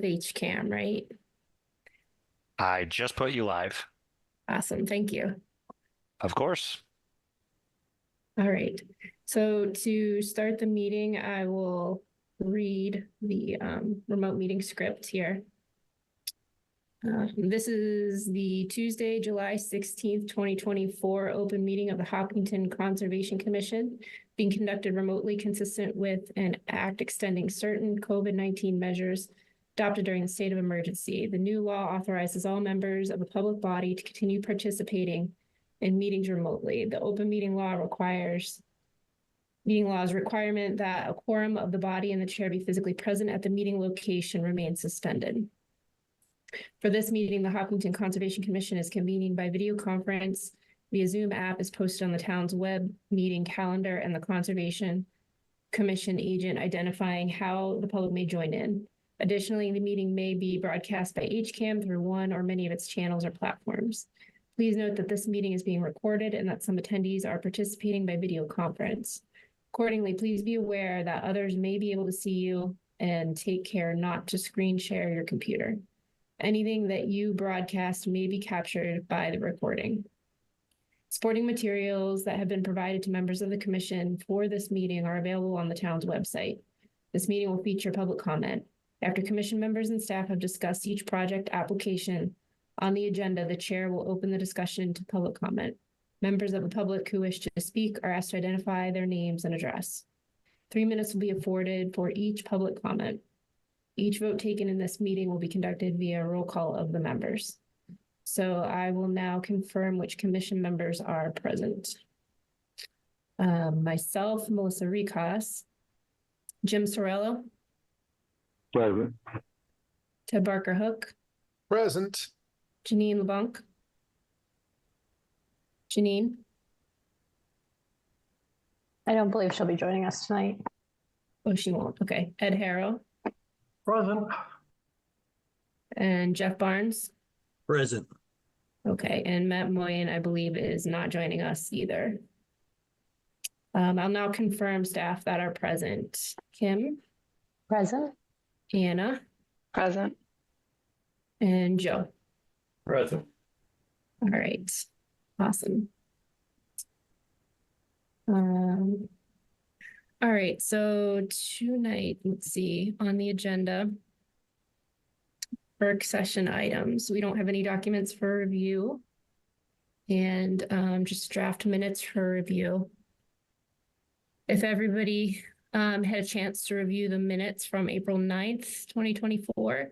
HCAM, right? I just put you live. Awesome, thank you. Of course. All right, so to start the meeting, I will read the remote meeting script here. This is the Tuesday, July 16th, 2024 open meeting of the Hopkinton Conservation Commission being conducted remotely consistent with an act extending certain COVID-19 measures adopted during the state of emergency. The new law authorizes all members of a public body to continue participating in meetings remotely. The open meeting law requires meeting law's requirement that a quorum of the body and the chair be physically present at the meeting location remain suspended. For this meeting, the Hopkinton Conservation Commission is convening by video conference via Zoom app is posted on the town's web meeting calendar and the Conservation Commission agent identifying how the public may join in. Additionally, the meeting may be broadcast by HCAM through one or many of its channels or platforms. Please note that this meeting is being recorded and that some attendees are participating by video conference. Accordingly, please be aware that others may be able to see you and take care not to screen share your computer. Anything that you broadcast may be captured by the recording. Supporting materials that have been provided to members of the commission for this meeting are available on the town's website. This meeting will feature public comment. After commission members and staff have discussed each project application on the agenda, the chair will open the discussion to public comment. Members of the public who wish to speak are asked to identify their names and address. 3 minutes will be afforded for each public comment. Each vote taken in this meeting will be conducted via roll call of the members. So I will now confirm which commission members are present. Myself, Melissa Recas, Jim Sorello. Present. Ted Barker Hook. Present. Janine LeBlanc. Janine. I don't believe she'll be joining us tonight. Oh, she won't. Okay. Ed Harrow. Present. And Jeff Barnes. Present. Okay, and Matt Moyen, I believe, is not joining us either. I'll now confirm staff that are present. Kim. Present. Anna. Present. And Joe. Present. All right, awesome. All right, so tonight, let's see, on the agenda, work session items. We don't have any documents for review and just draft minutes for review. If everybody had a chance to review the minutes from April 9th, 2024,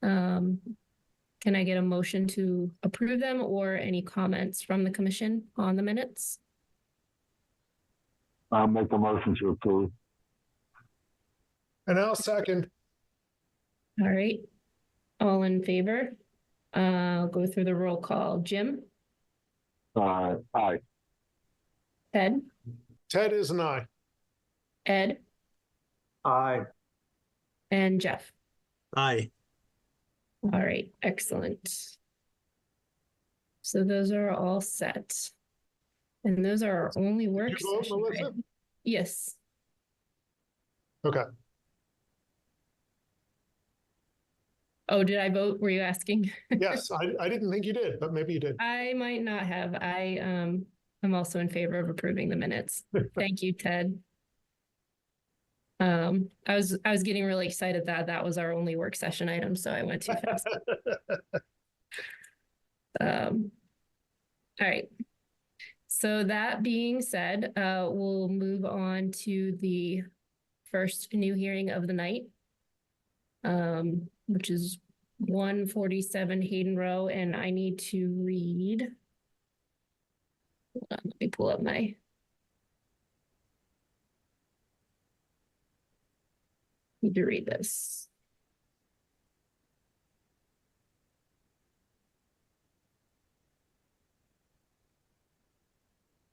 can I get a motion to approve them or any comments from the commission on the minutes? I'll make a motion to approve. And I'll second. All right. All in favor? I'll go through the roll call. Jim? Aye. Ted? Ted is an aye. Ed? Aye. And Jeff? Aye. All right, excellent. So those are all set. And those are our only work Did you vote, session Melissa? items. Yes. Okay. Oh, did I vote? Were you asking? Yes, I didn't think you did, but maybe you did. I might not have. I'm also in favor of approving the minutes. Thank you, Ted. I was getting really excited that that was our only work session item, so I went too fast. All right. So that being said, we'll move on to the first new hearing of the night, which is 147 Hayden Row, and I need to read. Hold on, let me pull up my. Need to read this.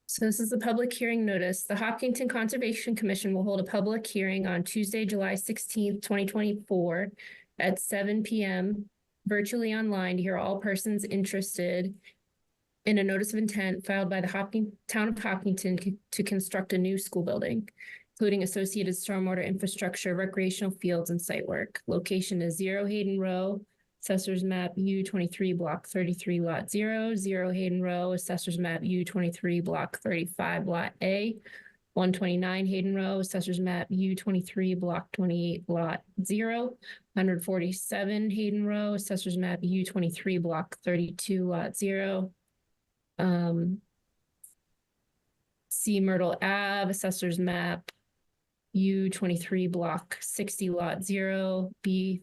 So this is the public hearing notice. The Hopkinton Conservation Commission will hold a public hearing on Tuesday, July 16th, 2024 at 7 p.m. virtually online to hear all persons interested in a notice of intent filed by the Town of Hopkinton to construct a new school building. including associated stormwater infrastructure, recreational fields, and site work. Location is 0 Hayden Row, Assessors Map U23, Block 33, Lot 0, 0 Hayden Row, Assessors Map U23, Block 35, Lot A, 129 Hayden Row, Assessors Map U23, Block 28, Lot 0, 147 Hayden Row, Assessors Map U23, Block 32, Lot 0. C Myrtle Ave, Assessors Map U23, Block 60, Lot 0. B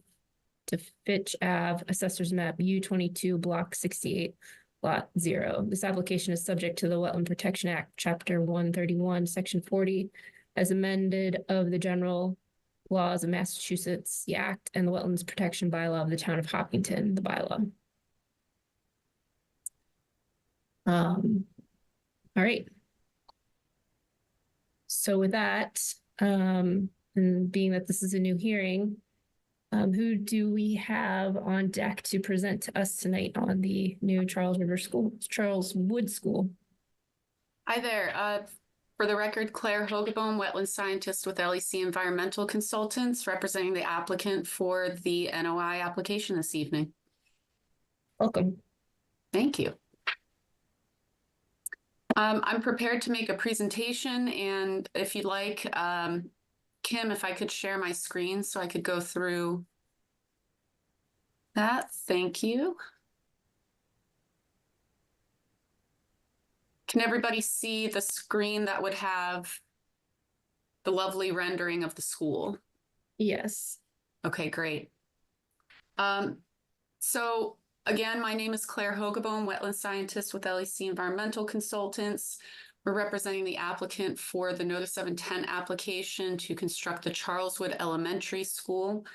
to Fitch Ave, Assessors Map U22, Block 68, Lot 0. This application is subject to the Wetland Protection Act, Chapter 131, Section 40, as amended of the general laws of Massachusetts, the Act, and the Wetlands Protection Bylaw of the Town of Hopkinton, the bylaw. All right. So with that, and being that this is a new hearing, who do we have on deck to present to us tonight on the new Charles Wood School? Hi there. For the record, Claire Hogeboom, wetland scientist with LEC Environmental Consultants, representing the applicant for the NOI application this evening. Welcome. Thank you. I'm prepared to make a presentation, and if you'd like, Kim, if I could share my screen so I could go through that. Thank you. Can everybody see the screen that would have the lovely rendering of the school? Yes. Okay, great. So again, my name is Claire Hogeboom, wetland scientist with LEC Environmental Consultants. We're representing the applicant for the Notice of Intent application to construct the Charleswood Elementary School.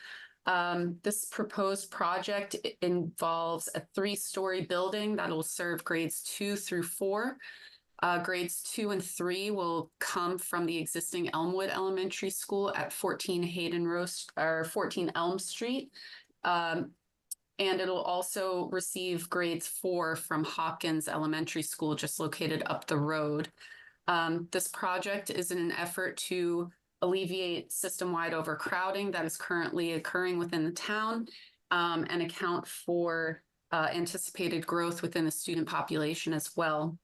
This proposed project involves a 3-story building that will serve grades 2 through 4. Grades 2 and 3 will come from the existing Elmwood Elementary School at 14 Elm Street. And it'll also receive grades 4 from Hopkins Elementary School, just located up the road. This project is in an effort to alleviate system-wide overcrowding that is currently occurring within the town, and account for anticipated growth within the student population as well.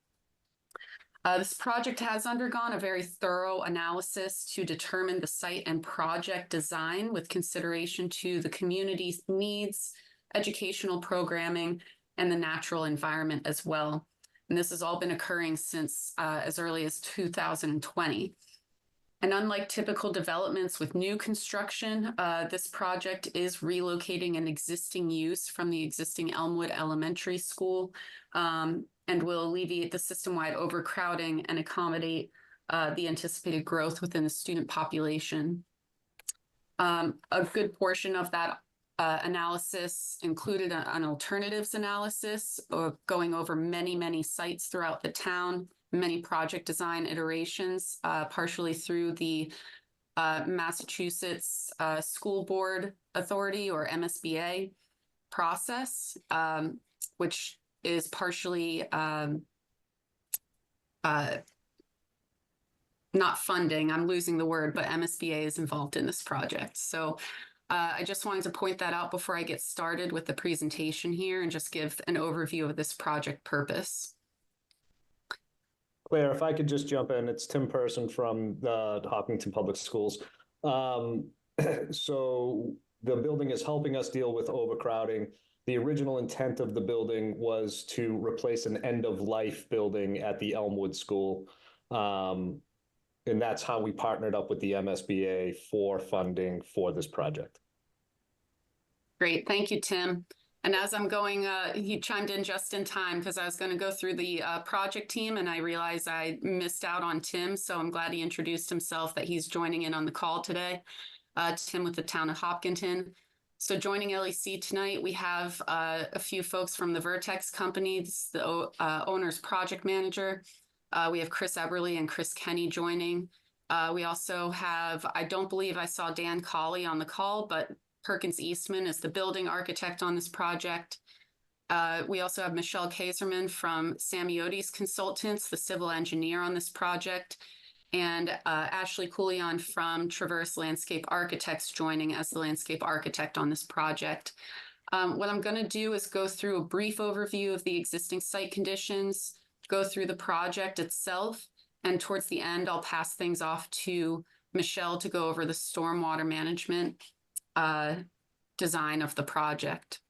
This project has undergone a very thorough analysis to determine the site and project design with consideration to the community's needs, educational programming, and the natural environment as well. And this has all been occurring since as early as 2020. And unlike typical developments with new construction, this project is relocating an existing use from the existing Elmwood Elementary School, and will alleviate the system-wide overcrowding and accommodate the anticipated growth within the student population. A good portion of that analysis included an alternatives analysis of going over many sites throughout the town, many project design iterations, partially through the Massachusetts School Board Authority, or MSBA process, which is partially not funding, I'm losing the word, but MSBA is involved in this project. So I just wanted to point that out before I get started with the presentation here and just give an overview of this project purpose. Claire, if I could just jump in, it's Tim Person from the Hopkinton Public Schools. So the building is helping us deal with overcrowding. The original intent of the building was to replace an end-of-life building at the Elmwood School. And that's how we partnered up with the MSBA for funding for this project. Great, thank you, Tim. And as I'm going, he chimed in just in time because I was going to go through the project team and I realized I missed out on Tim. So I'm glad he introduced himself, that he's joining in on the call today. Tim with the town of Hopkinton. So joining LEC tonight, we have a few folks from the Vertex company, the owner's project manager. We have Chris Eberly and Chris Kenny joining. We also have, I don't believe I saw Dan Colley on the call, but Perkins Eastman is the building architect on this project. We also have Michelle Kaiserman from Samiotis Consultants, the civil engineer on this project. and Ashley Coulion from Traverse Landscape Architects joining as the landscape architect on this project. What I'm going to do is go through a brief overview of the existing site conditions, go through the project itself, and towards the end, I'll pass things off to Michelle to go over the stormwater management design of the project.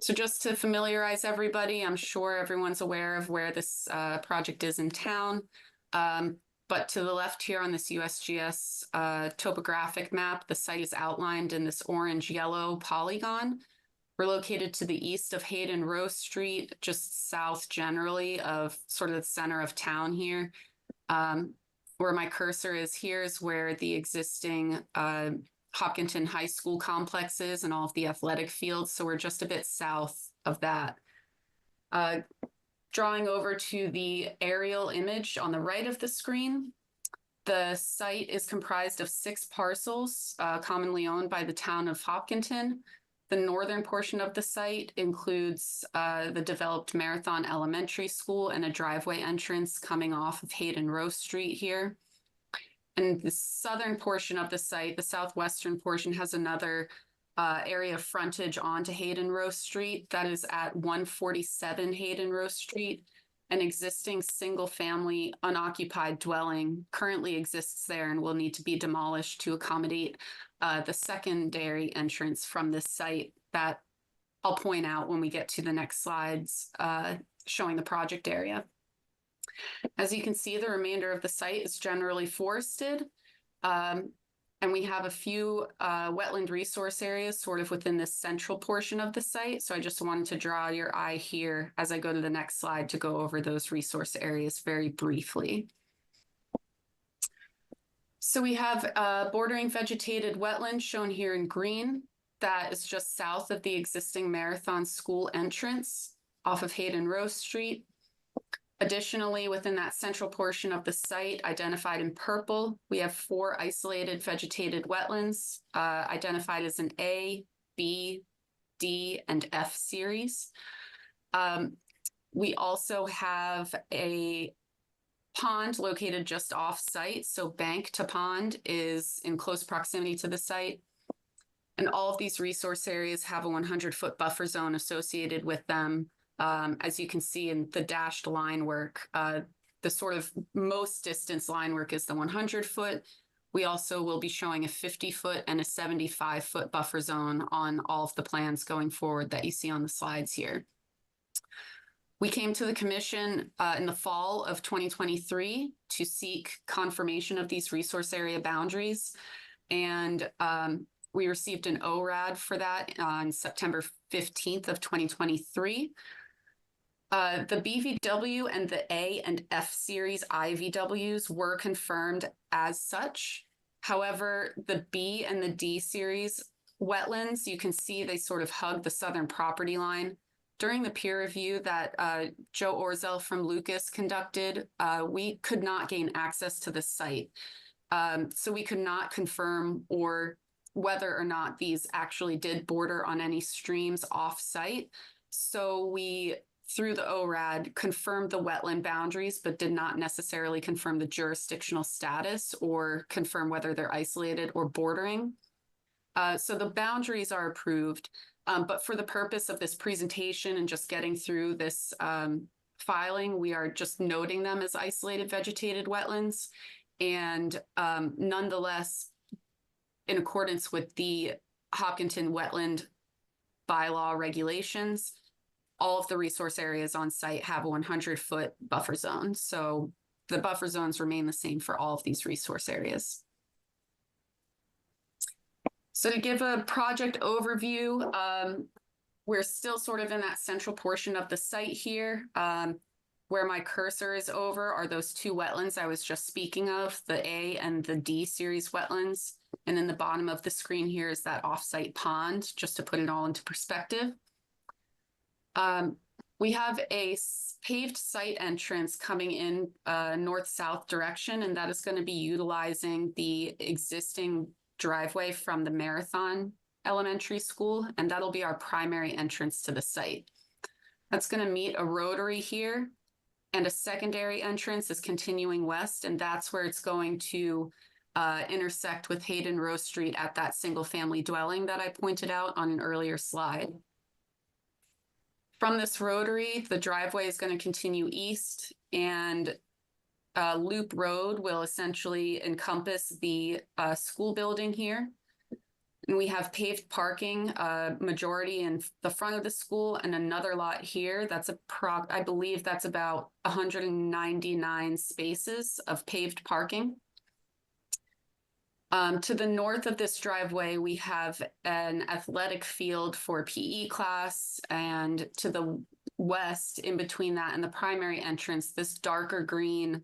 So just to familiarize everybody, I'm sure everyone's aware of where this project is in town. But to the left here on this USGS topographic map, the site is outlined in this orange-yellow polygon. We're located to the east of Hayden Row Street, just south generally of sort of the center of town here. Where my cursor is here is where the existing Hopkinton High School complexes and all of the athletic fields. So we're just a bit south of that. Drawing over to the aerial image on the right of the screen, the site is comprised of 6 parcels commonly owned by the town of Hopkinton. The northern portion of the site includes the developed Marathon Elementary School and a driveway entrance coming off of Hayden Row Street here. And the southern portion of the site, the southwestern portion, has another area of frontage onto Hayden Row Street. That is at 147 Hayden Row Street. An existing single-family unoccupied dwelling currently exists there and will need to be demolished to accommodate the secondary entrance from this site that I'll point out when we get to the next slides showing the project area. As you can see, the remainder of the site is generally forested, and we have a few wetland resource areas sort of within this central portion of the site. So I just wanted to draw your eye here as I go to the next slide to go over those resource areas very briefly. So we have bordering vegetated wetland shown here in green. That is just south of the existing Marathon School entrance off of Hayden Row Street. Additionally, within that central portion of the site, identified in purple, we have 4 isolated vegetated wetlands, identified as an A, B, D, and F series. We also have a pond located just off-site, so bank to pond is in close proximity to the site. And all of these resource areas have a 100-foot buffer zone associated with them. As you can see in the dashed line work, the sort of most distance line work is the 100-foot. We also will be showing a 50-foot and a 75-foot buffer zone on all of the plans going forward that you see on the slides here. We came to the commission in the fall of 2023 to seek confirmation of these resource area boundaries. And we received an ORAD for that on September 15th of 2023. The BVW and the A and F series IVWs were confirmed as such. However, the B and the D series wetlands, you can see they sort of hug the southern property line. During the peer review that Joe Orzel from Lucas conducted, we could not gain access to the site. So we could not confirm or whether or not these actually did border on any streams off-site. So we, through the ORAD, confirmed the wetland boundaries, but did not necessarily confirm the jurisdictional status or confirm whether they're isolated or bordering. So the boundaries are approved, but for the purpose of this presentation and just getting through this filing, we are just noting them as isolated vegetated wetlands. And nonetheless, in accordance with the Hopkinton Wetland Bylaw regulations, all of the resource areas on site have a 100-foot buffer zone. So the buffer zones remain the same for all of these resource areas. So to give a project overview, we're still sort of in that central portion of the site here. Where my cursor is over are those 2 wetlands I was just speaking of, the A and the D series wetlands. And in the bottom of the screen here is that off-site pond, just to put it all into perspective. We have a paved site entrance coming in north-south direction, and that is going to be utilizing the existing driveway from the Marathon Elementary School, and that'll be our primary entrance to the site. That's going to meet a rotary here, and a secondary entrance is continuing west, and that's where it's going to intersect with Hayden Rose Street at that single-family dwelling that I pointed out on an earlier slide. From this rotary, the driveway is going to continue east, and Loop Road will essentially encompass the school building here. And we have paved parking, majority in the front of the school, and another lot here. That's I believe that's about 199 spaces of paved parking. To the north of this driveway, we have an athletic field for PE class, and to the west, in between that and the primary entrance, this darker green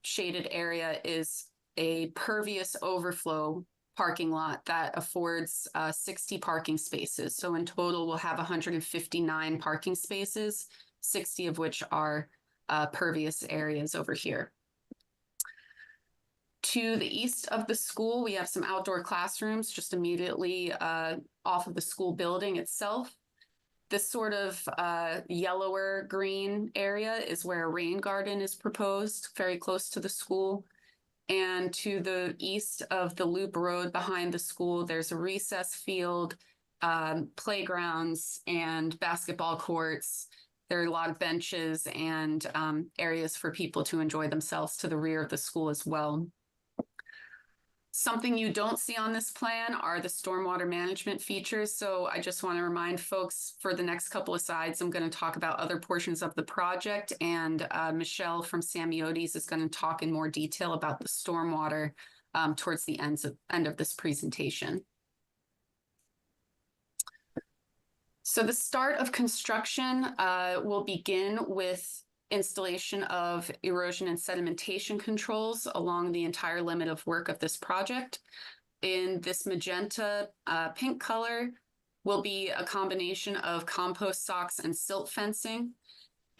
shaded area is a pervious overflow parking lot that affords 60 parking spaces. So in total, we'll have 159 parking spaces, 60 of which are pervious areas over here. To the east of the school, we have some outdoor classrooms just immediately off of the school building itself. This sort of yellower green area is where a rain garden is proposed, very close to the school. And to the east of the Loop Road behind the school, there's a recess field, playgrounds, and basketball courts. There are a lot of benches and areas for people to enjoy themselves to the rear of the school as well. Something you don't see on this plan are the stormwater management features. So I just want to remind folks, for the next couple of slides, I'm going to talk about other portions of the project, and Michelle from Samiotis is going to talk in more detail about the stormwater towards the end of this presentation. So the start of construction will begin with installation of erosion and sedimentation controls along the entire limit of work of this project. In this magenta pink color will be a combination of compost socks and silt fencing.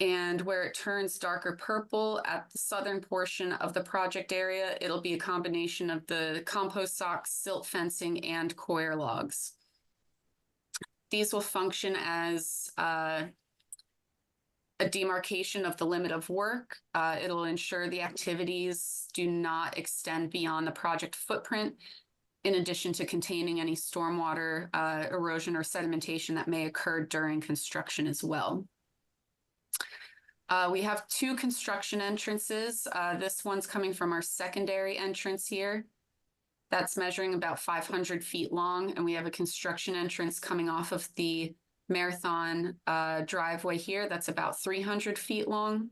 And where it turns darker purple at the southern portion of the project area, it'll be a combination of the compost socks, silt fencing, and coir logs. These will function as a demarcation of the limit of work. It'll ensure the activities do not extend beyond the project footprint, in addition to containing any stormwater erosion or sedimentation that may occur during construction as well. We have two construction entrances. This one's coming from our secondary entrance here. That's measuring about 500 feet long, and we have a construction entrance coming off of the Marathon driveway here that's about 300 feet long.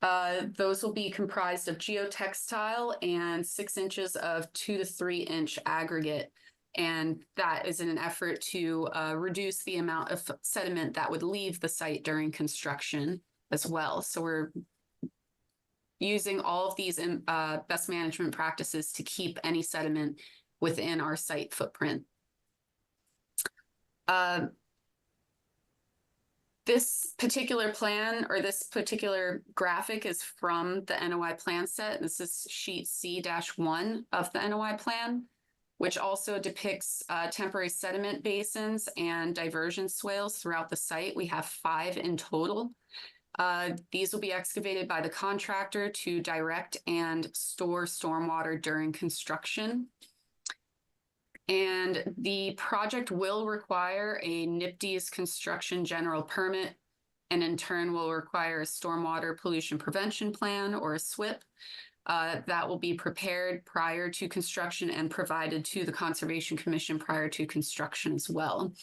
Those will be comprised of geotextile and 6 inches of 2 to 3 inch aggregate. And that is in an effort to reduce the amount of sediment that would leave the site during construction as well. So we're using all of these best management practices to keep any sediment within our site footprint. This particular plan, or this particular graphic, is from the NOI plan set. This is sheet C-1 of the NOI plan, which also depicts temporary sediment basins and diversion swales throughout the site. We have 5 in total. These will be excavated by the contractor to direct and store stormwater during construction. And the project will require a NPDES construction general permit, and in turn will require a stormwater pollution prevention plan, or a SWIP, that will be prepared prior to construction and provided to the Conservation Commission prior to construction as well.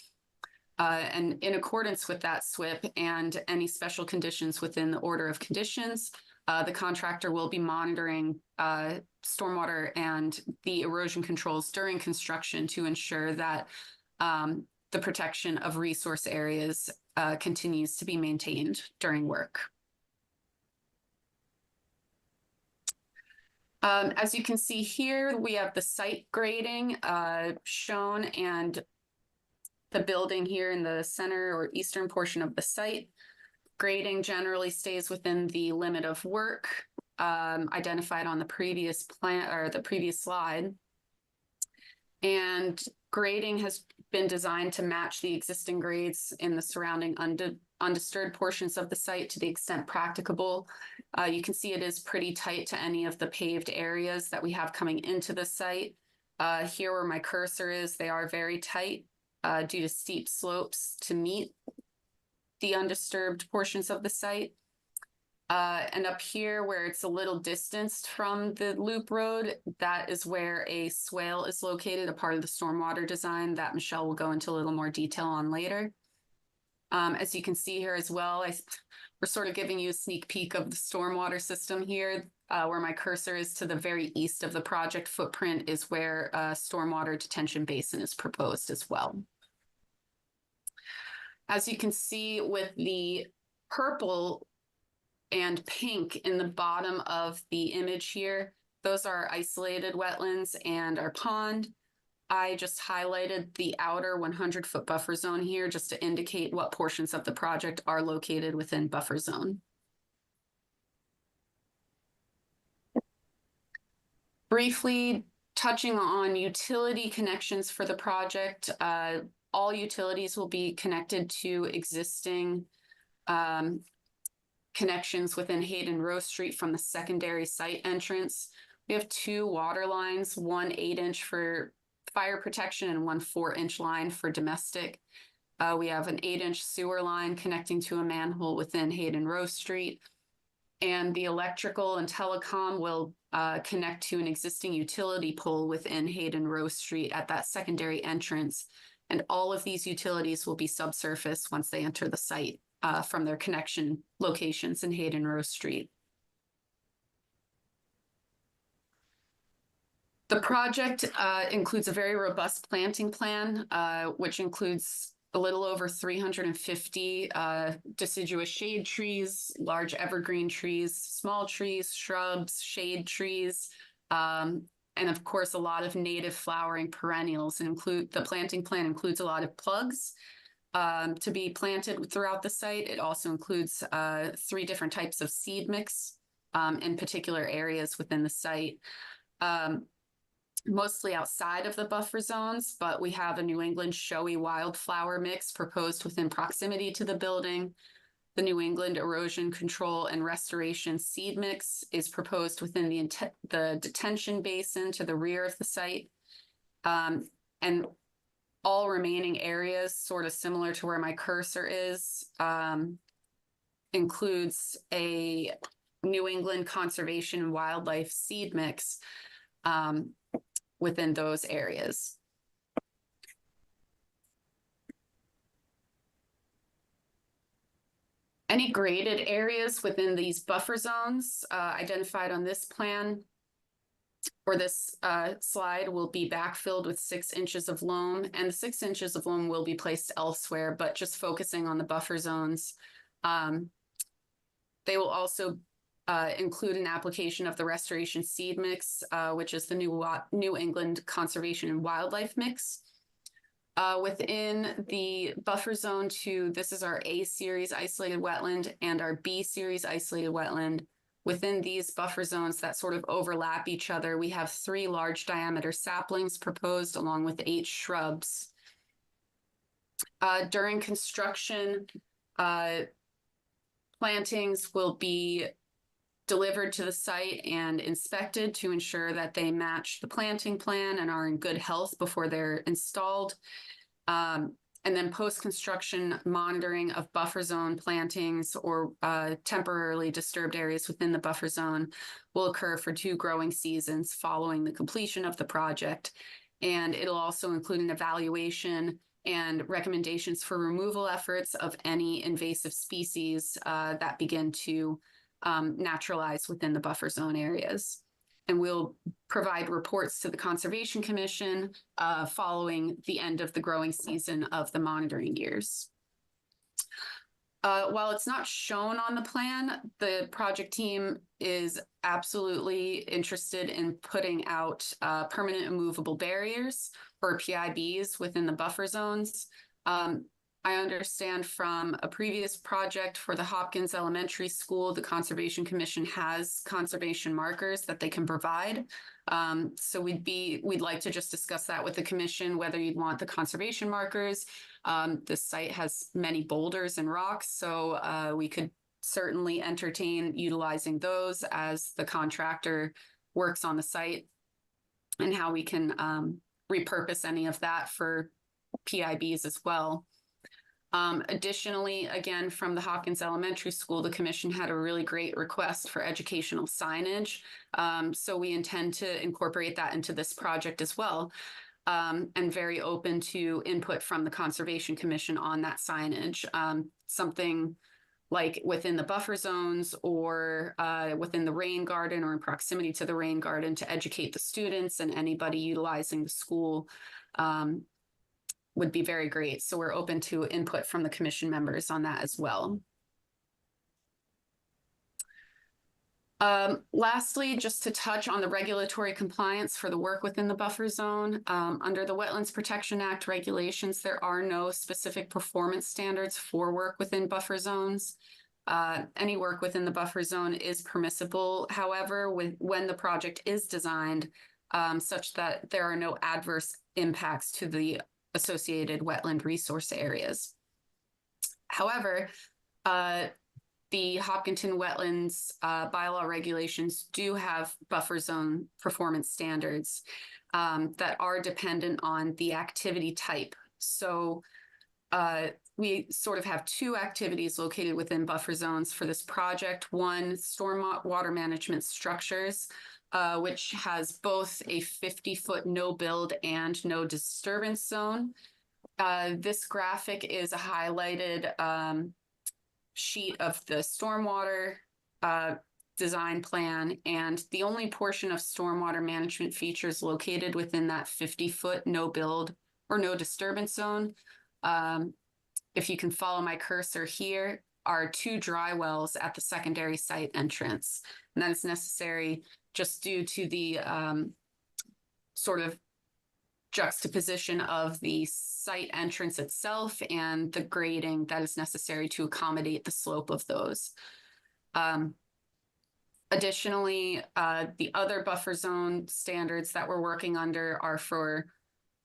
And in accordance with that SWIP and any special conditions within the order of conditions, the contractor will be monitoring stormwater and the erosion controls during construction to ensure that the protection of resource areas continues to be maintained during work. As you can see here, we have the site grading shown, and the building here in the center or eastern portion of the site. Grading generally stays within the limit of work identified on the previous plan or the previous slide. And grading has been designed to match the existing grades in the surrounding undisturbed portions of the site to the extent practicable. You can see it is pretty tight to any of the paved areas that we have coming into the site. Here where my cursor is, they are very tight due to steep slopes to meet the undisturbed portions of the site. And up here where it's a little distanced from the loop road, that is where a swale is located, a part of the stormwater design that Michelle will go into a little more detail on later. As you can see here as well, we're sort of giving you a sneak peek of the stormwater system here. Where my cursor is to the very east of the project footprint is where a stormwater detention basin is proposed as well. As you can see with the purple and pink in the bottom of the image here, those are isolated wetlands and our pond. I just highlighted the outer 100-foot buffer zone here just to indicate what portions of the project are located within buffer zone. Briefly touching on utility connections for the project, all utilities will be connected to existing connections within Hayden Rose Street from the secondary site entrance. We have 2 water lines, one 8-inch for fire protection and one 4-inch line for domestic. We have an 8-inch sewer line connecting to a manhole within Hayden Rose Street. And the electrical and telecom will connect to an existing utility pole within Hayden Rose Street at that secondary entrance. And all of these utilities will be subsurface once they enter the site from their connection locations in Hayden Rose Street. The project includes a very robust planting plan, which includes a little over 350 deciduous shade trees, large evergreen trees, small trees, shrubs, shade trees, and of course, a lot of native flowering perennials. And the planting plan includes a lot of plugs to be planted throughout the site. It also includes 3 different types of seed mix in particular areas within the site. Mostly outside of the buffer zones, but we have a New England showy wildflower mix proposed within proximity to the building. The New England erosion control and restoration seed mix is proposed within the detention basin to the rear of the site. And all remaining areas, sort of similar to where my cursor is, includes a New England conservation and wildlife seed mix within those areas. Any graded areas within these buffer zones identified on this plan or this slide will be backfilled with 6 inches of loam, and the 6 inches of loam will be placed elsewhere, but just focusing on the buffer zones. They will also include an application of the restoration seed mix, which is the New England Conservation and Wildlife mix. Within the buffer zone 2, this is our A series isolated wetland and our B series isolated wetland. Within these buffer zones that sort of overlap each other, we have 3 large diameter saplings proposed along with 8 shrubs. During construction, plantings will be delivered to the site and inspected to ensure that they match the planting plan and are in good health before they're installed. And then post-construction monitoring of buffer zone plantings or temporarily disturbed areas within the buffer zone will occur for 2 growing seasons following the completion of the project. And it'll also include an evaluation and recommendations for removal efforts of any invasive species that begin to naturalize within the buffer zone areas. And we'll provide reports to the Conservation Commission following the end of the growing season of the monitoring years. While it's not shown on the plan, the project team is absolutely interested in putting out permanent immovable barriers or PIBs within the buffer zones. I understand from a previous project for the Hopkins Elementary School, the Conservation Commission has conservation markers that they can provide. So we'd like to just discuss that with the commission, whether you'd want the conservation markers. The site has many boulders and rocks, so we could certainly entertain utilizing those as the contractor works on the site, and how we can repurpose any of that for PIBs as well. Additionally, again, from the Hopkins Elementary School, the commission had a really great request for educational signage. So we intend to incorporate that into this project as well. And very open to input from the Conservation Commission on that signage. Something like within the buffer zones or within the rain garden or in proximity to the rain garden to educate the students and anybody utilizing the school would be very great. So we're open to input from the commission members on that as well. Lastly, just to touch on the regulatory compliance for the work within the buffer zone. Under the Wetlands Protection Act regulations, there are no specific performance standards for work within buffer zones. Any work within the buffer zone is permissible, however, when the project is designed such that there are no adverse impacts to the associated wetland resource areas. However, the Hopkinton Wetlands bylaw regulations do have buffer zone performance standards that are dependent on the activity type. So we sort of have two activities located within buffer zones for this project. One, storm water management structures, which has both a 50-foot no build and no disturbance zone. This graphic is a highlighted sheet of the stormwater design plan, and the only portion of stormwater management features located within that 50-foot no build or no disturbance zone. If you can follow my cursor here, are two dry wells at the secondary site entrance. And that is necessary just due to the sort of juxtaposition of the site entrance itself and the grading that is necessary to accommodate the slope of those. Additionally, the other buffer zone standards that we're working under are for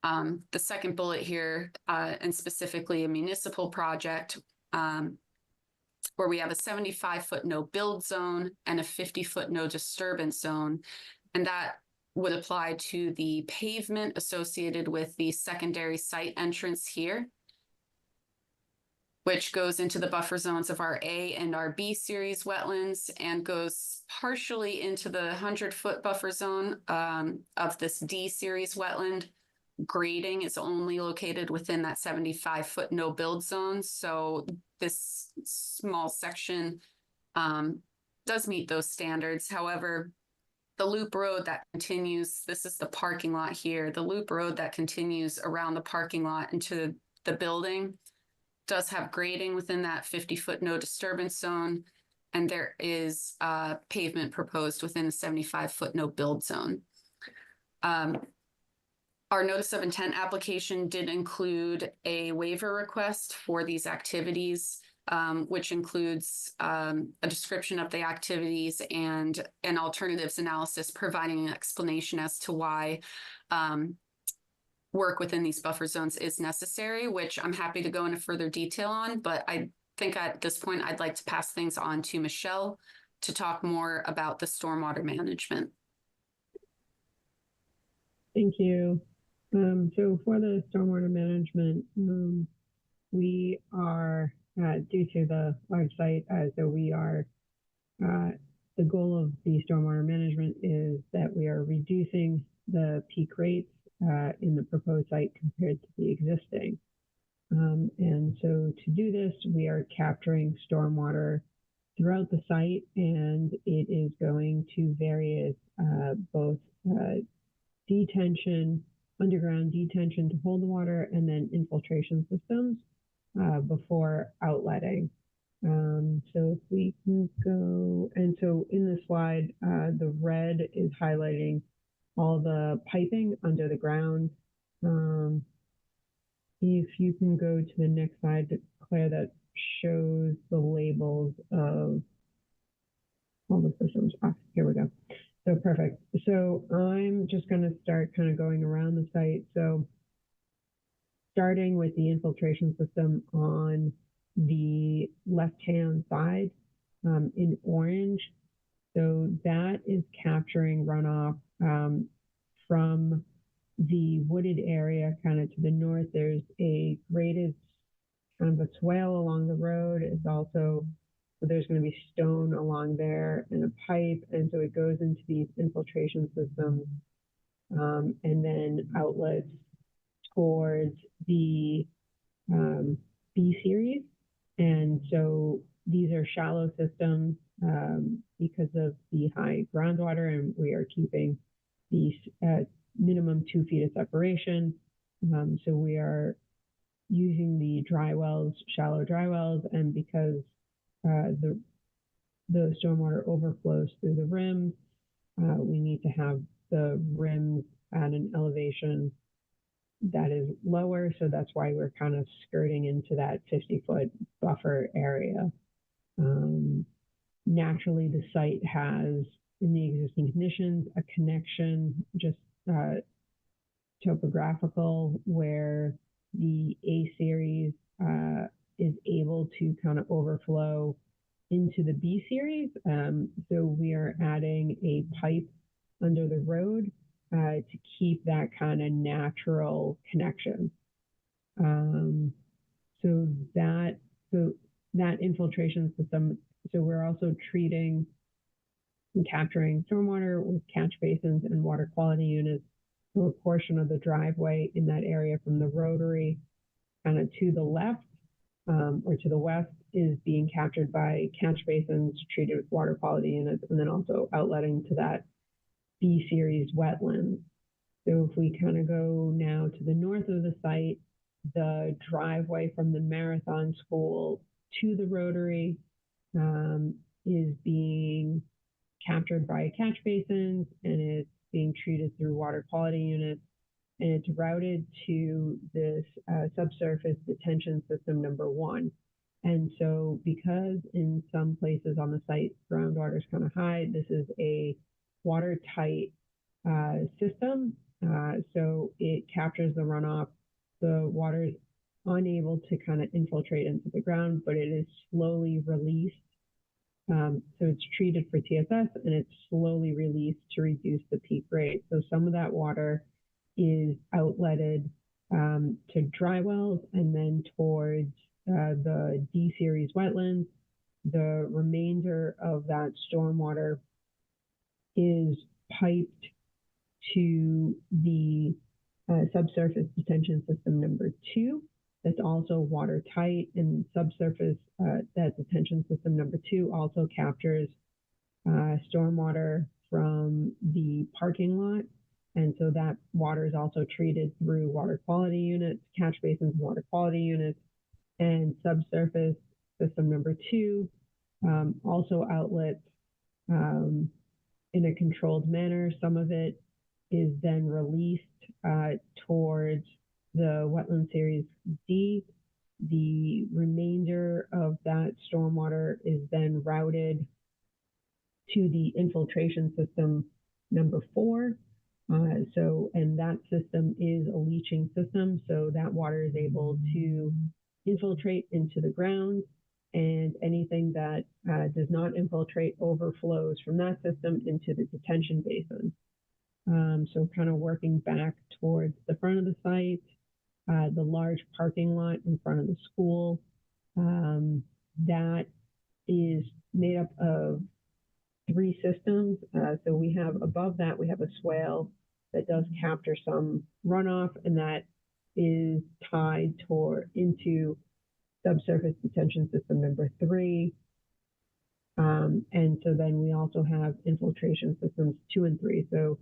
the second bullet here, and specifically a municipal project where we have a 75-foot no build zone and a 50-foot no disturbance zone. And that would apply to the pavement associated with the secondary site entrance here, which goes into the buffer zones of our A and our B series wetlands and goes partially into the 100-foot buffer zone of this D series wetland. Grading is only located within that 75-foot no build zone. So this small section does meet those standards. However, the loop road that continues, this is the parking lot here, the loop road that continues around the parking lot into the building does have grading within that 50-foot no disturbance zone. And there is pavement proposed within the 75-foot no build zone. Our notice of intent application did include a waiver request for these activities, which includes a description of the activities and an alternatives analysis providing an explanation as to why work within these buffer zones is necessary, which I'm happy to go into further detail on. But I think at this point, I'd like to pass things on to Michelle to talk more about the stormwater management. Thank you. So for the stormwater management, we are, due to the large site, the goal of the stormwater management is that we are reducing the peak rates in the proposed site compared to the existing. And so to do this, we are capturing stormwater throughout the site, and it is going to various both detention, underground detention to hold the water, and then infiltration systems before outletting. So if we can go, and so in the slide, the red is highlighting all the piping under the ground. if you can go to the next slide, Claire, that shows the labels of all the systems. Ah, here we go. So perfect. So I'm just going to start kind of going around the site. So starting with the infiltration system on the left-hand side in orange. So that is capturing runoff from the wooded area kind of to the north. There's a graded kind of a swale along the road. It's also, so there's going to be stone along there and a pipe. And so it goes into these infiltration systems and then outlets towards the B series. And so these are shallow systems because of the high groundwater, and we are keeping these at minimum 2 feet of separation. So we are using the dry wells, shallow dry wells, and because the stormwater overflows through the rims, we need to have the rims at an elevation that is lower. So that's why we're kind of skirting into that 50-foot buffer area. Naturally, the site has, in the existing conditions, a connection just topographical where the A series is able to kind of overflow into the B series. So we are adding a pipe under the road to keep that kind of natural connection. So that infiltration system, so we're also treating and capturing stormwater with catch basins and water quality units. So a portion of the driveway in that area from the rotary kind of to the left or to the west is being captured by catch basins treated with water quality units, and then also outletting to that B series wetland. So if we kind of go now to the north of the site, the driveway from the Marathon School to the rotary is being captured by catch basins, and it's being treated through water quality units, and it's routed to this subsurface detention system number 1. And so because in some places on the site groundwater is kind of high, this is a watertight system. So it captures the runoff. The water is unable to kind of infiltrate into the ground, but it is slowly released. So it's treated for TSS and it's slowly released to reduce the peak rate. So some of that water is outletted to dry wells and then towards the D series wetlands. The remainder of that stormwater is piped to the subsurface detention system number 2. That's also watertight, and subsurface, that detention system number 2 also captures stormwater from the parking lot. And so that water is also treated through water quality units, catch basins, water quality units, and subsurface system number 2 also outlets in a controlled manner. Some of it is then released towards the wetland series D. The remainder of that stormwater is then routed to the infiltration system number 4. And that system is a leaching system, so that water is able to infiltrate into the ground, and anything that does not infiltrate overflows from that system into the detention basin. So kind of working back towards the front of the site, the large parking lot in front of the school, that is made up of 3 systems. So we have above that, we have a swale that does capture some runoff, and that is tied into subsurface detention system number 3. And so then we also have infiltration systems 2 and 3. So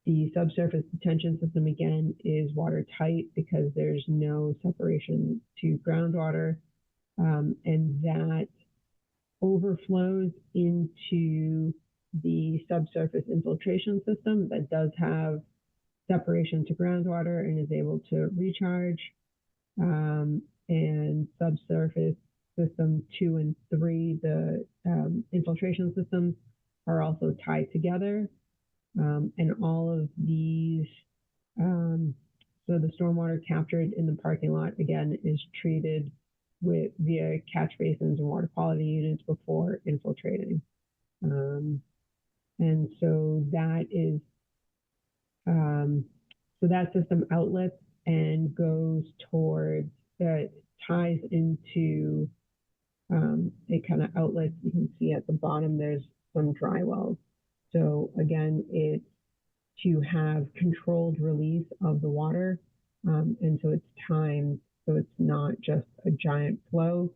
the subsurface detention system, again, is watertight because there's no separation to groundwater, and that overflows into the subsurface infiltration system that does have separation to groundwater and is able to recharge. and subsurface system 2 and 3, the infiltration systems, are also tied together. And all of these, so the stormwater captured in the parking lot, again, is treated via catch basins and water quality units before infiltrating. And so that is, so that system outlets and goes towards, ties into, it kind of outlets, you can see at the bottom, there's some dry wells. So again, it's to have controlled release of the water. And so it's timed, so it's not just a giant flow.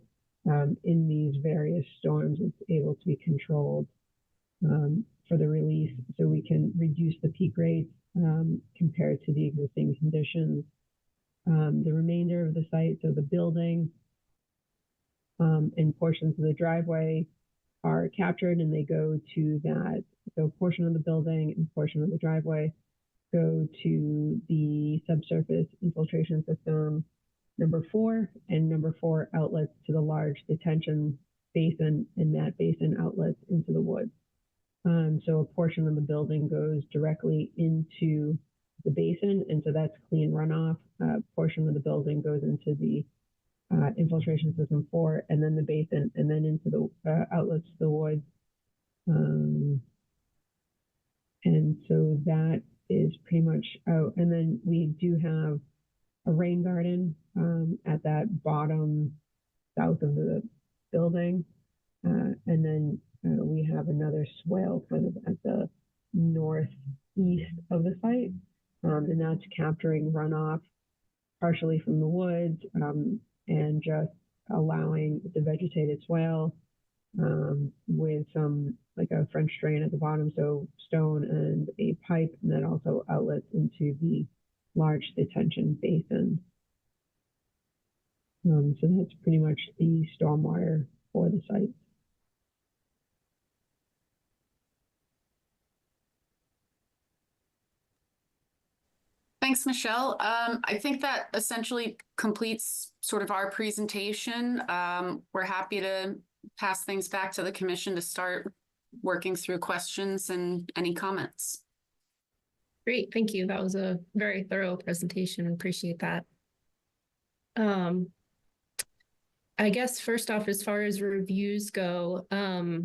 In these various storms, it's able to be controlled for the release, so we can reduce the peak rates compared to the existing conditions. The remainder of the site, so the building and portions of the driveway, are captured, and they go to that. So a portion of the building and portion of the driveway go to the subsurface infiltration system number 4, and number 4 outlets to the large detention basin, and that basin outlets into the woods. So a portion of the building goes directly into the basin, and so that's clean runoff. A portion of the building goes into the infiltration system 4, and then the basin, and then into the outlets to the woods. And so that is pretty much out. And then we do have a rain garden at that bottom south of the building. And then we have another swale kind of at the northeast of the site. And that's capturing runoff partially from the woods and just allowing the vegetated swale with some, like a French drain at the bottom, so stone and a pipe, and that also outlets into the large detention basin. So that's pretty much the stormwater for the site. Thanks, Michelle. I think that essentially completes sort of our presentation. We're happy to pass things back to the commission to start working through questions and any comments. Great, thank you. That was a very thorough presentation. Appreciate that. I guess first off, as far as reviews go, from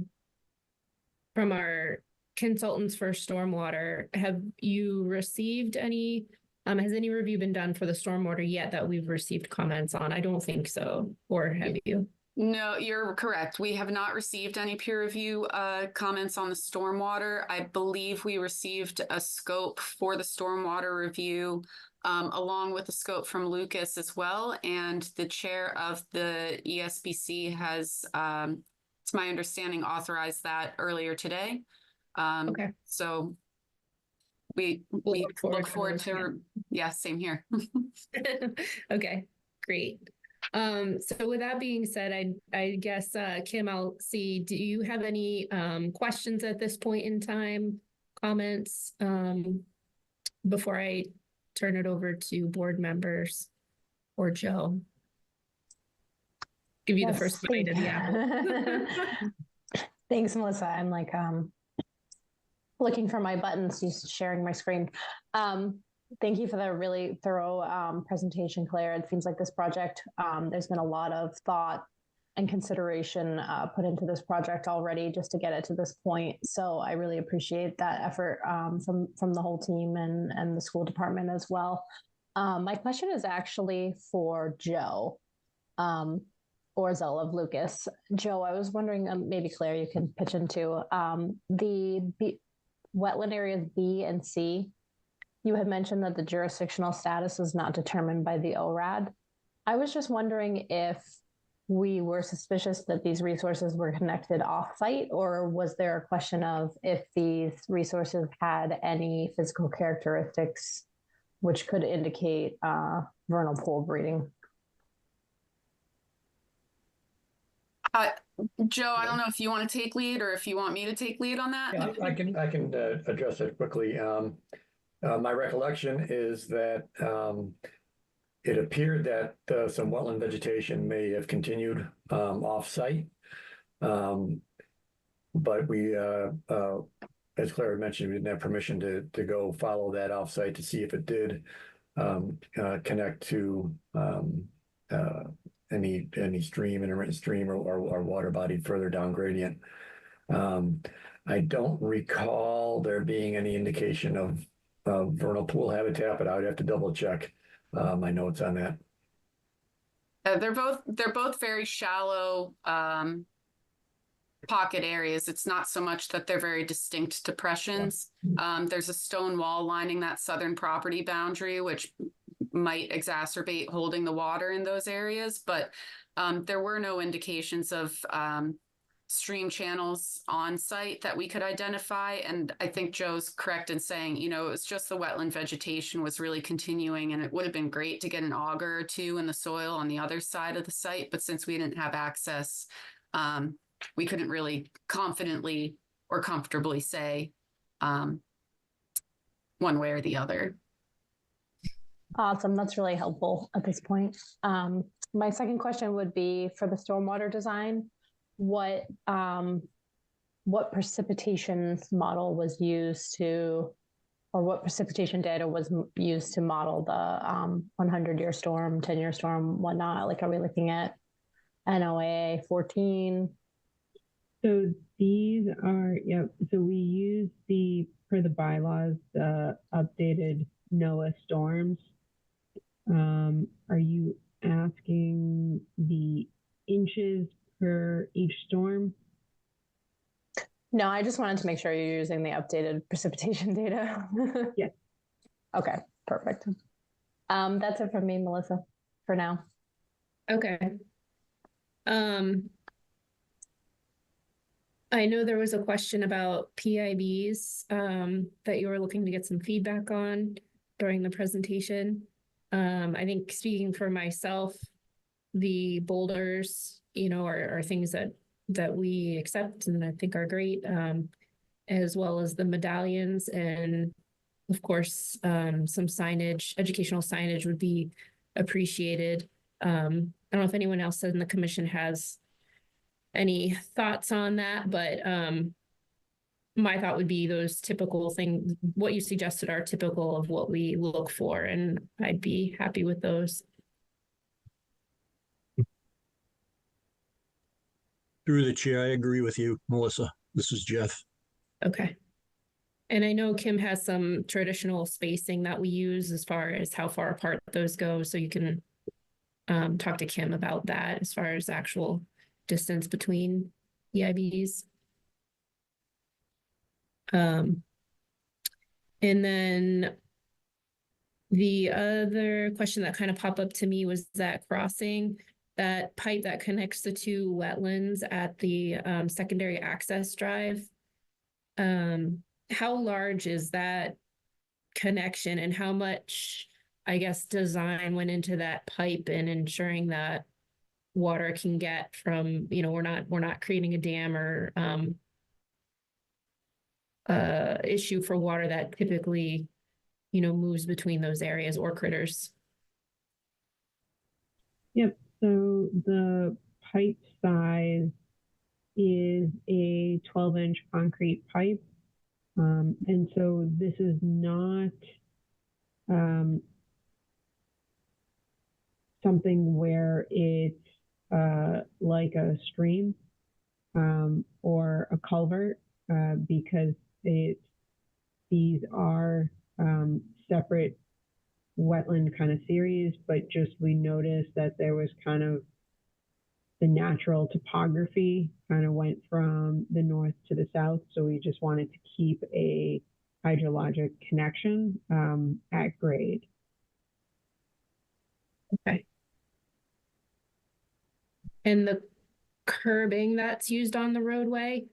our consultants for stormwater, have you received any, has any review been done for the stormwater yet that we've received comments on? I don't think so, or have you? No, you're correct. We have not received any peer review comments on the stormwater. I believe we received a scope for the stormwater review along with the scope from Lucas as well. And the chair of the ESBC has, it's my understanding, authorized that earlier today. Okay. So we look forward to, yeah, same here. Okay, great. So with that being said, I guess, Kim, I'll see, do you have any questions at this point in time, comments, before I turn it over to board members or Joe? Give you the first bite of the apple. Thanks, Melissa. I'm like looking for my buttons, just sharing my screen. Thank you for the really thorough presentation, Claire. It seems like this project, there's been a lot of thought and consideration put into this project already just to get it to this point. So I really appreciate that effort from the whole team and the school department as well. My question is actually for Joe Orzel of Lucas. Joe, I was wondering, maybe Claire, you can pitch into the wetland areas B and C. You had mentioned that the jurisdictional status is not determined by the ORAD. I was just wondering if we were suspicious that these resources were connected off-site, or was there a question of if these resources had any physical characteristics which could indicate vernal pool breeding? Joe, I don't know if you want to take lead or if you want me to take lead on that. Yeah, I can address it quickly. My recollection is that it appeared that some wetland vegetation may have continued off-site. But we, as Claire mentioned, we didn't have permission to go follow that off-site to see if it did connect to any stream, intermittent stream or water body further down gradient. I don't recall there being any indication of vernal pool habitat, but I would have to double check my notes on that. They're both very shallow pocket areas. It's not so much that they're very distinct depressions. There's a stone wall lining that southern property boundary, which might exacerbate holding the water in those areas, but there were no indications of stream channels on site that we could identify. And I think Joe's correct in saying, you know, it was just the wetland vegetation was really continuing, and it would have been great to get an auger or two in the soil on the other side of the site. But since we didn't have access, we couldn't really confidently or comfortably say one way or the other. Awesome. That's really helpful at this point. My second question would be for the stormwater design, what precipitation model was used to, or what precipitation data was used to model the 100-year storm, 10-year storm, whatnot? Like, are we looking at NOAA 14? So these are, yep. So we use per the bylaws, the updated NOAA storms. Are you asking the inches per each storm? No, I just wanted to make sure you're using the updated precipitation data. Yes. Okay, perfect. That's it from me, Melissa, for now. Okay. I know there was a question about PIBs that you were looking to get some feedback on during the presentation. I think speaking for myself, the boulders, you know, are things that we accept and I think are great, as well as the medallions, and of course, some signage, educational signage would be appreciated. I don't know if anyone else in the commission has any thoughts on that, but my thought would be those typical things, what you suggested are typical of what we look for, and I'd be happy with those. Through the chair, I agree with you, Melissa. This is Jeff. Okay. And I know Kim has some traditional spacing that we use as far as how far apart those go, so you can talk to Kim about that as far as actual distance between EIBs. And then the other question that kind of popped up to me was that crossing, that pipe that connects the two wetlands at the secondary access drive. How large is that connection, and how much, I guess, design went into that pipe and ensuring that water can get from, you know, we're not creating a dam or issue for water that typically, you know, moves between those areas or critters. Yep. So the pipe size is a 12-inch concrete pipe. And so this is not something where it's like a stream or a culvert, because these are separate wetland kind of series, but just we noticed that there was kind of the natural topography kind of went from the north to the south. So we just wanted to keep a hydrologic connection at grade. Okay. And the curbing that's used on the roadway,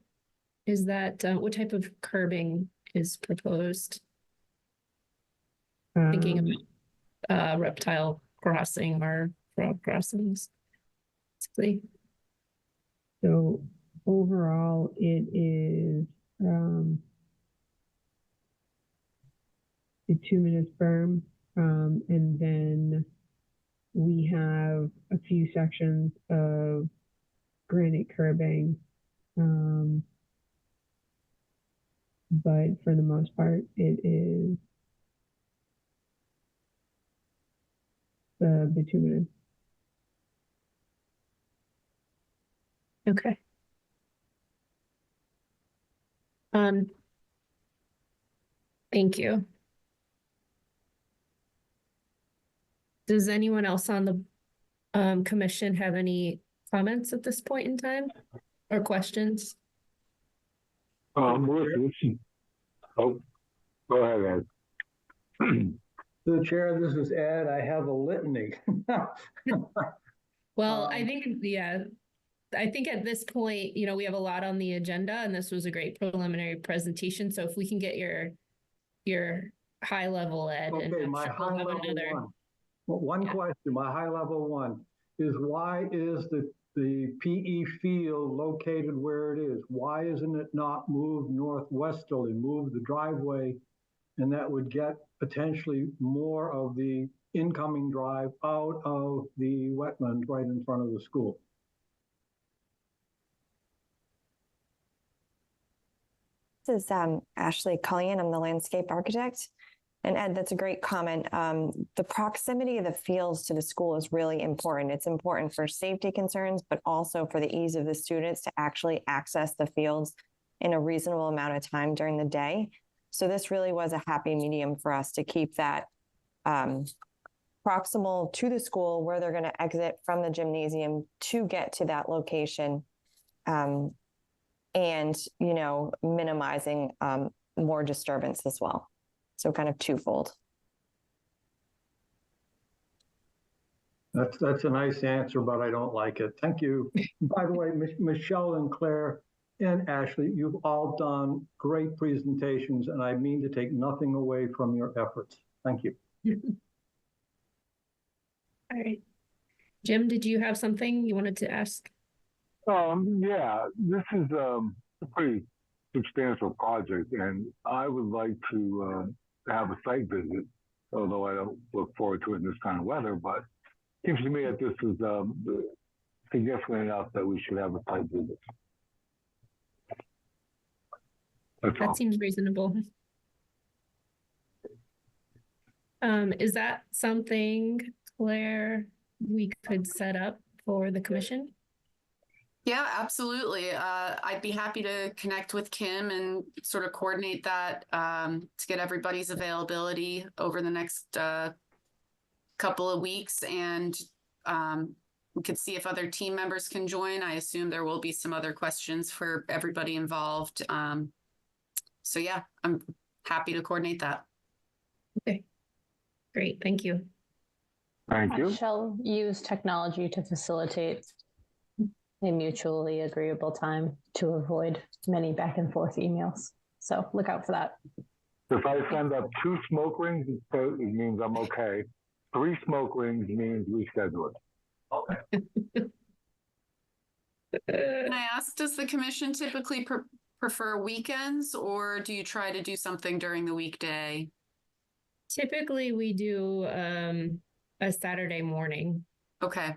is that, what type of curbing is proposed? Thinking of reptile crossing or frog crossings. Basically. So overall, it is a 2-minute berm, and then we have a few sections of granite curbing, but for the most part, it is the bituminous. Okay. Thank you. Does anyone else on the commission have any comments at this point in time or questions? Melissa, oh, go ahead, Ed. To the chair, this is Ed. I have a litany. Well, I think, yeah, I think at this point, you know, we have a lot on the agenda and this was a great preliminary presentation. So if we can get your high level, Ed. And Okay, I'm my sure we'll high have level another- one. Well, one Yeah. question, my high level one is why is the PE field located where it is? Why isn't it not moved northwesterly, move the driveway? And that would get potentially more of the incoming drive out of the wetlands right in front of the school. This is Ashley Cullion. I'm the landscape architect. And Ed, that's a great comment. The proximity of the fields to the school is really important. It's important for safety concerns, but also for the ease of the students to actually access the fields in a reasonable amount of time during the day. So this really was a happy medium for us to keep that proximal to the school where they're going to exit from the gymnasium to get to that location. And, you know, minimizing more disturbance as well. So kind of twofold. That's a nice answer, but I don't like it. Thank you. By the way, Michelle and Claire and Ashley, you've all done great presentations, and I mean to take nothing away from your efforts. Thank you. All right. Jim, did you have something you wanted to ask? Yeah, this is a pretty substantial project, and I would like to have a site visit, although I don't look forward to it in this kind of weather, but it seems to me that this is significant enough that we should have a site visit. That seems reasonable. Is that something, Claire, we could set up for the commission? Yeah, absolutely. I'd be happy to connect with Kim and sort of coordinate that to get everybody's availability over the next couple of weeks. And we could see if other team members can join. I assume there will be some other questions for everybody involved. So yeah, I'm happy to coordinate that. Okay, great. Thank you. Thank you. I shall use technology to facilitate a mutually agreeable time to avoid many back and forth emails. So look out for that. If I send up 2 smoke rings, it means I'm okay. 3 smoke rings means reschedule it. Okay. Can I ask, does the commission typically prefer weekends, or do you try to do something during the weekday? Typically, we do a Saturday morning. Okay.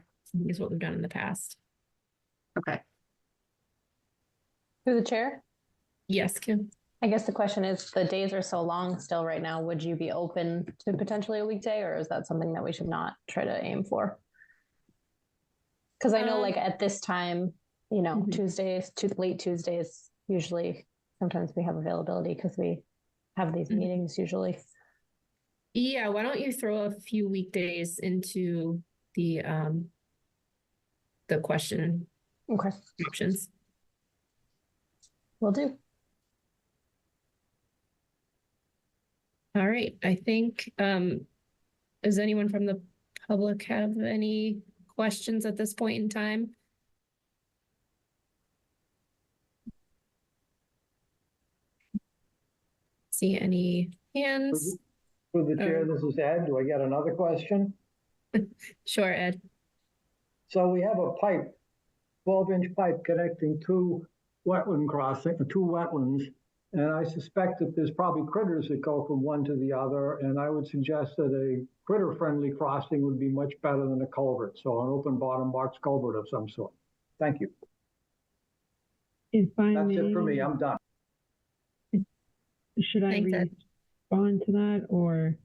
Is what we've done in the past. Okay. Through the chair? Yes, Kim. I guess the question is, the days are so long still right now, would you be open to potentially a weekday, or is that something that we should not try to aim for? Because I know like at this time, you know, Tuesdays, late Tuesdays, usually sometimes we have availability because we have these meetings usually. Yeah, why don't you throw a few weekdays into the question options? Will do. All right, I think, does anyone from the public have any questions at this point in time? See any hands? Through the chair, this is Ed. Do I get another question? Sure, Ed. So we have a pipe, 12-inch pipe connecting 2 wetland crossing, 2 wetlands, And I suspect that there's probably critters that go from one to the other. And I would suggest that a critter-friendly crossing would be much better than a culvert. So an open bottom box culvert of some sort. Thank you. If I That's it for may, me. I'm done. should I Thanks, Ed. respond to that or?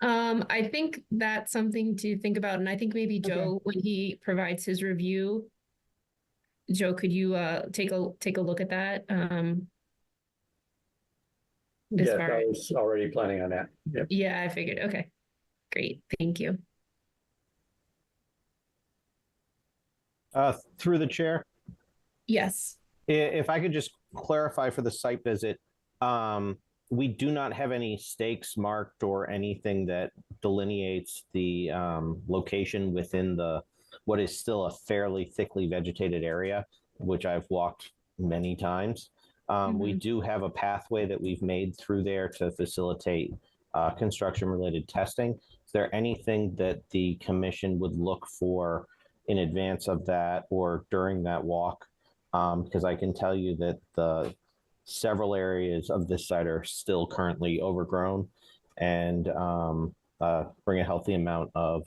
I think that's something to think about, and I think maybe Okay. Joe, when he provides his review, Joe, could you take a look at that? As Yes, far I as, was already planning on that. Yep. yeah, I figured. Okay, great, thank you. Through the chair, Yes. if I could just clarify for the site visit, we do not have any stakes marked or anything that delineates the location within what is still a fairly thickly vegetated area, which I've walked many times. We do have a pathway that we've made through there to facilitate construction-related testing. Is there anything that the commission would look for in advance of that or during that walk? Because I can tell you that the several areas of this site are still currently overgrown and bring a healthy amount of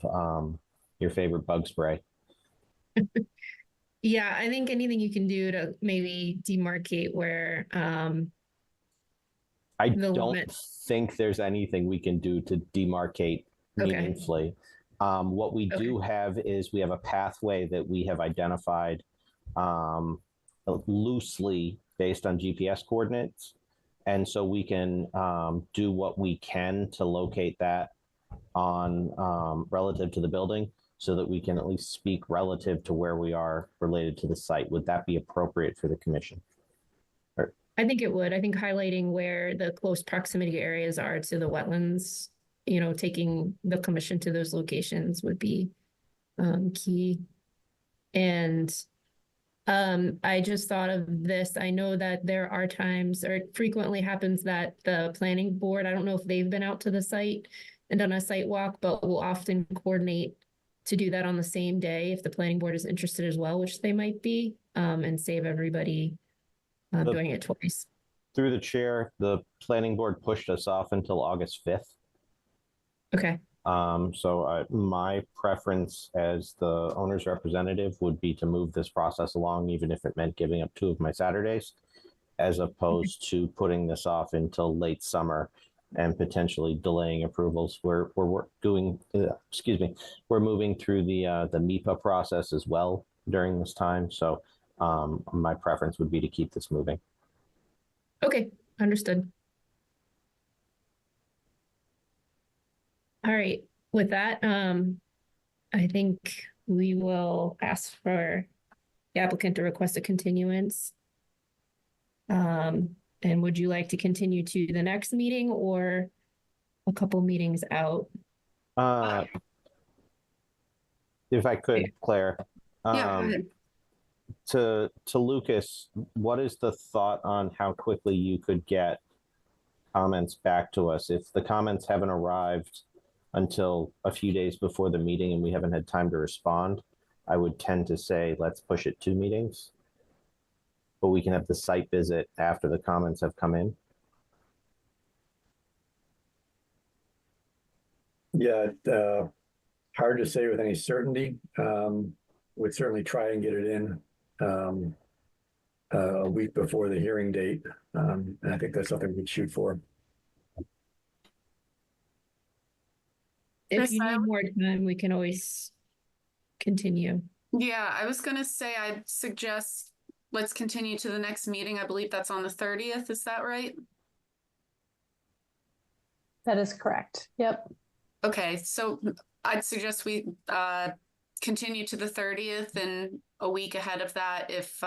your favorite bug spray. Yeah, I think anything you can do to maybe demarcate where I the don't limit. think there's anything we can do to demarcate Okay. meaningfully. What we do have is we have a pathway that we have identified loosely based on GPS coordinates. And so we can do what we can to locate that on relative to the building so that we can at least speak relative to where we are related to the site. Would that be appropriate for the commission? I think it would. I think highlighting where the close proximity areas are to the wetlands, taking the commission to those locations would be key. And I just thought of this. I know that there are times, or it frequently happens, that the planning board, I don't know if they've been out to the site and done a site walk, but will often coordinate to do that on the same day if the planning board is interested as well, which they might be, and save everybody doing it twice. Through the chair, the planning board pushed us off until August 5th. Okay. So my preference as the owner's representative would be to move this process along, even if it meant giving up 2 of my Saturdays, as opposed to putting this off until late summer and potentially delaying approvals. We're moving through the MIPA process as well during this time. So my preference would be to keep this moving. Okay, understood. All right, with that, I think we will ask for the applicant to request a continuance. And would you like to continue to the next meeting or a couple meetings out? If I could, Claire. Yeah, go ahead. To Lucas, what is the thought on how quickly you could get comments back to us? If the comments haven't arrived until a few days before the meeting and we haven't had time to respond, I would tend to say, let's push it 2 meetings. But we can have the site visit after the comments have come in. Yeah, hard to say with any certainty. Would certainly try and get it in a week before the hearing date. And I think that's something we'd shoot for. If you need more time, we can always continue. Yeah, I was going to say, I'd suggest let's continue to the next meeting. I believe that's on the 30th. Is that right? That is correct. Yep. Okay, so I'd suggest we continue to the 30th, and a week ahead of that, if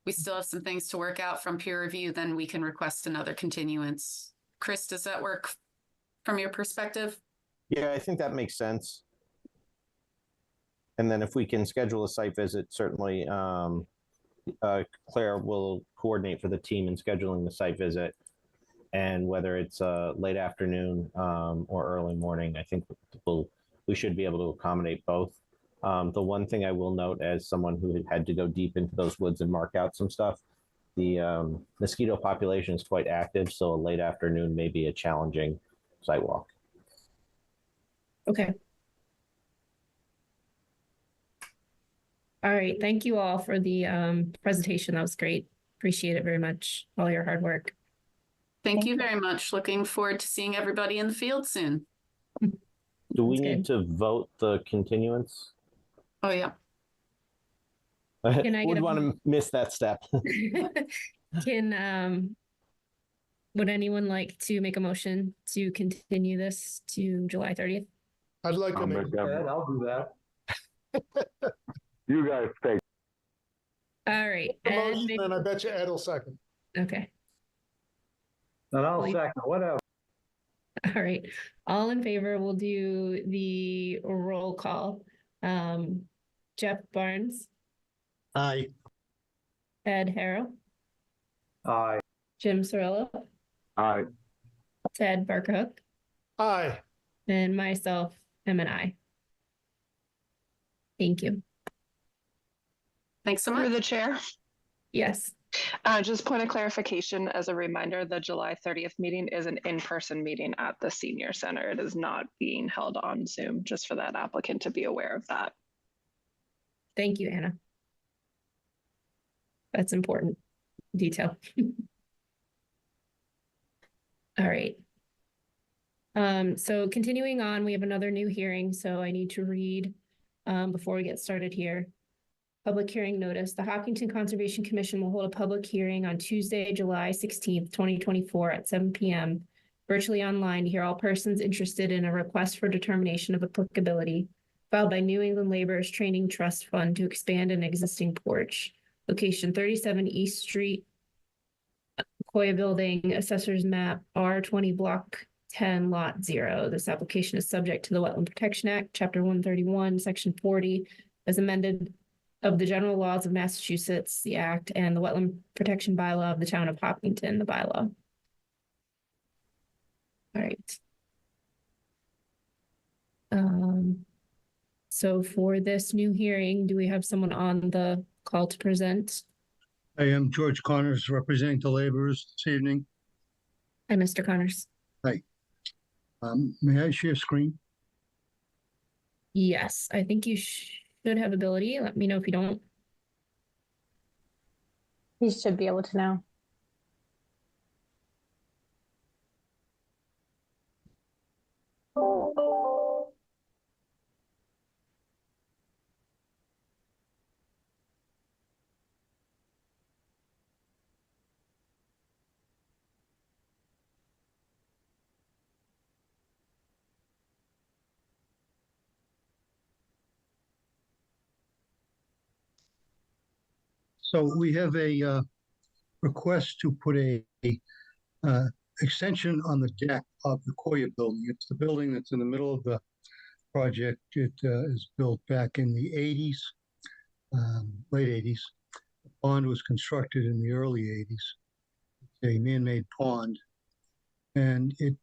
we still have some things to work out from peer review, then we can request another continuance. Chris, does that work from your perspective? Yeah, I think that makes sense. And then if we can schedule a site visit, certainly Claire will coordinate for the team in scheduling the site visit. And whether it's late afternoon or early morning, I think we should be able to accommodate both. The one thing I will note as someone who had to go deep into those woods and mark out some stuff, the mosquito population is quite active, so a late afternoon may be a challenging sidewalk. Okay. All right, thank you all for the presentation. That was great. Appreciate it very much, all your hard work. Thank you very much. Looking forward to seeing everybody in the field soon. Do we That's need to vote the continuance? Oh, yeah. Can I Would get a- want to miss that step. Can, would anyone like to make a motion to continue this to July 30th? I'd like to I'll make, make that. Ed, I'll do that. You guys stay. All right. a Ed, motion, make- and I bet you Ed will second. Okay. And I'll Please. second, whatever. All right. All in favor, we'll do the roll call. Jeff Barnes, Aye. Ed Harrow, Aye. Jim Sorello, All right. Ted Barkhook, Aye. and myself am an I. Thank you. Thanks so Through much. the chair, Yes. just point of clarification as a reminder, the July 30th meeting is an in-person meeting at the senior center. It is not being held on Zoom, just for that applicant to be aware of that. Thank you, Anna. That's important detail. All right. So continuing on, we have another new hearing, so I need to read before we get started here. Public hearing notice. The Hopkinton Conservation Commission will hold a public hearing on Tuesday, July 16th, 2024 at 7 p.m. virtually online to hear all persons interested in a request for determination of applicability filed by New England Laborers Training Trust Fund to expand an existing porch. Location 37 East Street, Koya Building, Assessor's Map, R20 Block 10, Lot 0. This application is subject to the Wetland Protection Act, Chapter 131, Section 40, as amended of the general laws of Massachusetts, the Act, and the Wetland Protection Bylaw of the Town of Hopkinton, the bylaw. All right. So for this new hearing, do we have someone on the call to present? I am George Connors, representing the laborers this evening. Hi, Mr. Connors. May I share screen? Yes, I think you should have ability. Let me know if you don't. You should be able to now. So we have a request to put a extension on the deck of the Koya building. It's the building that's in the middle of the project. It is built back in the 80s, late 80s. The pond was constructed in the early 80s. It's a man-made pond, and it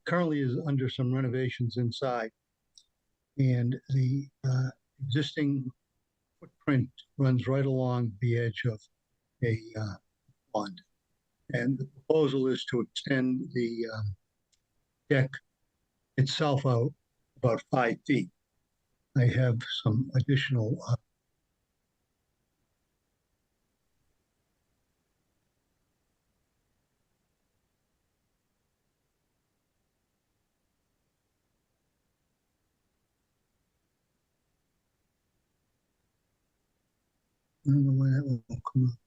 currently is under some renovations inside. And the existing footprint runs right along the edge of a pond. And the proposal is to extend the deck itself out about 5 feet. I have some additional I don't know why that won't come up.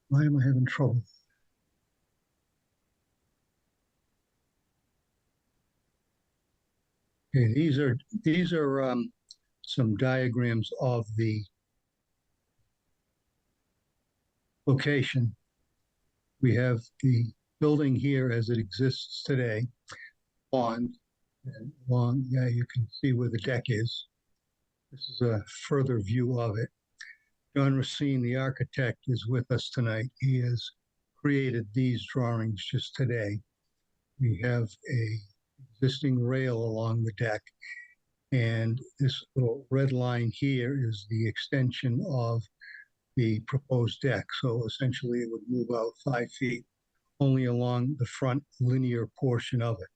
Why am I having trouble? Okay, these are some diagrams of the location. We have the building here as it exists today, pond, and along, yeah, you can see where the deck is. This is a further view of it. John Racine, the architect, is with us tonight. He has created these drawings just today. We have a existing rail along the deck, And this little red line here is the extension of the proposed deck. So essentially it would move out 5 feet only along the front linear portion of it.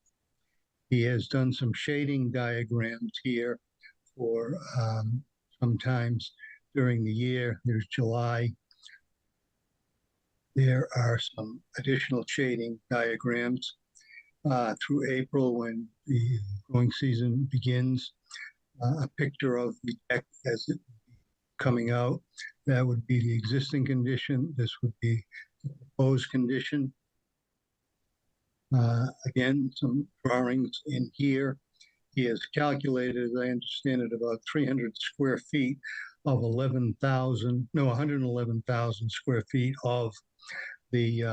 He has done some shading diagrams here for sometimes during the year. There's July. There are some additional shading diagrams through April when the growing season begins. A picture of the deck as it coming out. That would be the existing condition. This would be the proposed condition. Again, some drawings in here. He has calculated, as I understand it, about 300 square feet of 111,000 square feet of the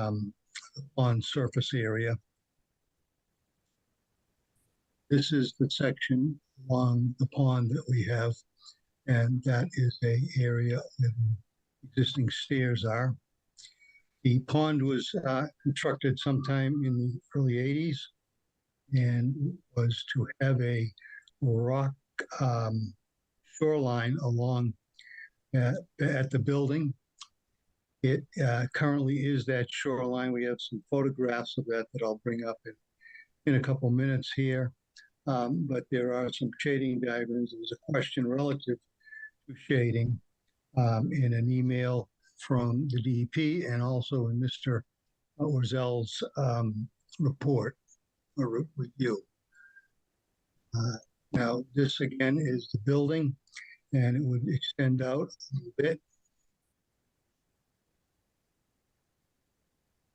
pond surface area. This is the section along the pond that we have, and that is an area where existing stairs are. The pond was constructed sometime in the early 80s and was to have a rock shoreline along at the building. It currently is that shoreline. We have some photographs of that I'll bring up in a couple minutes here. But there are some shading diagrams. There was a question relative to shading in an email from the DEP and also in Mr. Orzel's report or review. Now, this again is the building, and it would extend out a little bit.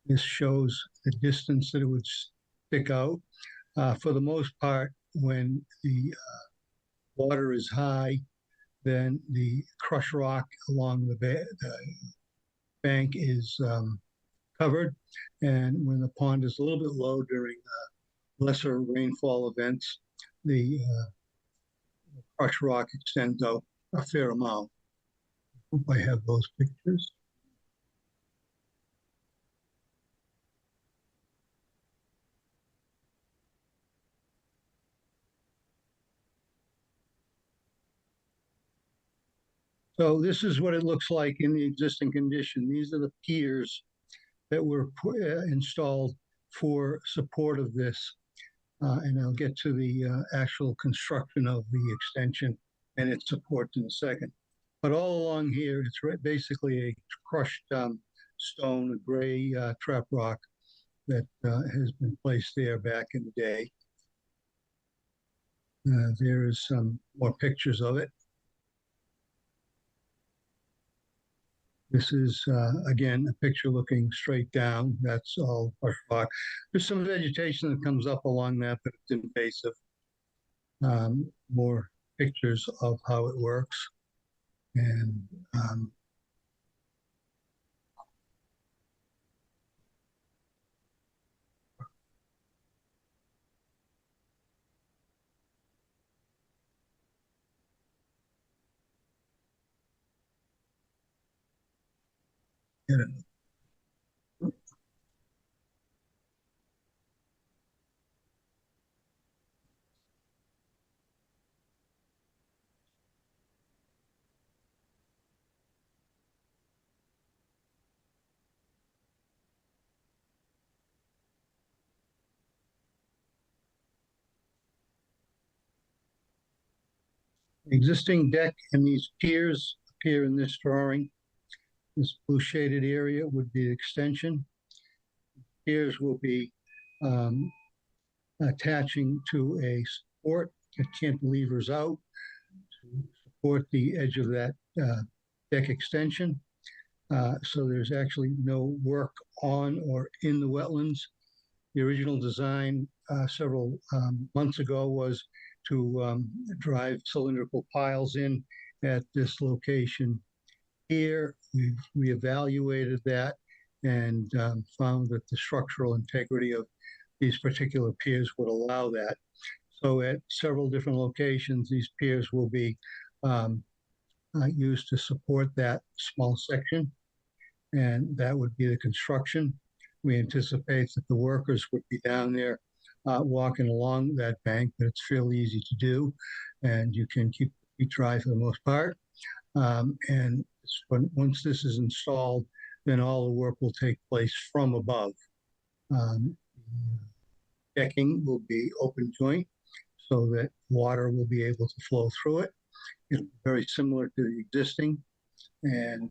This shows the distance that it would stick out. For the most part, when the water is high, then the crushed rock along the bank is covered. And when the pond is a little bit low during lesser rainfall events, the crushed rock extends out a fair amount. I hope I have those pictures. So this is what it looks like in the existing condition. These are the piers that were installed for support of this. And I'll get to the actual construction of the extension and its support in a second. But all along here, it's basically a crushed stone, a gray trap rock that has been placed there back in the day. There is some more pictures of it. This is, again, a picture looking straight down. That's all crushed rock. There's some vegetation that comes up along that, but it's invasive. More pictures of how it works. And existing deck and these piers appear in this drawing. This blue shaded area would be the extension. Piers will be attaching to a support that cantilevers out to support the edge of that deck extension. So there's actually no work on or in the wetlands. The original design several months ago was to drive cylindrical piles in at this location here. We've reevaluated that and found that the structural integrity of these particular piers would allow that. So at several different locations, these piers will be used to support that small section, and that would be the construction. We anticipate that the workers would be down there walking along that bank, but it's fairly easy to do. and you can keep it dry for the most part. And once this is installed, then all the work will take place from above. Decking will be open joint so that water will be able to flow through it. It's very similar to the existing, and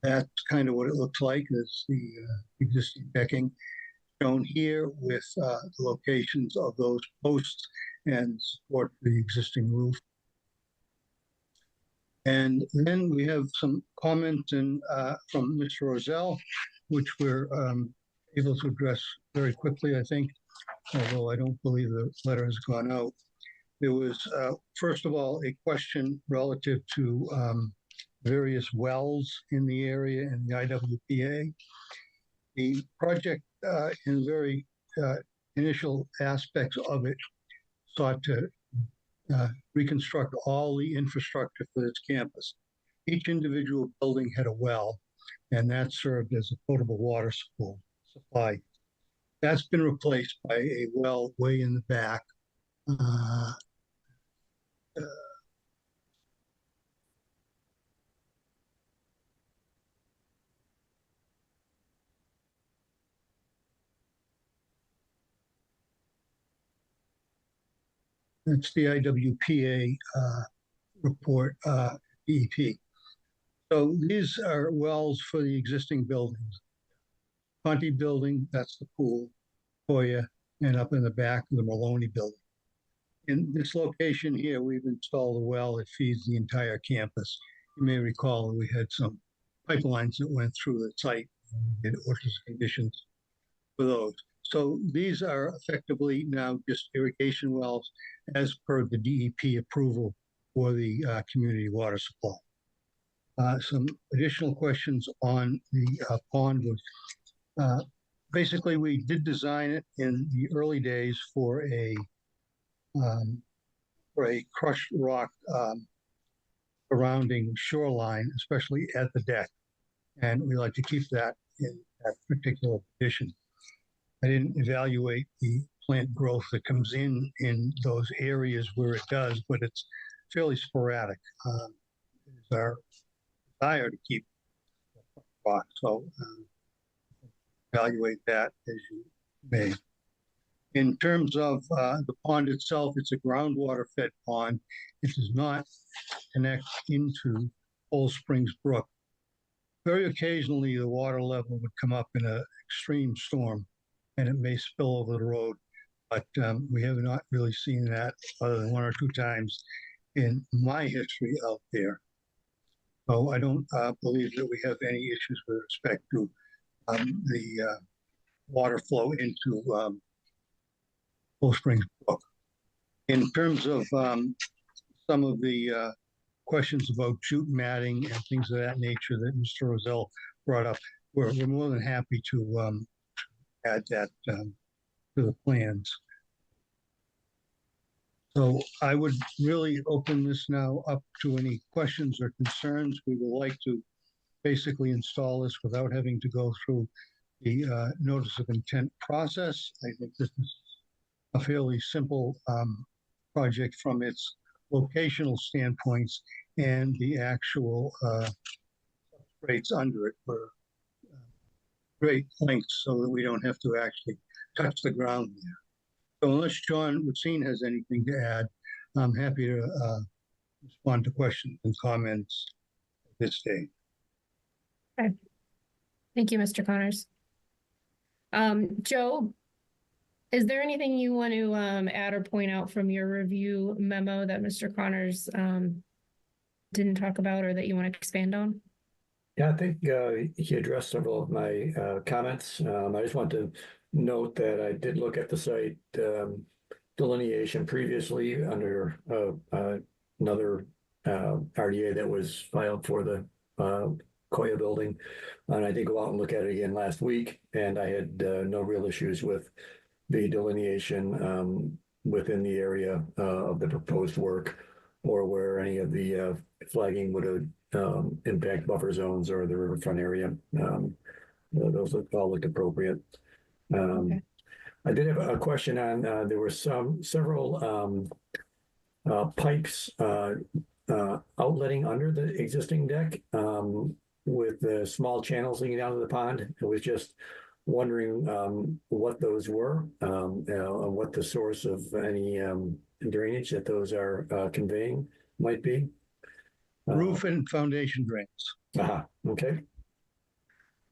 that's kind of what it looks like. Is the existing decking shown here with the locations of those posts and support the existing roof. And then we have some comments from Mr. Rozell, which we're able to address very quickly, I think, although I don't believe the letter has gone out. There was, first of all, a question relative to various wells in the area and the IWPA. The project, in very initial aspects of it, sought to reconstruct all the infrastructure for this campus. Each individual building had a well, and that served as a potable water supply. That's been replaced by a well way in the back. That's the IWPA report, DEP. So these are wells for the existing buildings. Conti building, that's the pool, foyer, and up in the back of the Maloney building. In this location here, we've installed a well that feeds the entire campus. You may recall we had some pipelines that went through the site and orders conditions for those. So these are effectively now just irrigation wells as per the DEP approval for the community water supply. Some additional questions on the pond was basically we did design it in the early days for a crushed rock surrounding shoreline, especially at the deck, and we like to keep that in that particular condition. I didn't evaluate the plant growth that comes in those areas where it does, but it's fairly sporadic. It's our desire to keep rock, so evaluate that as you may. In terms of the pond itself, it's a groundwater fed pond. It does not connect into Cold Springs Brook. Very occasionally, the water level would come up in an extreme storm, and it may spill over the road, but we have not really seen that other than one or two times in my history out there. So I don't believe that we have any issues with respect to the water flow into Cold Springs Brook. In terms of some of the questions about jute matting and things of that nature that Mr. Rozell brought up, we're more than happy to add that to the plans. So I would really open this now up to any questions or concerns. We would like to basically install this without having to go through the notice of intent process. I think this is a fairly simple project from its locational standpoints, and the actual rates under it for great lengths so that we don't have to actually touch the ground there. So unless John Racine has anything to add, I'm happy to respond to questions and comments at this stage. Okay. Thank you, Mr. Connors. Joe, is there anything you want to add or point out from your review memo that Mr. Connors didn't talk about or that you want to expand on? Yeah, I think he addressed several of my comments. I just want to note that I did look at the site delineation previously under another RDA that was filed for the Koya building. And I did go out and look at it again last week, and I had no real issues with the delineation within the area of the proposed work or where any of the flagging would impact buffer zones or the riverfront area. Those all looked appropriate. Okay. I did have a question on, there were several pipes outletting under the existing deck with the small channels leading down to the pond. I was just wondering what those were, and what the source of any drainage that those are conveying might be. Roof and foundation drains. Okay.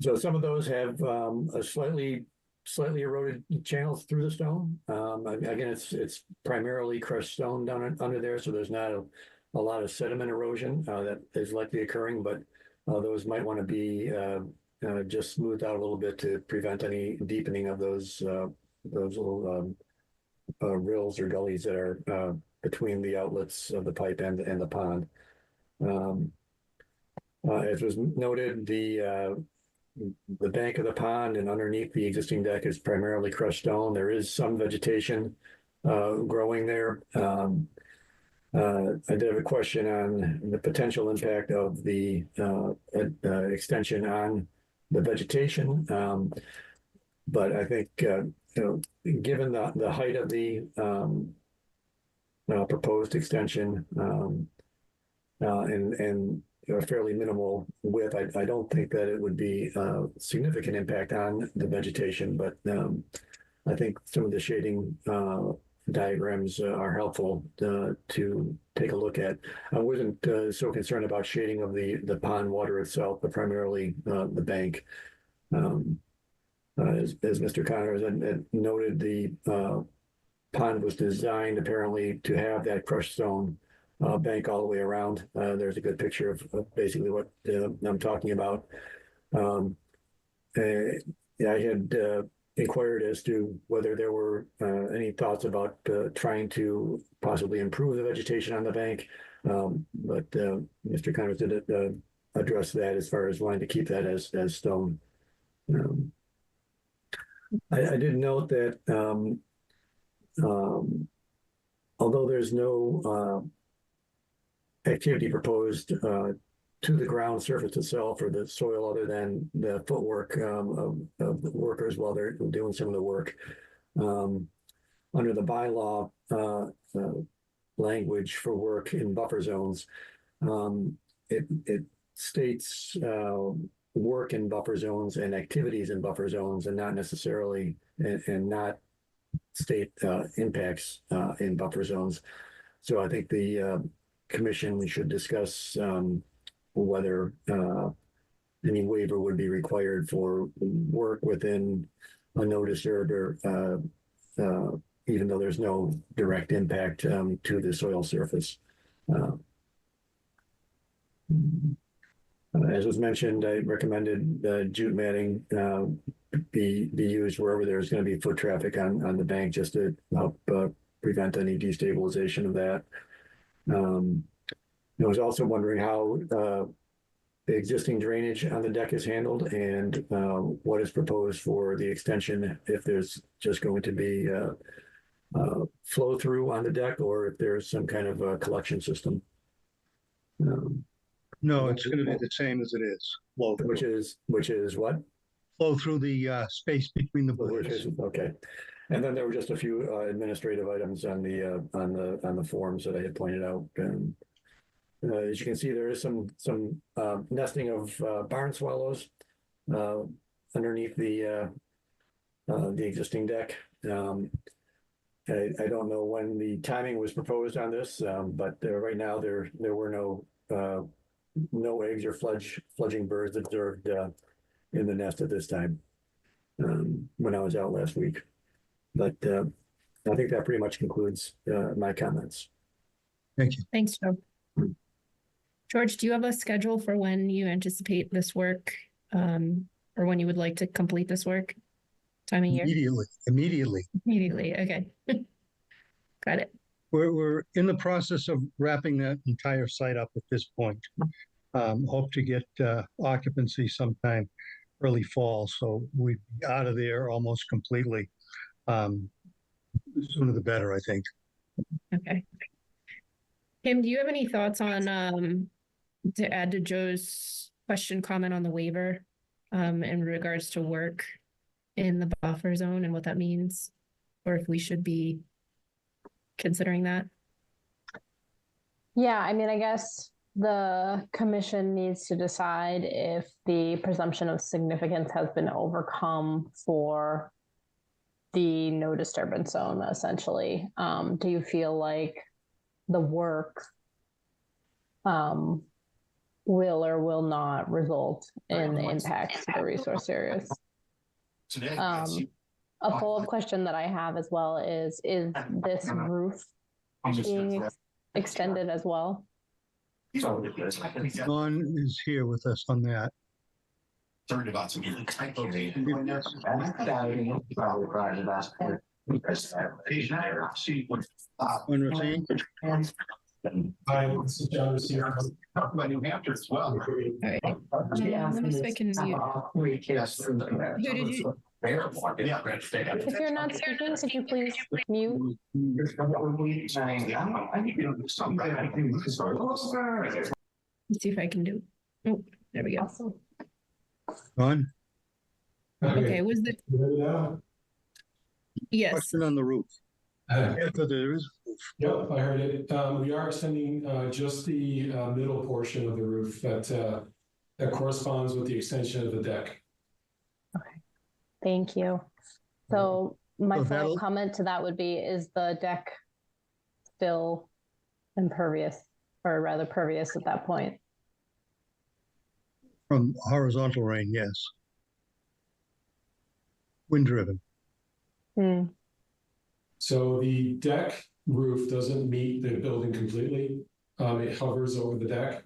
So some of those have a slightly eroded channels through the stone. Again, it's primarily crushed stone down under there, so there's not a lot of sediment erosion that is likely occurring, but those might want to be just smoothed out a little bit to prevent any deepening of those little rills or gullies that are between the outlets of the pipe and the pond. As was noted, the bank of the pond and underneath the existing deck is primarily crushed stone. There is some vegetation growing there. I did have a question on the potential impact of the extension on the vegetation. But I think, given the height of the proposed extension and a fairly minimal width, I don't think that it would be a significant impact on the vegetation, but I think some of the shading diagrams are helpful to take a look at. I wasn't so concerned about shading of the pond water itself, but primarily the bank. As Mr. Connors had noted, the pond was designed apparently to have that crushed stone bank all the way around. There's a good picture of basically what I'm talking about. I had inquired as to whether there were any thoughts about trying to possibly improve the vegetation on the bank, but Mr. Connors did address that as far as wanting to keep that as stone. I did note that although there's no activity proposed to the ground surface itself or the soil other than the footwork of the workers while they're doing some of the work. Under the bylaw language for work in buffer zones, it states work in buffer zones and activities in buffer zones and not necessarily and not state impacts in buffer zones. So I think the commission should discuss whether any waiver would be required for work within a no disturb or even though there's no direct impact to the soil surface. As was mentioned, I recommended jute matting be used wherever there's going to be foot traffic on the bank, just to help prevent any destabilization of that. I was also wondering how the existing drainage on the deck is handled and what is proposed for the extension, if there's just going to be flow through on the deck or if there's some kind of a collection system. No, it's going to be the same as it is. Flow through. Which is what? Flow through the space between the blades. Okay. And then there were just a few administrative items on the forms that I had pointed out. As you can see, there is some nesting of barn swallows underneath the existing deck. I don't know when the timing was proposed on this, but right now there were no eggs or fledgling birds observed in the nest at this time when I was out last week. But I think that pretty much concludes my comments. Thank you. Thanks, Joe. George, do you have a schedule for when you anticipate this work or when you would like to complete this work? Time of year? Immediately. Okay. Got it. We're in the process of wrapping that entire site up at this point. Hope to get occupancy sometime early fall, so we'd be out of there almost completely. The sooner the better, I think. Okay. Kim, do you have any thoughts on to add to Joe's comment on the waiver in regards to work in the buffer zone and what that means, or if we should be considering that. Yeah, I mean, I guess the commission needs to decide if the presumption of significance has been overcome for the no disturbance zone, essentially. Do you feel like the work will or will not result in impacts to the resource areas? A follow-up question that I have as well is this roof being extended as well? Don is here with us on that. Concerned about some. When we're saying, Hi, this is John Racine. Talk about New Hampshire as well. All right. Let me see if I can mute. Who did you? If you're not speaking, could you please mute? Let's see if I can do. Oh, there we go. Don, Okay, was the yes? question on the roof. So there is, Yep, I heard it. We are extending just the middle portion of the roof that corresponds with the extension of the deck. Okay, thank you. So my So follow-up that'll- comment to that would be, is the deck still impervious, or rather pervious at that point? from horizontal rain, yes. Wind driven. So the deck roof doesn't meet the building completely. It hovers over the deck.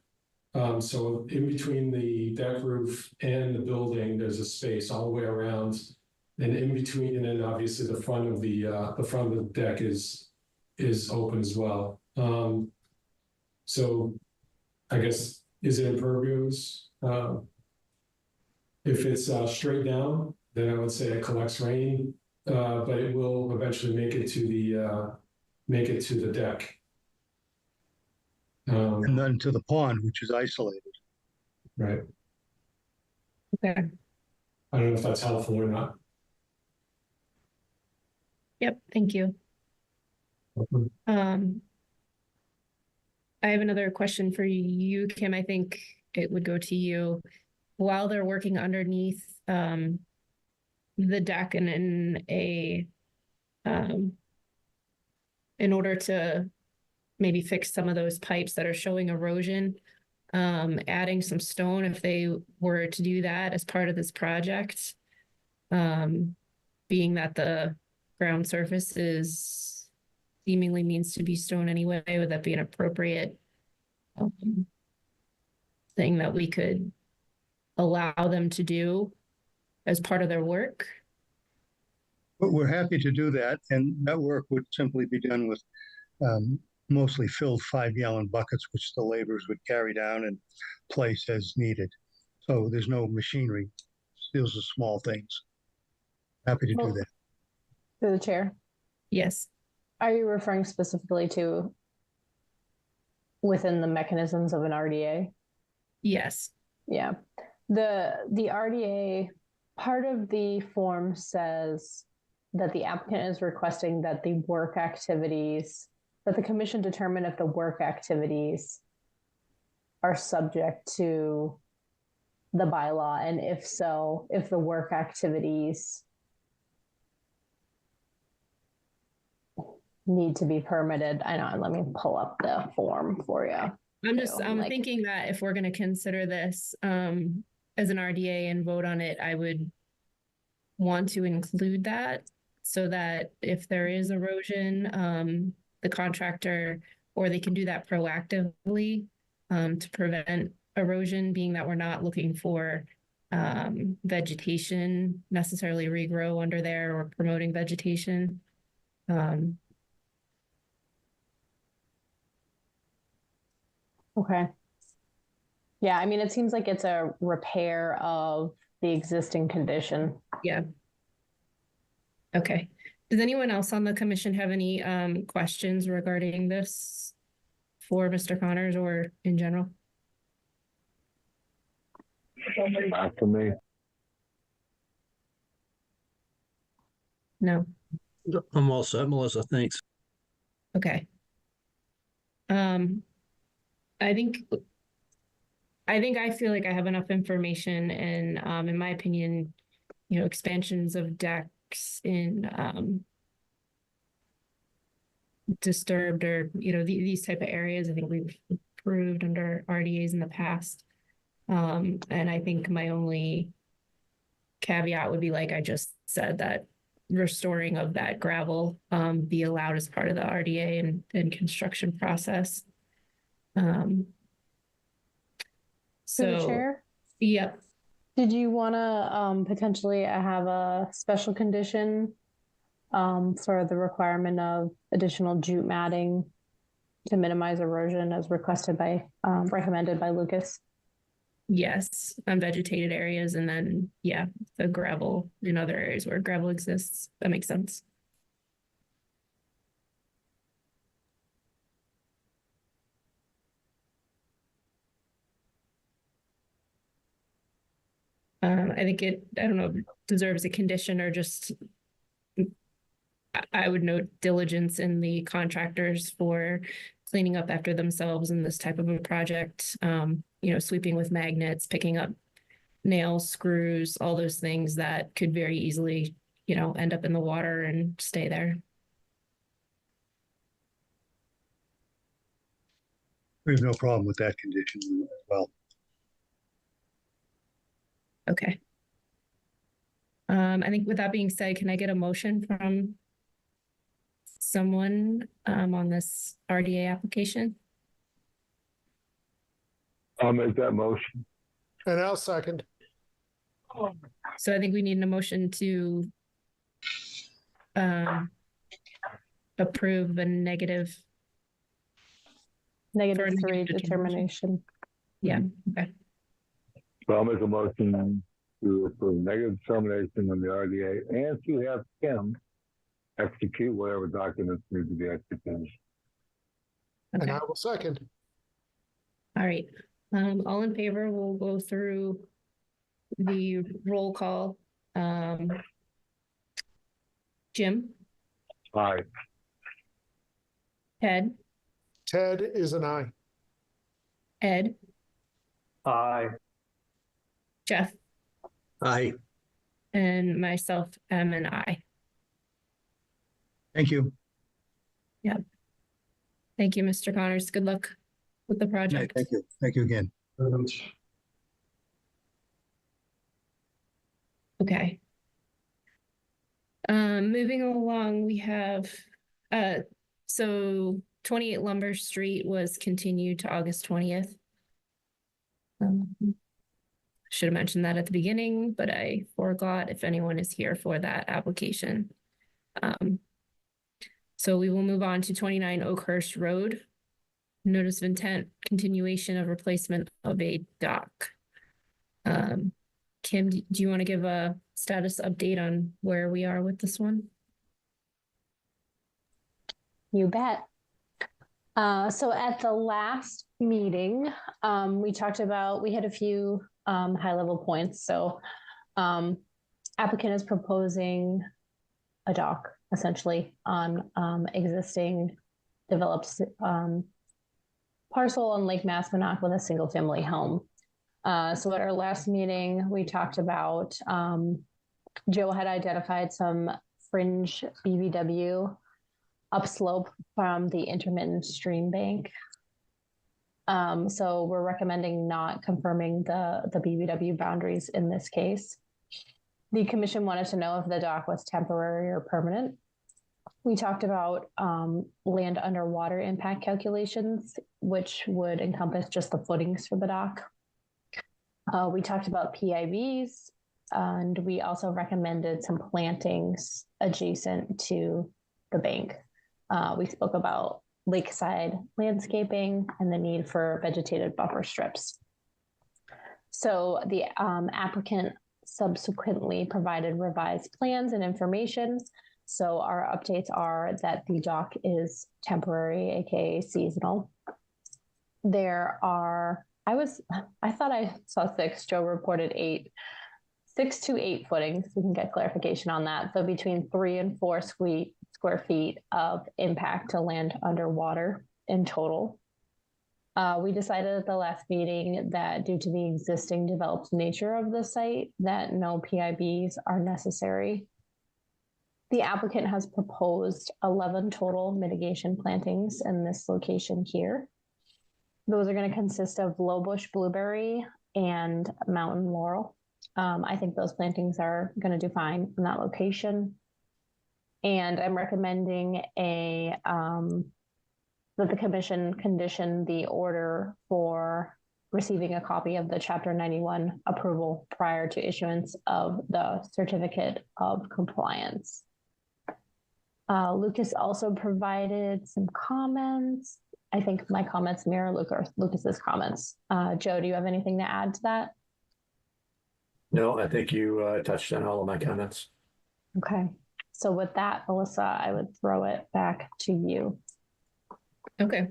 So in between the deck roof and the building, there's a space all the way around. And in between, and then obviously the front of the deck is open as well. So I guess, is it impervious? If it's straight down, then I would say it collects rain, but it will eventually make it to the deck. And then to the pond, which is isolated. Right. Okay. I don't know if that's helpful or not. Yep. Thank you. I have another question for you, Kim. I think it would go to you. While they're working underneath the deck and in order to maybe fix some of those pipes that are showing erosion, adding some stone if they were to do that as part of this project, being that the ground surface is seemingly means to be stone anyway, would that be an appropriate thing that we could allow them to do as part of their work? But we're happy to do that, and that work would simply be done with mostly filled 5-gallon buckets, which the laborers would carry down and place as needed. So there's no machinery. Those are small things. Happy to do that. Through the chair. Yes. Are you referring specifically to within the mechanisms of an RDA? Yes. Yeah. The RDA, part of the form says that the applicant is requesting that the work activities, that the commission determine if the work activities are subject to the bylaw, and if so, if the work activities need to be permitted. I know, let me pull up the form for you. I'm thinking that if we're going to consider this as an RDA and vote on it, I would want to include that so that if there is erosion, the contractor, or they can do that proactively to prevent erosion, being that we're not looking for vegetation necessarily regrow under there or promoting vegetation. Okay. Yeah, I mean, it seems like it's a repair of the existing condition. Yeah. Okay. Does anyone else on the commission have any questions regarding this for Mr. Connors or in general? Not for me. No? I'm all set, Melissa. Thanks. Okay. I think I feel like I have enough information and in my opinion, expansions of decks in disturbed or these type of areas, I think we've approved under RDAs in the past. And I think my only caveat would be, like I just said, that restoring of that gravel be allowed as part of the RDA and construction process. Through the So, chair, yep. did you want to potentially have a special condition for the requirement of additional jute matting to minimize erosion as requested by, recommended by Lucas? Yes, unvegetated areas, and then, yeah, the gravel in other areas where gravel exists. That makes sense. I think I don't know, if it deserves a condition or just, I would note diligence in the contractors for cleaning up after themselves in this type of a project. Sweeping with magnets, picking up nails, screws, all those things that could very easily, end up in the water and stay there. We have no problem with that condition as well. Okay. I think with that being said, can I get a motion from someone on this RDA application? I'll make that motion. And I'll second. So I think we need a motion to approve a negative. -3 determination. Yeah, okay. So I'll make a motion to approve negative determination on the RDA and to have Kim execute whatever documents need to be executed. And Okay. I will second. All right. All in favor, we'll go through the roll call. Jim, Aye. Ted, Ted is an aye. Ed, Aye. Jeff, Aye. and myself am an aye. Thank you. Yeah. Thank you, Mr. Connors. Good luck with the project. Thank you. Thank you again. Okay. Moving along, we have, so 28 Lumber Street was continued to August 20th. Should have mentioned that at the beginning, but I forgot if anyone is here for that application. So we will move on to 29 Oakhurst Road. Notice of intent, continuation of replacement of a dock. Kim, do you want to give a status update on where we are with this one? You bet. So at the last meeting, we talked about, we had a few high-level points. So applicant is proposing a dock, essentially, on existing developed parcel on Lake Maspinock with a single-family home. So at our last meeting, we talked about, Joe had identified some fringe BVW upslope from the intermittent stream bank. So we're recommending not confirming the BVW boundaries in this case. The commission wanted to know if the dock was temporary or permanent. We talked about land underwater impact calculations, which would encompass just the footings for the dock. We talked about PIVs, and we also recommended some plantings adjacent to the bank. We spoke about lakeside landscaping and the need for vegetated buffer strips. So the applicant subsequently provided revised plans and information. So our updates are that the dock is temporary, aka seasonal. There are, I thought I saw 6, Joe reported 8. 6 to 8 footings. We can get clarification on that. So between 3 and 4 square feet of impact to land underwater in total. We decided at the last meeting that due to the existing developed nature of the site, that no PIBs are necessary. The applicant has proposed 11 total mitigation plantings in this location here. Those are going to consist of low bush blueberry and mountain laurel. I think those plantings are going to do fine in that location. And I'm recommending that the commission condition the order for receiving a copy of the Chapter 91 approval prior to issuance of the certificate of compliance. Lucas also provided some comments. I think my comments mirror Lucas's comments. Joe, do you have anything to add to that? No, I think you touched on all of my comments. Okay. So with that, Melissa, I would throw it back to you. Okay.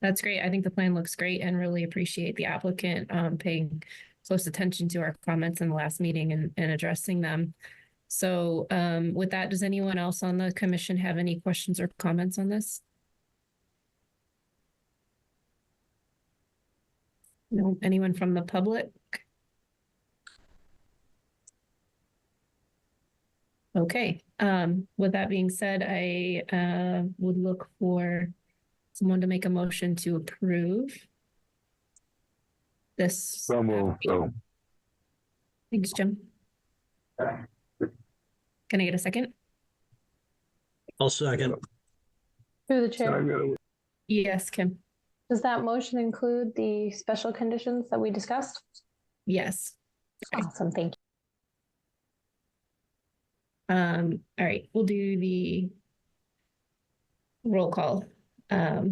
That's great. I think the plan looks great and really appreciate the applicant paying close attention to our comments in the last meeting and addressing them. So with that, does anyone else on the commission have any questions or comments on this? No, anyone from the public? Okay, with that being said, I would look for someone to make a motion to approve this. So moved. So. Thanks, Jim. Can I get a second? I'll second. Through the chair. Yes, Kim. Does that motion include the special conditions that we discussed? Yes. Awesome, thank you. All right, we'll do the roll call. Oh.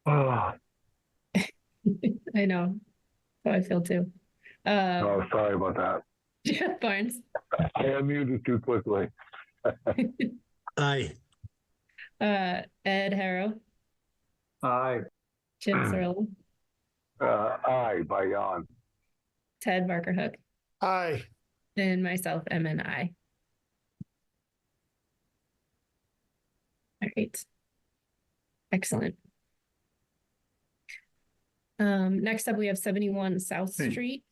I know how I feel too. Oh, sorry about that. Jeff Barnes. I unmuted too quickly. Aye. Ed Harrow. Aye. Jim Searle. Aye, by Jan. Ted Barker Hook. Aye. And myself, MNI. All right. Excellent. Next up, we have 71 South Street.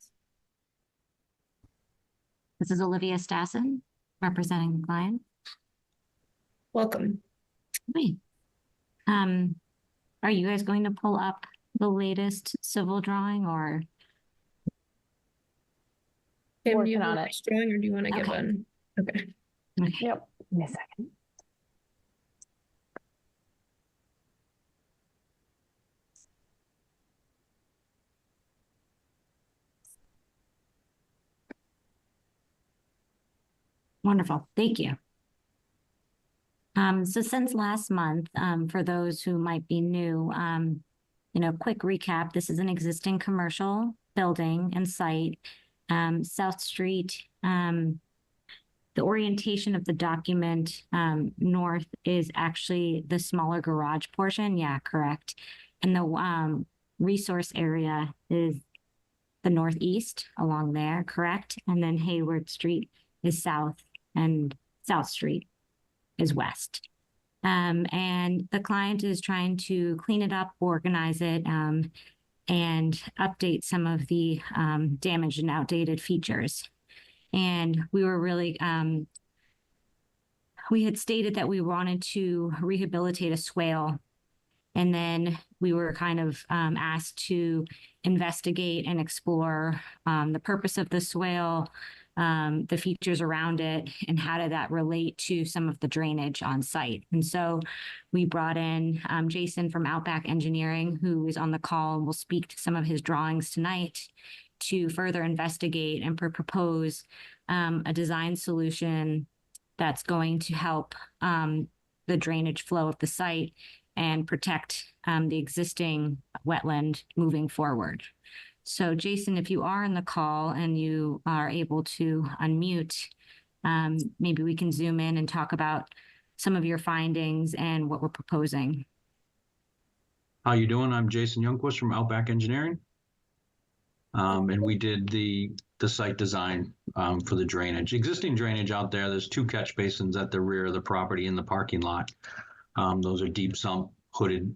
This is Olivia Stassen, representing the client. Welcome. Hey. Are you guys going to pull up the latest civil drawing or? Kim, do you have a drawing or do you want to give one? Okay. Yep. Give me a second. Wonderful. Thank you. So since last month, for those who might be new, quick recap, this is an existing commercial building and site. South Street, the orientation of the document north is actually the smaller garage portion. Yeah, correct. And the resource area is the northeast along there, correct? And then Hayward Street is south and South Street is west. And the client is trying to clean it up, organize it, and update some of the damaged and outdated features. And we were really, we had stated that we wanted to rehabilitate a swale. And then we were kind of asked to investigate and explore the purpose of the swale, the features around it, and how did that relate to some of the drainage on site. And so we brought in Jason from Outback Engineering, who is on the call and will speak to some of his drawings tonight to further investigate and propose a design solution that's going to help the drainage flow of the site and protect the existing wetland moving forward. So Jason, if you are in the call and you are able to unmute, maybe we can zoom in and talk about some of your findings and what we're proposing. How you doing? I'm Jason Youngquist from Outback Engineering. And we did the site design for the drainage. Existing drainage out there, there's 2 catch basins at the rear of the property in the parking lot. Those are deep sump hooded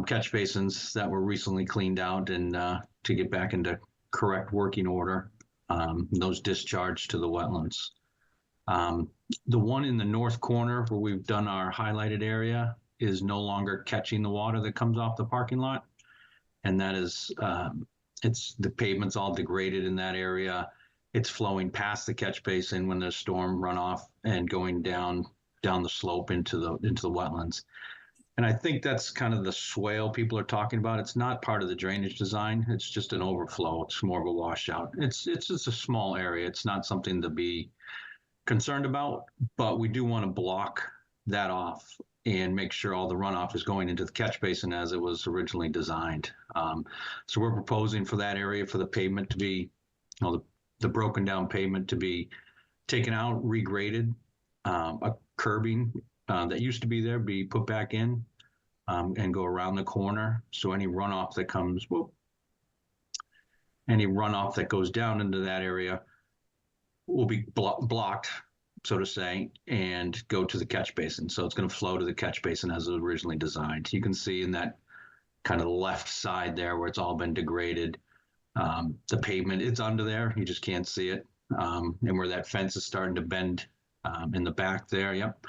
catch basins that were recently cleaned out and to get back into correct working order. Those discharge to the wetlands. The one in the north corner where we've done our highlighted area is no longer catching the water that comes off the parking lot. And that is, the pavement's all degraded in that area. It's flowing past the catch basin when there's storm runoff and going down the slope into the wetlands. And I think that's kind of the swale people are talking about. It's not part of the drainage design. It's just an overflow. It's more of a washout. It's just a small area. It's not something to be concerned about, but we do want to block that off and make sure all the runoff is going into the catch basin as it was originally designed. So we're proposing for that area for the pavement to be, the broken down pavement to be taken out, regraded, a curbing that used to be there be put back in and go around the corner. So any runoff that comes, any runoff that goes down into that area will be blocked, so to say, and go to the catch basin. So it's going to flow to the catch basin as it was originally designed. You can see in that kind of left side there where it's all been degraded, the pavement, it's under there. You just can't see it. And where that fence is starting to bend in the back there, yep,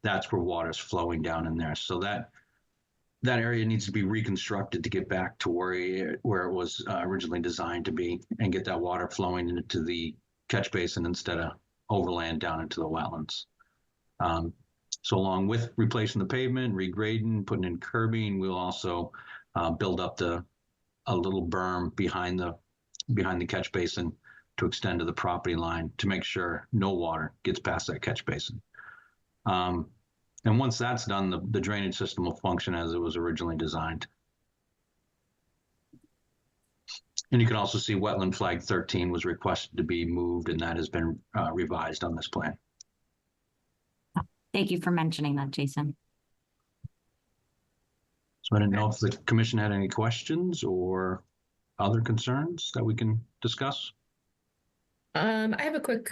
that's where water's flowing down in there. So that area needs to be reconstructed to get back to where it was originally designed to be and get that water flowing into the catch basin instead of overland down into the wetlands. So along with replacing the pavement, regrading, putting in curbing, we'll also build up a little berm behind the catch basin to extend to the property line to make sure no water gets past that catch basin. And once that's done, the drainage system will function as it was originally designed. And you can also see wetland flag 13 was requested to be moved, and that has been revised on this plan. Thank you for mentioning that, Jason. So I didn't know if the commission had any questions or other concerns that we can discuss. I have a quick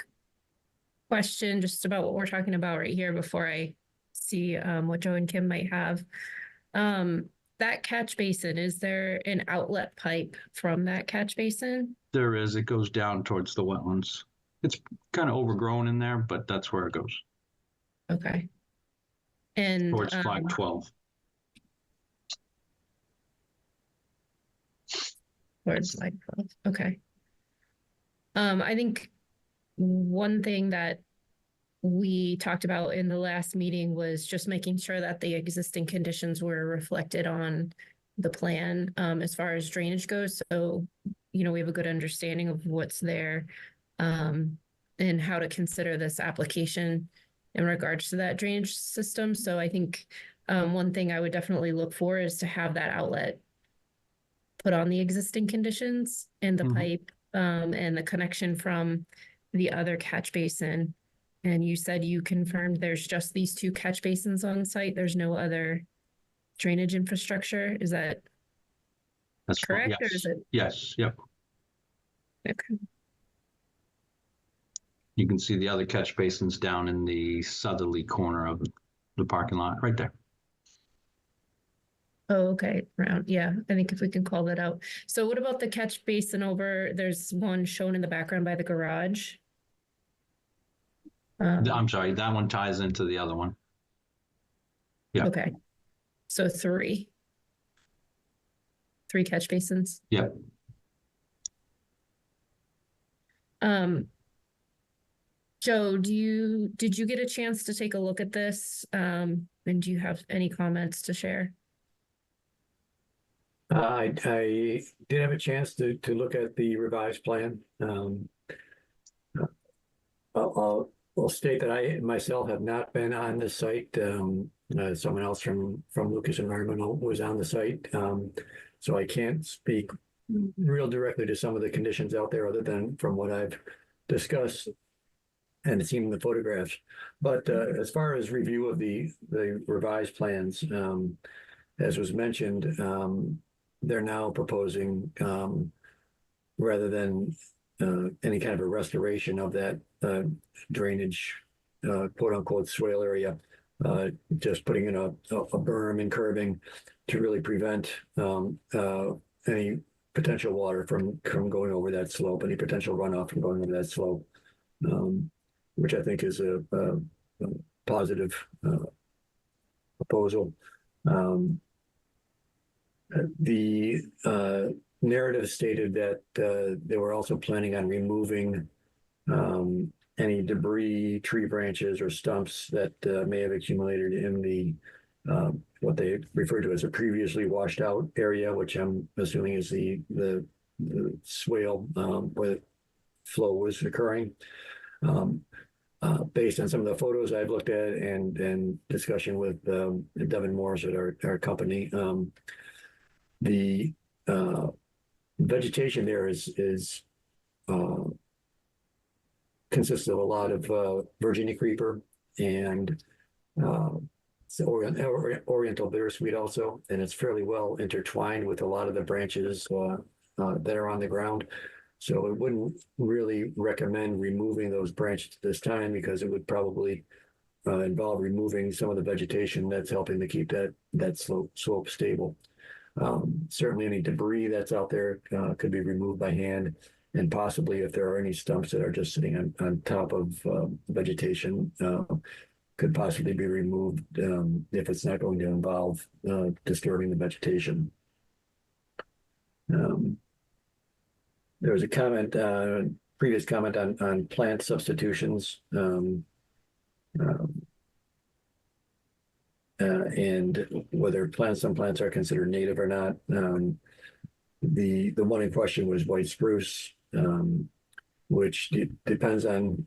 question just about what we're talking about right here before I see what Joe and Kim might have. That catch basin, is there an outlet pipe from that catch basin? There is. It goes down towards the wetlands. It's kind of overgrown in there, but that's where it goes. Okay. And towards flag 12. Towards flag 12. Okay. I think one thing that we talked about in the last meeting was just making sure that the existing conditions were reflected on the plan as far as drainage goes. So, we have a good understanding of what's there and how to consider this application in regards to that drainage system. So I think one thing I would definitely look for is to have that outlet put on the existing conditions and the pipe and the connection from the other catch basin. And you said you confirmed there's just these 2 catch basins on site. There's no other drainage infrastructure. Is that correct? Yes. Or is it? Yes. Yep. Okay. You can see the other catch basins down in the southerly corner of the parking lot right there. Oh, okay. Yeah, I think if we can call that out. So what about the catch basin over? There's one shown in the background by the garage. I'm sorry, that one ties into the other one. Yeah. Okay. So 3 catch basins. Yep. Joe, did you get a chance to take a look at this? And do you have any comments to share? I did have a chance to look at the revised plan. I'll state that I myself have not been on the site. Someone else from Lucas Environmental was on the site. So I can't speak real directly to some of the conditions out there other than from what I've discussed and seen in the photographs. But as far as review of the revised plans, as was mentioned, they're now proposing rather than any kind of a restoration of that drainage, quote unquote, swale area, just putting in a berm and curbing to really prevent any potential water from going over that slope, any potential runoff from going over that slope, which I think is a positive proposal. The narrative stated that they were also planning on removing any debris, tree branches, or stumps that may have accumulated in the what they refer to as a previously washed out area, which I'm assuming is the swale where the flow was occurring. Based on some of the photos I've looked at and discussion with Devin Morris at our company, the vegetation there is consists of a lot of Virginia creeper and oriental bittersweet also, and it's fairly well intertwined with a lot of the branches that are on the ground. So I wouldn't really recommend removing those branches at this time, because it would probably involve removing some of the vegetation that's helping to keep that slope stable. Certainly any debris that's out there could be removed by hand, and possibly if there are any stumps that are just sitting on top of vegetation, could possibly be removed if it's not going to involve disturbing the vegetation. There was a comment, previous comment on plant substitutions, and whether some plants are considered native or not. The one in question was white spruce, which depends on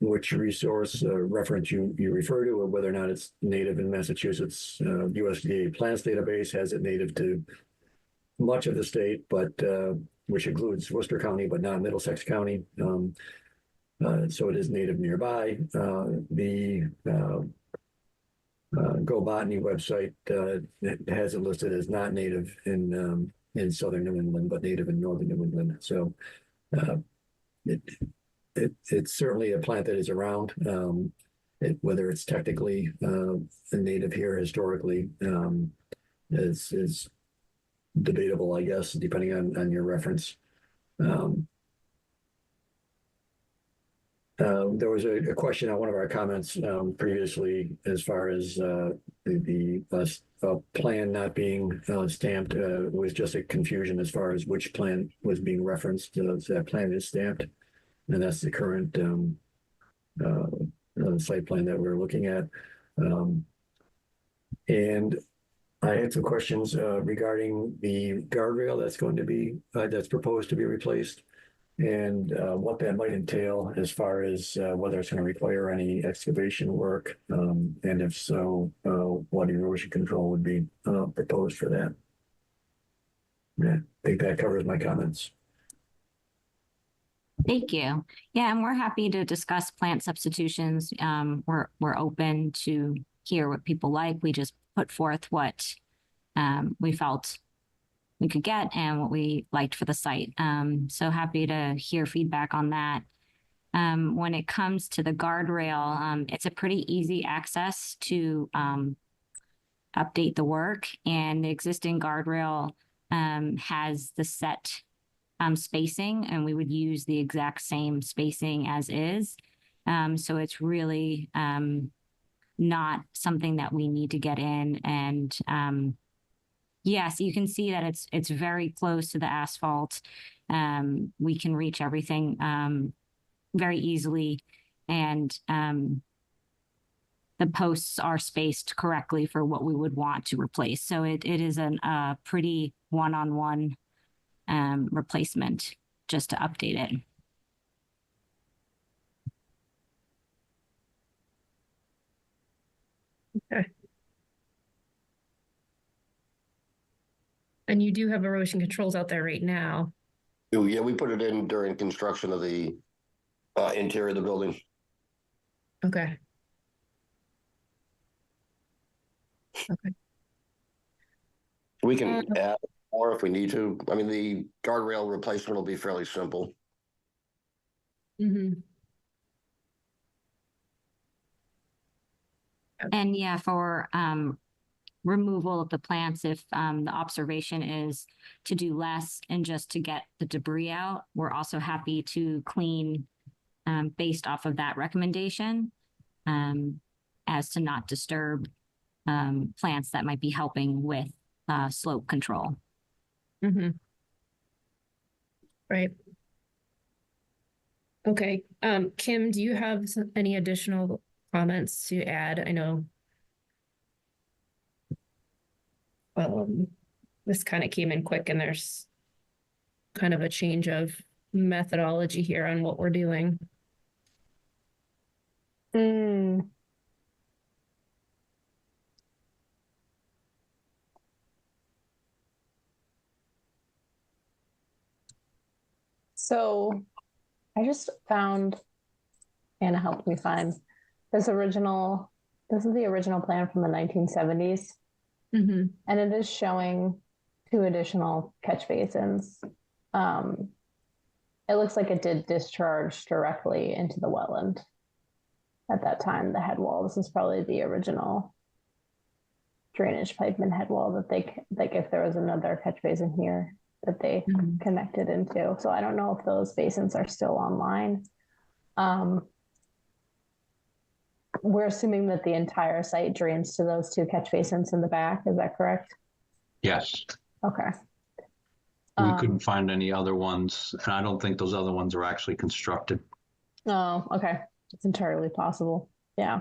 which resource reference you refer to, or whether or not it's native in Massachusetts. USDA plants database has it native to much of the state, but which includes Worcester County, but not Middlesex County. So it is native nearby. The Go Botany website has it listed as not native in southern New England, but native in northern New England. So it's certainly a plant that is around. Whether it's technically a native here historically is debatable, I guess, depending on your reference. There was a question on one of our comments previously, as far as the plan not being stamped. Was just a confusion as far as which plan was being referenced. So that plan is stamped, and that's the current site plan that we're looking at. And I had some questions regarding the guardrail that's going to be that's proposed to be replaced, and what that might entail as far as whether it's going to require any excavation work, and if so, what erosion control would be proposed for that. Yeah, I think that covers my comments. Thank you. Yeah, and we're happy to discuss plant substitutions. We're open to hear what people like. We just put forth what we felt we could get and what we liked for the site. So happy to hear feedback on that. When it comes to the guardrail, it's a pretty easy access to update the work, and the existing guardrail has the set spacing, and we would use the exact same spacing as is. So it's really not something that we need to get in. And yes, you can see that it's very close to the asphalt. We can reach everything very easily, and the posts are spaced correctly for what we would want to replace. So it is a pretty one-on-one replacement, just to update it. Okay. And you do have erosion controls out there right now. Yeah, we put it in during construction of the interior of the building. Okay. Okay. We can add more if we need to. I mean, the guardrail replacement will be fairly simple. Mhm. And yeah, for removal of the plants, if the observation is to do less and just to get the debris out, we're also happy to clean based off of that recommendation, as to not disturb plants that might be helping with slope control. Mm-hmm. Right. Okay. Kim, do you have any additional comments to add? I know this kind of came in quick and there's kind of a change of methodology here on what we're doing. So I just found, Anna helped me find this is the original plan from the 1970s. Mm-hmm. And it is showing 2 additional catch basins. It looks like it did discharge directly into the wetland at that time, the head wall. This is probably the original drainage pipe and head wall that they, like if there was another catch basin here that they connected into. So I don't know if those basins are still online. We're assuming that the entire site drains to those 2 catch basins in the back. Is that correct? Yes. Okay. We couldn't find any other ones, and I don't think those other ones are actually constructed. Oh, okay. It's entirely possible. Yeah.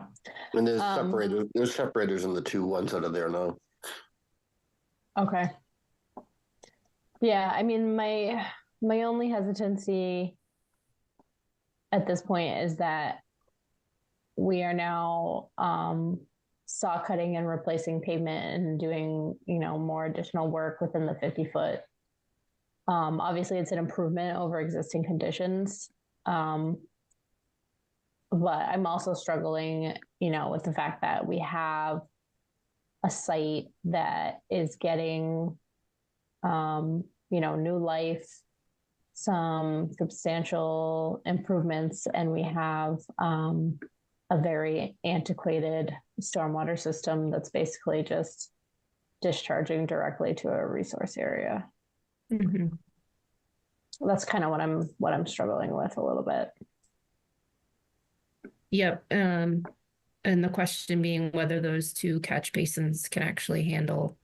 And there's separators in the 2 ones that are there now. Okay. Yeah, I mean, my only hesitancy at this point is that we are now saw cutting and replacing pavement and doing, more additional work within the 50-foot. Obviously, it's an improvement over existing conditions. But I'm also struggling, with the fact that we have a site that is getting, new life, some substantial improvements, and we have a very antiquated stormwater system that's basically just discharging directly to a resource area. Mm-hmm. That's kind of what I'm struggling with a little bit. Yep. And the question being whether those 2 catch basins can actually handle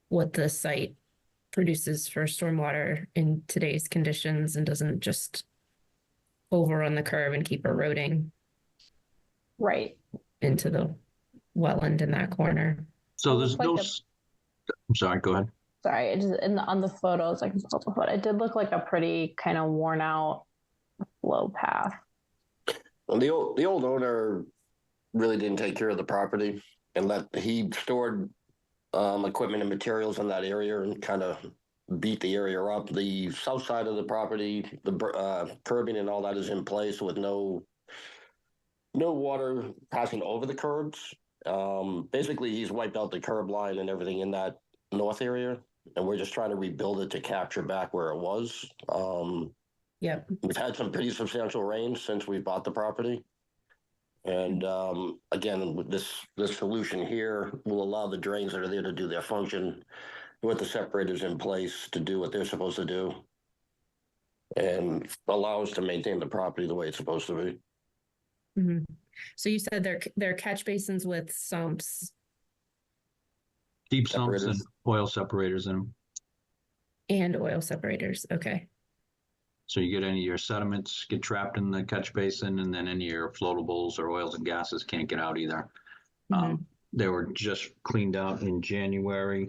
what the site produces for stormwater in today's conditions and doesn't just overrun the curve and keep eroding right into the wetland in that corner. So there's no. I'm sorry. Go ahead. Sorry, it just on the photos, I can pull up the photo. It did look like a pretty kind of worn out flow path. Well, the old owner really didn't take care of the property and he stored equipment and materials in that area and kind of beat the area up. The south side of the property, the curbing and all that is in place with no water passing over the curbs. Basically, he's wiped out the curb line and everything in that north area, and we're just trying to rebuild it to capture back where it was. Yep. We've had some pretty substantial rains since we bought the property. And again, with this solution here will allow the drains that are there to do their function with the separators in place to do what they're supposed to do and allow us to maintain the property the way it's supposed to be. Mm-hmm. So you said they're catch basins with sumps. Deep sumps and oil separators in them. And oil separators. Okay. So you get any of your sediments get trapped in the catch basin, and then any of your floatables or oils and gases can't get out either. Mm-hmm. They were just cleaned out in January.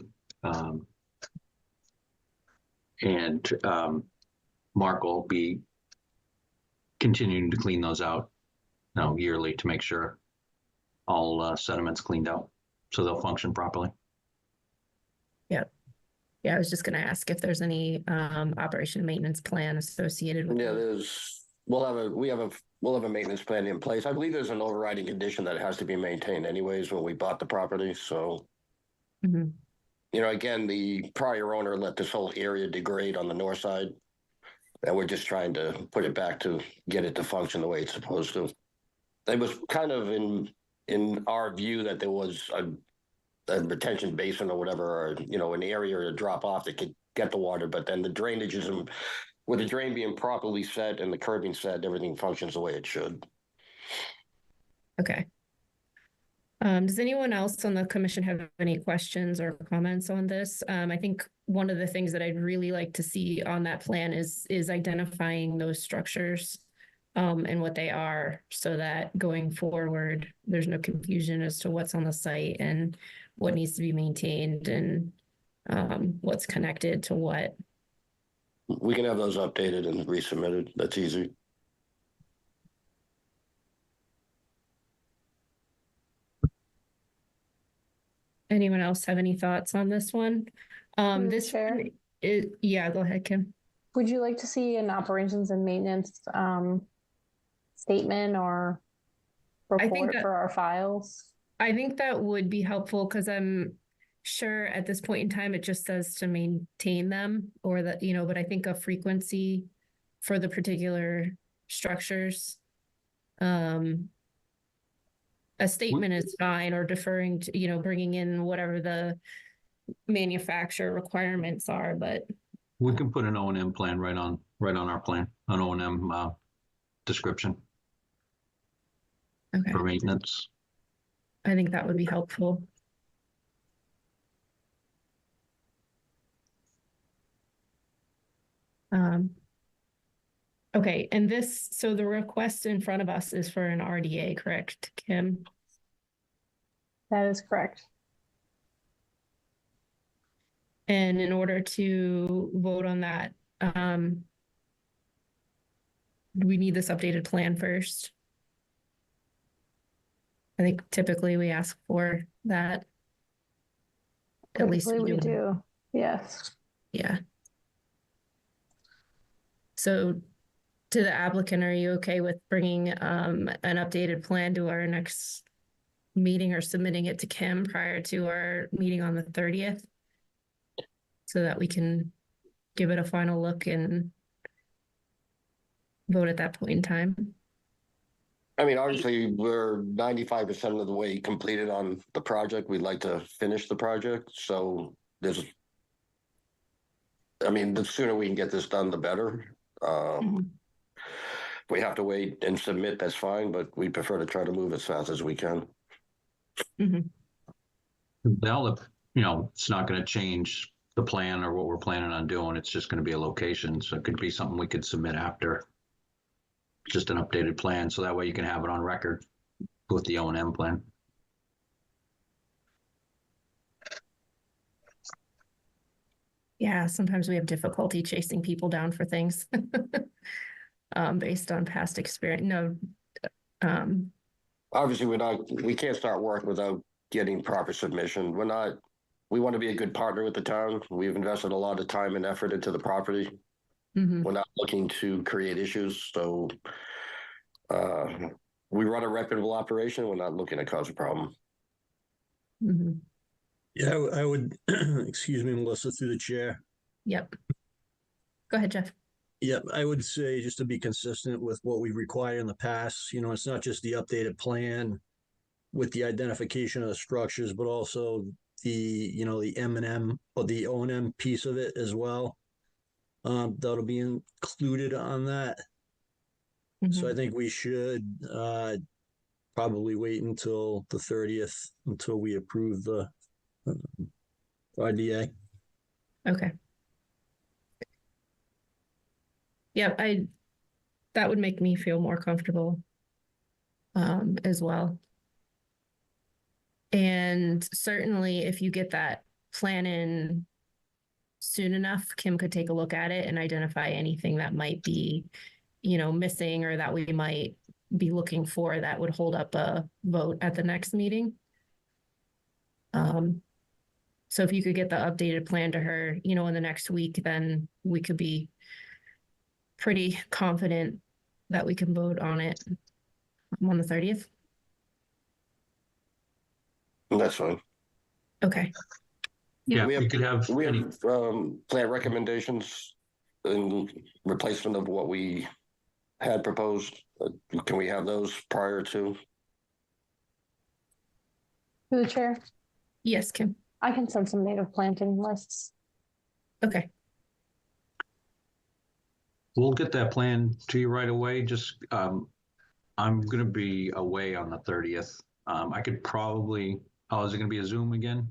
And Mark will be continuing to clean those out now yearly to make sure all sediments cleaned out so they'll function properly. Yep. Yeah, I was just going to ask if there's any operation and maintenance plan associated with. Yeah, we'll have a maintenance plan in place. I believe there's an overriding condition that has to be maintained anyways when we bought the property. So, again, the prior owner let this whole area degrade on the north side. And we're just trying to put it back to get it to function the way it's supposed to. It was kind of in our view that there was a retention basin or whatever, or, an area to drop off that could get the water, but then the drainage isn't, with the drain being properly set and the curbing set, everything functions the way it should. Okay. Does anyone else on the commission have any questions or comments on this? I think one of the things that I'd really like to see on that plan is identifying those structures and what they are, so that going forward, there's no confusion as to what's on the site and what needs to be maintained and what's connected to what. We can have those updated and resubmitted. That's easy. Anyone else have any thoughts on this one? This Chair? Yeah, go ahead, Kim. Would you like to see an operations and maintenance statement or report for our files? I think that would be helpful, because I'm sure at this point in time, it just says to maintain them, or that, but I think a frequency for the particular structures. A statement is fine, or deferring to, bringing in whatever the manufacturer requirements are, but. We can put an O&M plan right on our plan, an O&M description. Okay. For maintenance. I think that would be helpful. Okay, and so the request in front of us is for an RDA, correct, Kim? That is correct. And in order to vote on that, we need this updated plan first. I think typically we ask for that. At least we do. Yes. Yeah. So to the applicant, are you okay with bringing an updated plan to our next meeting, or submitting it to Kim prior to our meeting on the 30th? So that we can give it a final look and vote at that point in time. I mean, obviously, we're 95% of the way completed on the project. We'd like to finish the project. So the sooner we can get this done, the better. If we have to wait and submit, that's fine, but we prefer to try to move as fast as we can. It's not going to change the plan or what we're planning on doing. It's just going to be a location. So it could be something we could submit after. Just an updated plan. So that way you can have it on record with the O&M plan. Yeah, sometimes we have difficulty chasing people down for things based on past experience. Obviously, we can't start work without getting proper submission. We want to be a good partner with the town. We've invested a lot of time and effort into the property. We're not looking to create issues. So we run a reputable operation. We're not looking to cause a problem. Yeah, I would, excuse me, Melissa, through the chair. Yep. Go ahead, Jeff. Yep, I would say, just to be consistent with what we require in the past, it's not just the updated plan with the identification of the structures, but also the M&M or the O&M piece of it as well. That'll be included on that. So I think we should probably wait until the 30th until we approve the RDA. Okay. Yeah, that would make me feel more comfortable as well. And certainly if you get that plan in soon enough, Kim could take a look at it and identify anything that might be, missing, or that we might be looking for that would hold up a vote at the next meeting. So if you could get the updated plan to her, in the next week, then we could be pretty confident that we can vote on it on the 30th. That's fine. Okay. Yeah, we we could have any, plan recommendations in replacement of what we had proposed. Can we have those prior to? Through the chair, Yes, Kim. I can send some native planting lists. Okay. we'll get that plan to you right away. Just, I'm gonna be away on the 30th. I could probably, oh, is it gonna be a Zoom again?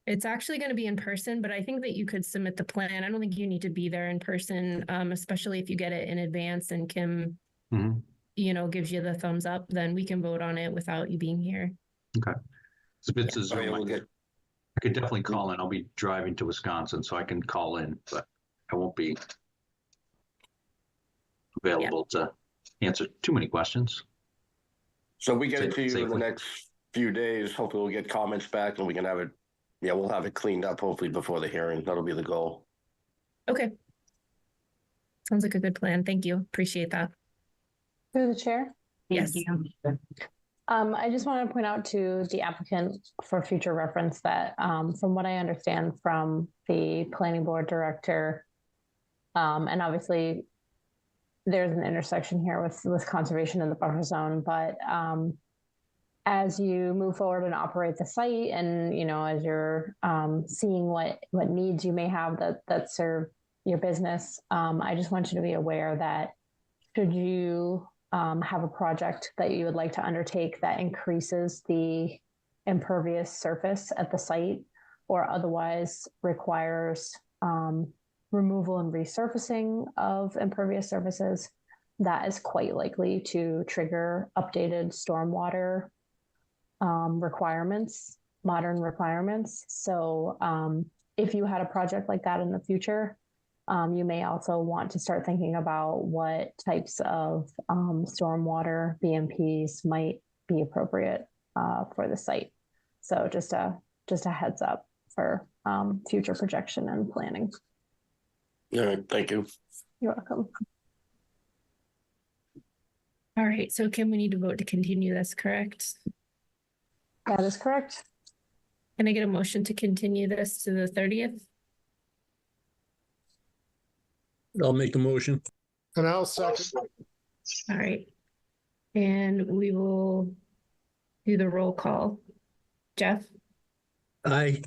It's actually going to be in person, but I think that you could submit the plan. I don't think you need to be there in person, especially if you get it in advance and Kim, Mhm. Gives you the thumbs up, then we can vote on it without you being here. Okay. So if it's a I Zoom, mean, we'll get, I could definitely call in. I'll be driving to Wisconsin, so I can call in, but I won't be available to answer too many questions. so we get it to you in the Safely. next few days. Hopefully we'll get comments back and we can have it. Yeah, we'll have it cleaned up hopefully before the hearing. That'll be the goal. Okay. Sounds like a good plan. Thank you. Appreciate that. Through the chair. Yes. I just want to point out to the applicant for future reference that from what I understand from the planning board director, and obviously there's an intersection here with conservation in the buffer zone, but as you move forward and operate the site and, as you're seeing what needs you may have that serve your business, I just want you to be aware that should you have a project that you would like to undertake that increases the impervious surface at the site or otherwise requires removal and resurfacing of impervious surfaces, that is quite likely to trigger updated stormwater requirements, modern requirements. So if you had a project like that in the future, you may also want to start thinking about what types of stormwater BMPs might be appropriate for the site. So just a heads up for future projection and planning. All right, thank you. You're welcome. All right. So Kim, we need to vote to continue this, correct? That is correct. Can I get a motion to continue this to the 30th? I'll make the motion. And I'll second. All right. And we will do the roll call. Jeff? Aye.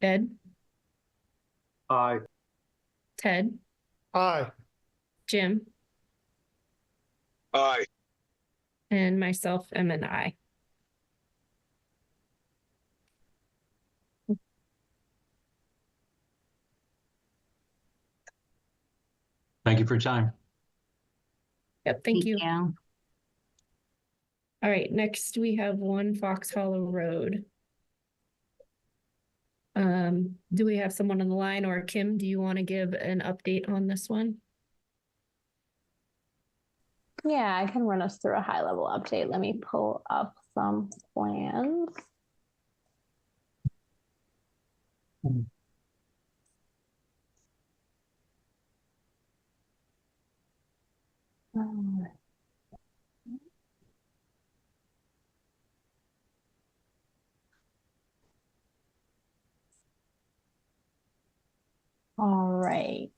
Ed? Aye. Ted? Aye. Jim? Aye. And myself am an aye. Thank you for your time. Yep, thank you. All right, next we have 1 Fox Hollow Road. Do we have someone on the line, or Kim, do you want to give an update on this one? Yeah, I can run us through a high level update. Let me pull up some plans. All right.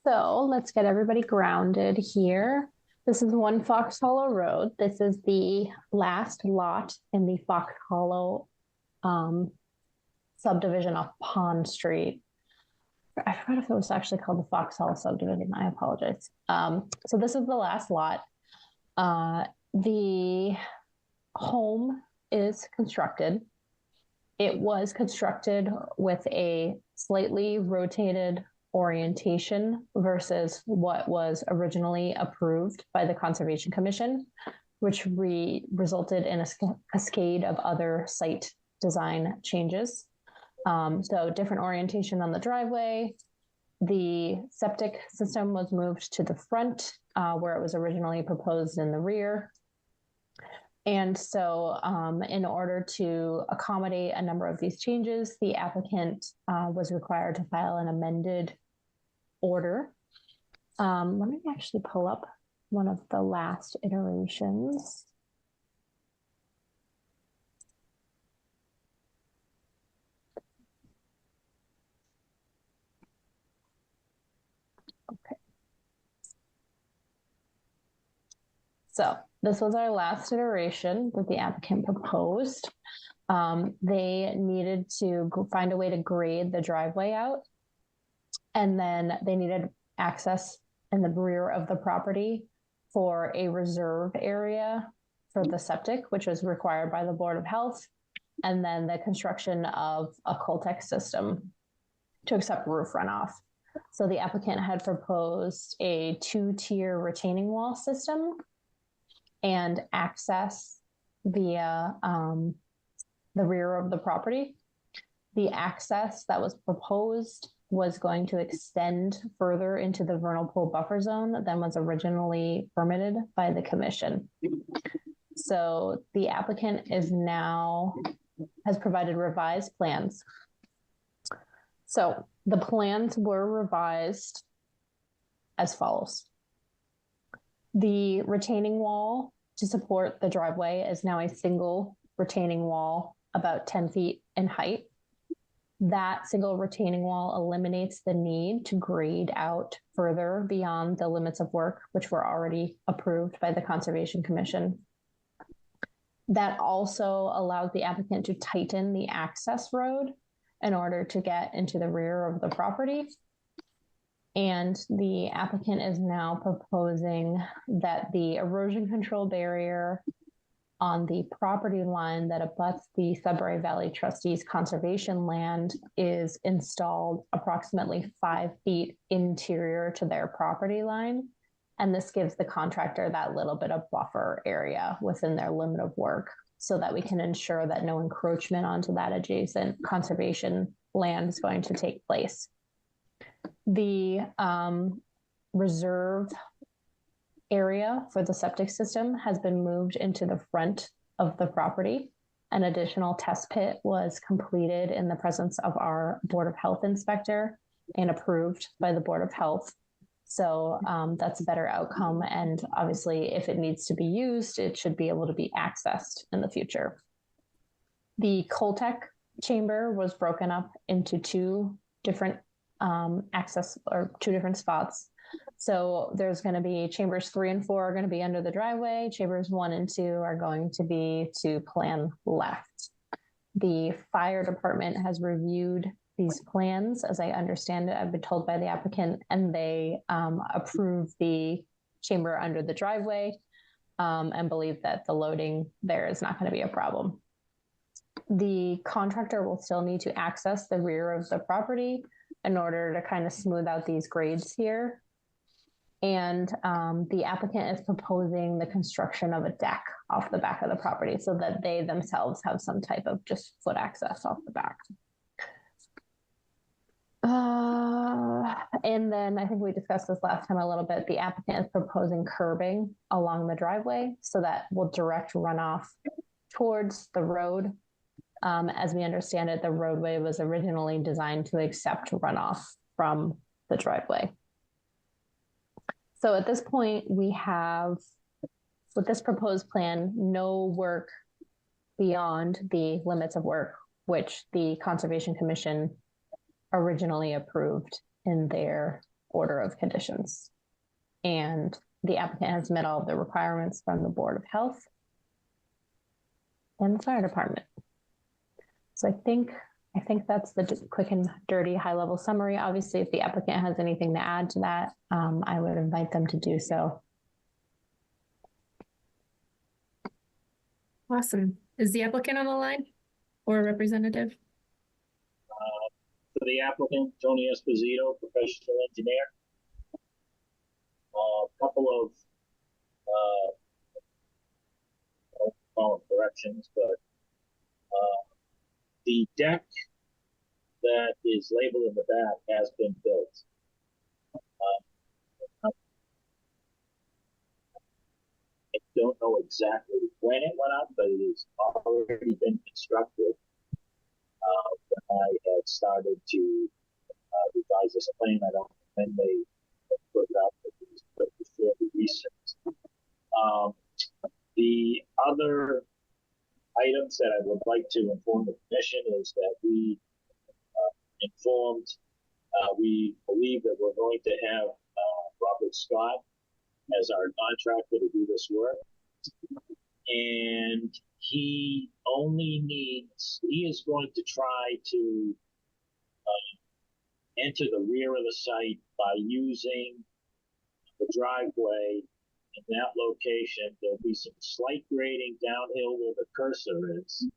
So let's get everybody grounded here. This is 1 Fox Hollow Road. This is the last lot in the Fox Hollow subdivision off Pond Street. I forgot if it was actually called the Fox Hollow subdivision. I apologize. So this is the last lot. The home is constructed. It was constructed with a slightly rotated orientation versus what was originally approved by the Conservation Commission, which resulted in a cascade of other site design changes. So different orientation on the driveway. The septic system was moved to the front where it was originally proposed in the rear. And so in order to accommodate a number of these changes, the applicant was required to file an amended order. Let me actually pull up one of the last iterations. Okay. So this was our last iteration that the applicant proposed. They needed to find a way to grade the driveway out. And then they needed access in the rear of the property for a reserve area for the septic, which was required by the Board of Health. And then the construction of a Coltech system to accept roof runoff. So the applicant had proposed a 2-tier retaining wall system and access via the rear of the property. The access that was proposed was going to extend further into the vernal pool buffer zone than was originally permitted by the commission. So the applicant has provided revised plans. So the plans were revised as follows. The retaining wall to support the driveway is now a single retaining wall about 10 feet in height. That single retaining wall eliminates the need to grade out further beyond the limits of work, which were already approved by the Conservation Commission. That also allows the applicant to tighten the access road in order to get into the rear of the property. And the applicant is now proposing that the erosion control barrier on the property line that abuts the Sudbury Valley Trustees conservation land is installed approximately 5 feet interior to their property line. And this gives the contractor that little bit of buffer area within their limit of work so that we can ensure that no encroachment onto that adjacent conservation land is going to take place. The reserve area for the septic system has been moved into the front of the property. An additional test pit was completed in the presence of our Board of Health inspector and approved by the Board of Health. So that's a better outcome. And obviously, if it needs to be used, it should be able to be accessed in the future. The Coltech chamber was broken up into two different two different spots. So there's going to be chambers 3 and 4 are going to be under the driveway. Chambers 1 and 2 are going to be to plan left. The fire department has reviewed these plans. As I understand it, I've been told by the applicant, and they approve the chamber under the driveway and believe that the loading there is not going to be a problem. The contractor will still need to access the rear of the property in order to kind of smooth out these grades here. And the applicant is proposing the construction of a deck off the back of the property so that they themselves have some type of just foot access off the back. And then I think we discussed this last time a little bit. The applicant is proposing curbing along the driveway so that will direct runoff towards the road. As we understand it, the roadway was originally designed to accept runoff from the driveway. So at this point, we have, with this proposed plan, no work beyond the limits of work, which the Conservation Commission originally approved in their order of conditions. And the applicant has met all of the requirements from the Board of Health and the fire department. So I think that's the quick and dirty high-level summary. Obviously, if the applicant has anything to add to that, I would invite them to do so. Awesome. Is the applicant on the line or a representative? For the applicant, Tony Esposito, professional engineer. A couple of I don't call them corrections, but the deck that is labeled in the back has been built. I don't know exactly when it went up, but it has already been constructed. When I had started to revise this plan, I don't know when they put it up, but it was fairly recent. The other items that I would like to inform the commission is that we we believe that we're going to have Robert Scott as our contractor to do this work. And he is going to try to enter the rear of the site by using the driveway in that location. There'll be some slight grading downhill where the cursor is,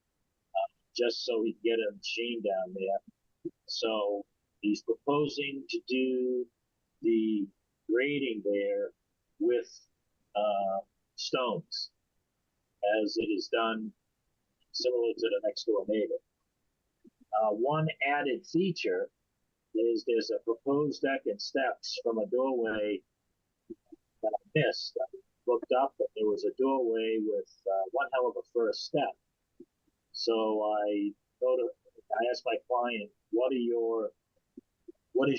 just so he can get a machine down there. So he's proposing to do the grading there with stones, as it is done similar to the next door neighbor. One added feature is there's a proposed deck and steps from a doorway that I missed. I looked up, but there was a doorway with one hell of a first step. So I asked my client, what is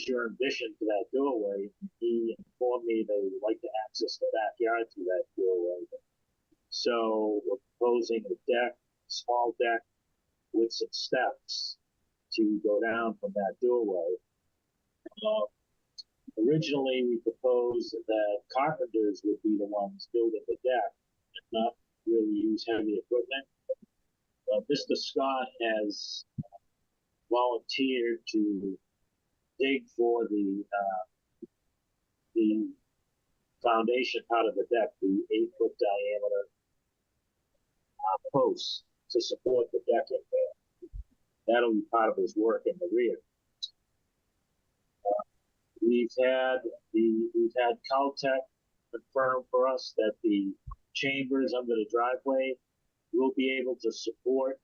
your ambition for that doorway? And he informed me they would like to access the backyard through that doorway. So we're proposing a deck, small deck with some steps to go down from that doorway. Originally, we proposed that carpenters would be the ones building the deck and not really use heavy equipment. Mr. Scott has volunteered to dig for the foundation part of the deck, the 8-foot diameter posts to support the deck in there. That'll be part of his work in the rear. We've had Caltech confirm for us that the chambers under the driveway will be able to support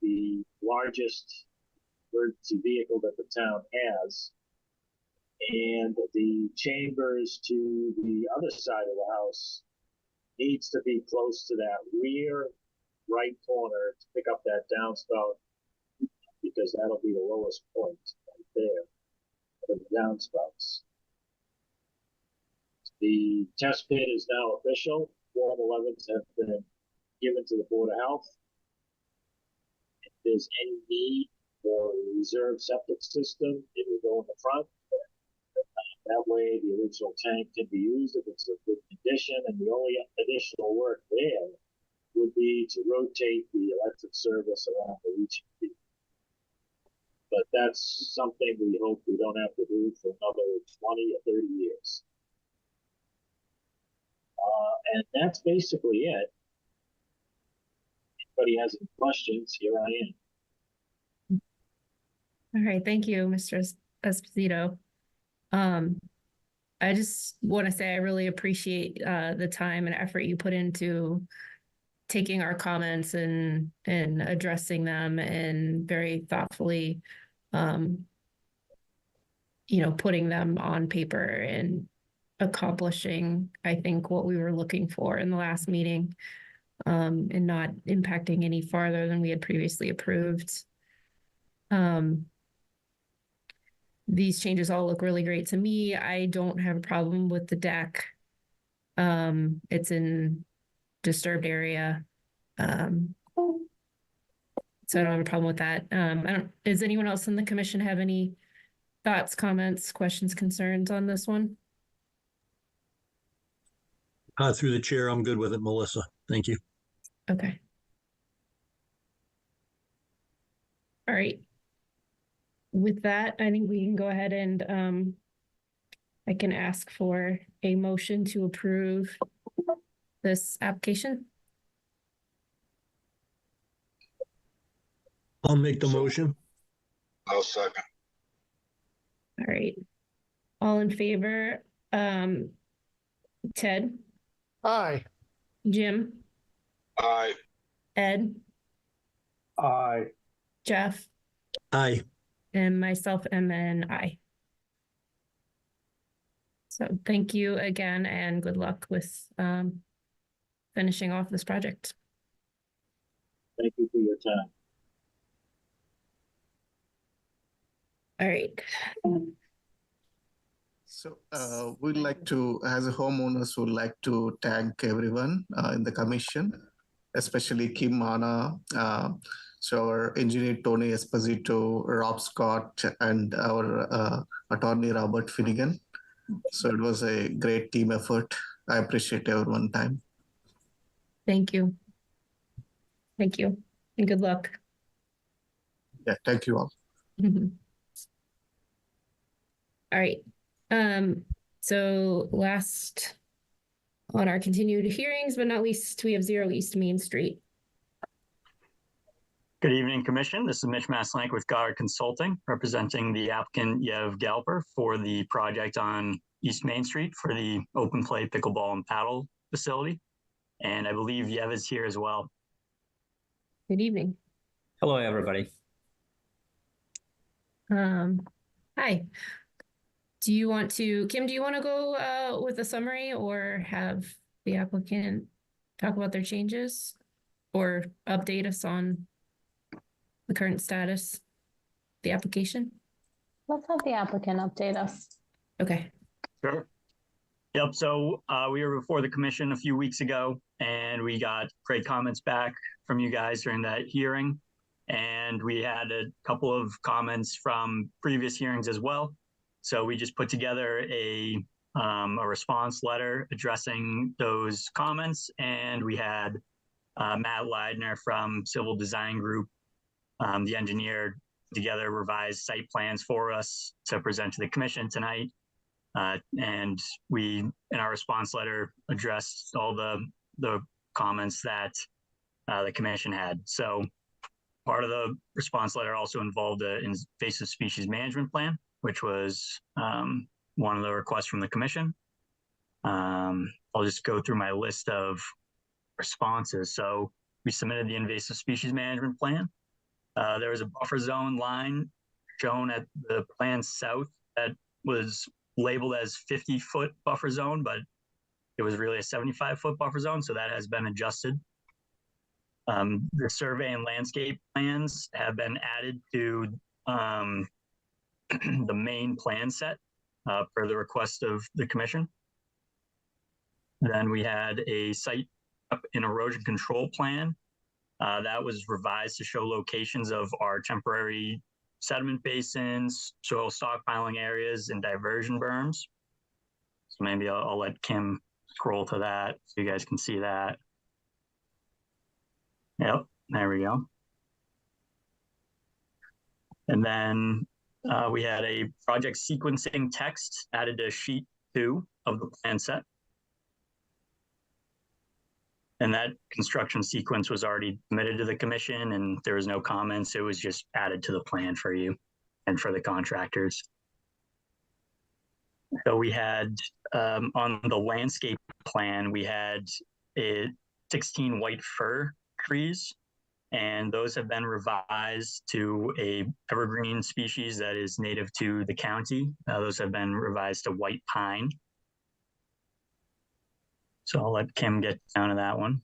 the largest emergency vehicle that the town has. And the chambers to the other side of the house needs to be close to that rear right corner to pick up that downspout, because that'll be the lowest point right there for the downspouts. The test pit is now official. Form 11s have been given to the Board of Health. If there's any need for a reserve septic system, it will go in the front. That way, the original tank can be used if it's in good condition, and the only additional work there would be to rotate the electric service around the leaching field. But that's something we hope we don't have to do for another 20 or 30 years. And that's basically it. If anybody has any questions, here I am. All right, thank you, Mr. Esposito. I just want to say I really appreciate the time and effort you put into taking our comments and addressing them, and very thoughtfully, putting them on paper and accomplishing, I think, what we were looking for in the last meeting, and not impacting any farther than we had previously approved. These changes all look really great to me. I don't have a problem with the deck. It's in disturbed area. So I don't have a problem with that. Does anyone else in the commission have any thoughts, comments, questions, concerns on this one? Through the chair, I'm good with it, Melissa. Thank you. Okay. All right. With that, I think we can go ahead and I can ask for a motion to approve this application. I'll make the motion. I'll second. All right. All in favor? Ted? Aye. Jim? Aye. Ed? Aye. Jeff? Aye. And myself, and then aye. So thank you again, and good luck with finishing off this project. Thank you for your time. All right. So we'd like to, as a homeowners, would like to thank everyone in the commission, especially Kim Mana, so our engineer Tony Esposito, Rob Scott, and our attorney Robert Finnegan. So it was a great team effort. I appreciate everyone's time. Thank you. Thank you, and good luck. Yeah, thank you all. All right. So last on our continued hearings, but not least, we have 0 East Main Street. Good evening, Commission. This is Mitch Maslank with Goddard Consulting, representing the applicant Yev Galper for the project on East Main Street for the open play pickleball and paddle facility. And I believe Yev is here as well. Good evening. Hello, everybody. Hi. Do you want to, Kim, do you want to go with a summary or have the applicant talk about their changes or update us on the current status, the application? Let's have the applicant update us. Okay. Sure. Yep. So we were before the commission a few weeks ago, and we got great comments back from you guys during that hearing. And we had a couple of comments from previous hearings as well. So we just put together a response letter addressing those comments. And we had Matt Leidner from Civil Design Group, the engineer, together revised site plans for us to present to the commission tonight. And we, in our response letter, addressed all the comments that the commission had. So part of the response letter also involved an invasive species management plan, which was one of the requests from the commission. I'll just go through my list of responses. So we submitted the invasive species management plan. There was a buffer zone line shown at the plan south that was labeled as 50-foot buffer zone, but it was really a 75-foot buffer zone, so that has been adjusted. The survey and landscape plans have been added to the main plan set per the request of the commission. Then we had a site and erosion control plan that was revised to show locations of our temporary sediment basins, soil stockpiling areas, and diversion berms. So maybe I'll let Kim scroll to that so you guys can see that. Yep, there we go. And then we had a project sequencing text added to sheet 2 of the plan set. And that construction sequence was already submitted to the commission and there was no comments. It was just added to the plan for you and for the contractors. So we had, on the landscape plan, we had 16 white fir trees, and those have been revised to a evergreen species that is native to the county. Those have been revised to white pine. So I'll let Kim get down to that one.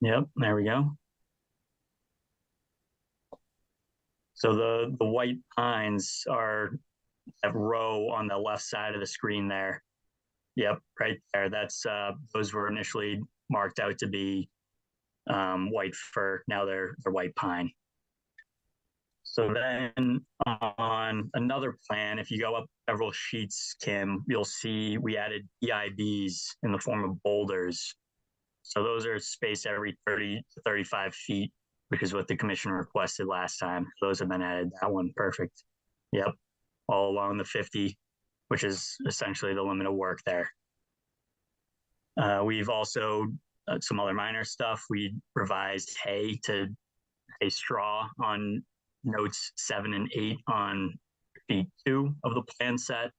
Yep, there we go. So the white pines are that row on the left side of the screen there. Yep, right there. That's those were initially marked out to be white fir. Now they're white pine. So then on another plan, if you go up several sheets, Kim, you'll see we added EIBs in the form of boulders. So those are spaced every 30 to 35 feet, which is what the commission requested last time. Those have been added. That one, perfect. Yep, all along the 50, which is essentially the limit of work there. We've also, some other minor stuff, we revised hay to hay straw on notes 7 and 8 on sheet 2 of the plan set.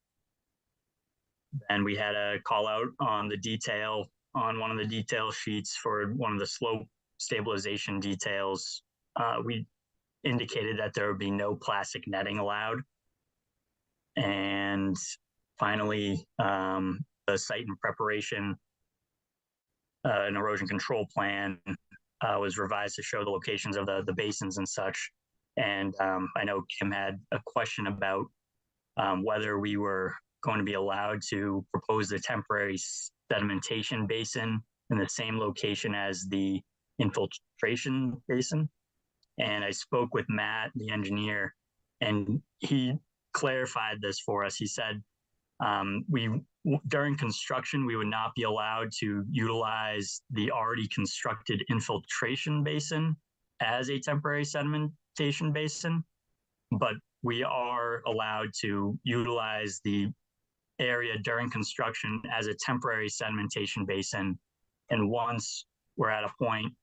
And we had a call out on the detail on one of the detail sheets for one of the slope stabilization details. We indicated that there would be no plastic netting allowed. And finally, the site and preparation, an erosion control plan was revised to show the locations of the basins and such. And I know Kim had a question about whether we were going to be allowed to propose the temporary sedimentation basin in the same location as the infiltration basin. And I spoke with Matt, the engineer, and he clarified this for us. He said, during construction, we would not be allowed to utilize the already constructed infiltration basin as a temporary sedimentation basin, but we are allowed to utilize the area during construction as a temporary sedimentation basin. And once we're at a point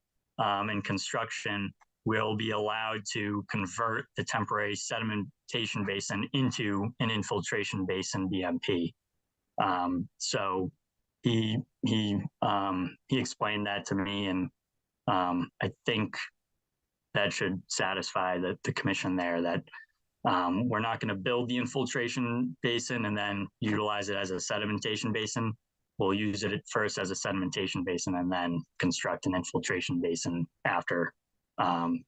in construction, we'll be allowed to convert the temporary sedimentation basin into an infiltration basin BMP. So he explained that to me, and I think that should satisfy the commission there that we're not going to build the infiltration basin and then utilize it as a sedimentation basin. We'll use it first as a sedimentation basin and then construct an infiltration basin after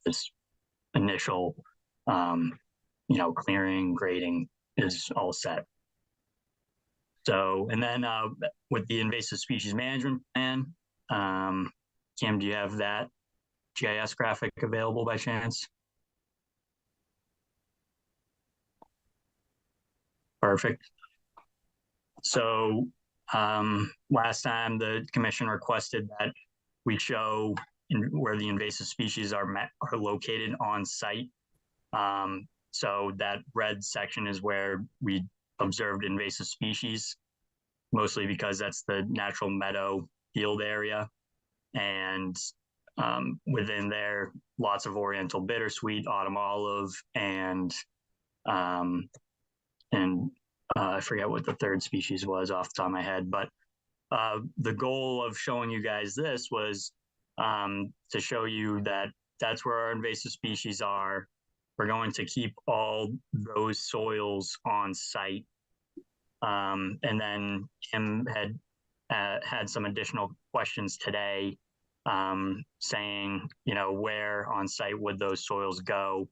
this initial, clearing, grading is all set. So, and then with the invasive species management plan, Kim, do you have that GIS graphic available by chance? Perfect. So last time the commission requested that we show where the invasive species are located on site. So that red section is where we observed invasive species, mostly because that's the natural meadow field area. And within there, lots of oriental bittersweet, autumn olive, and I forget what the third species was off the top of my head, but the goal of showing you guys this was to show you that that's where our invasive species are. We're going to keep all those soils on site. And then Kim had some additional questions today saying, where on site would those soils go?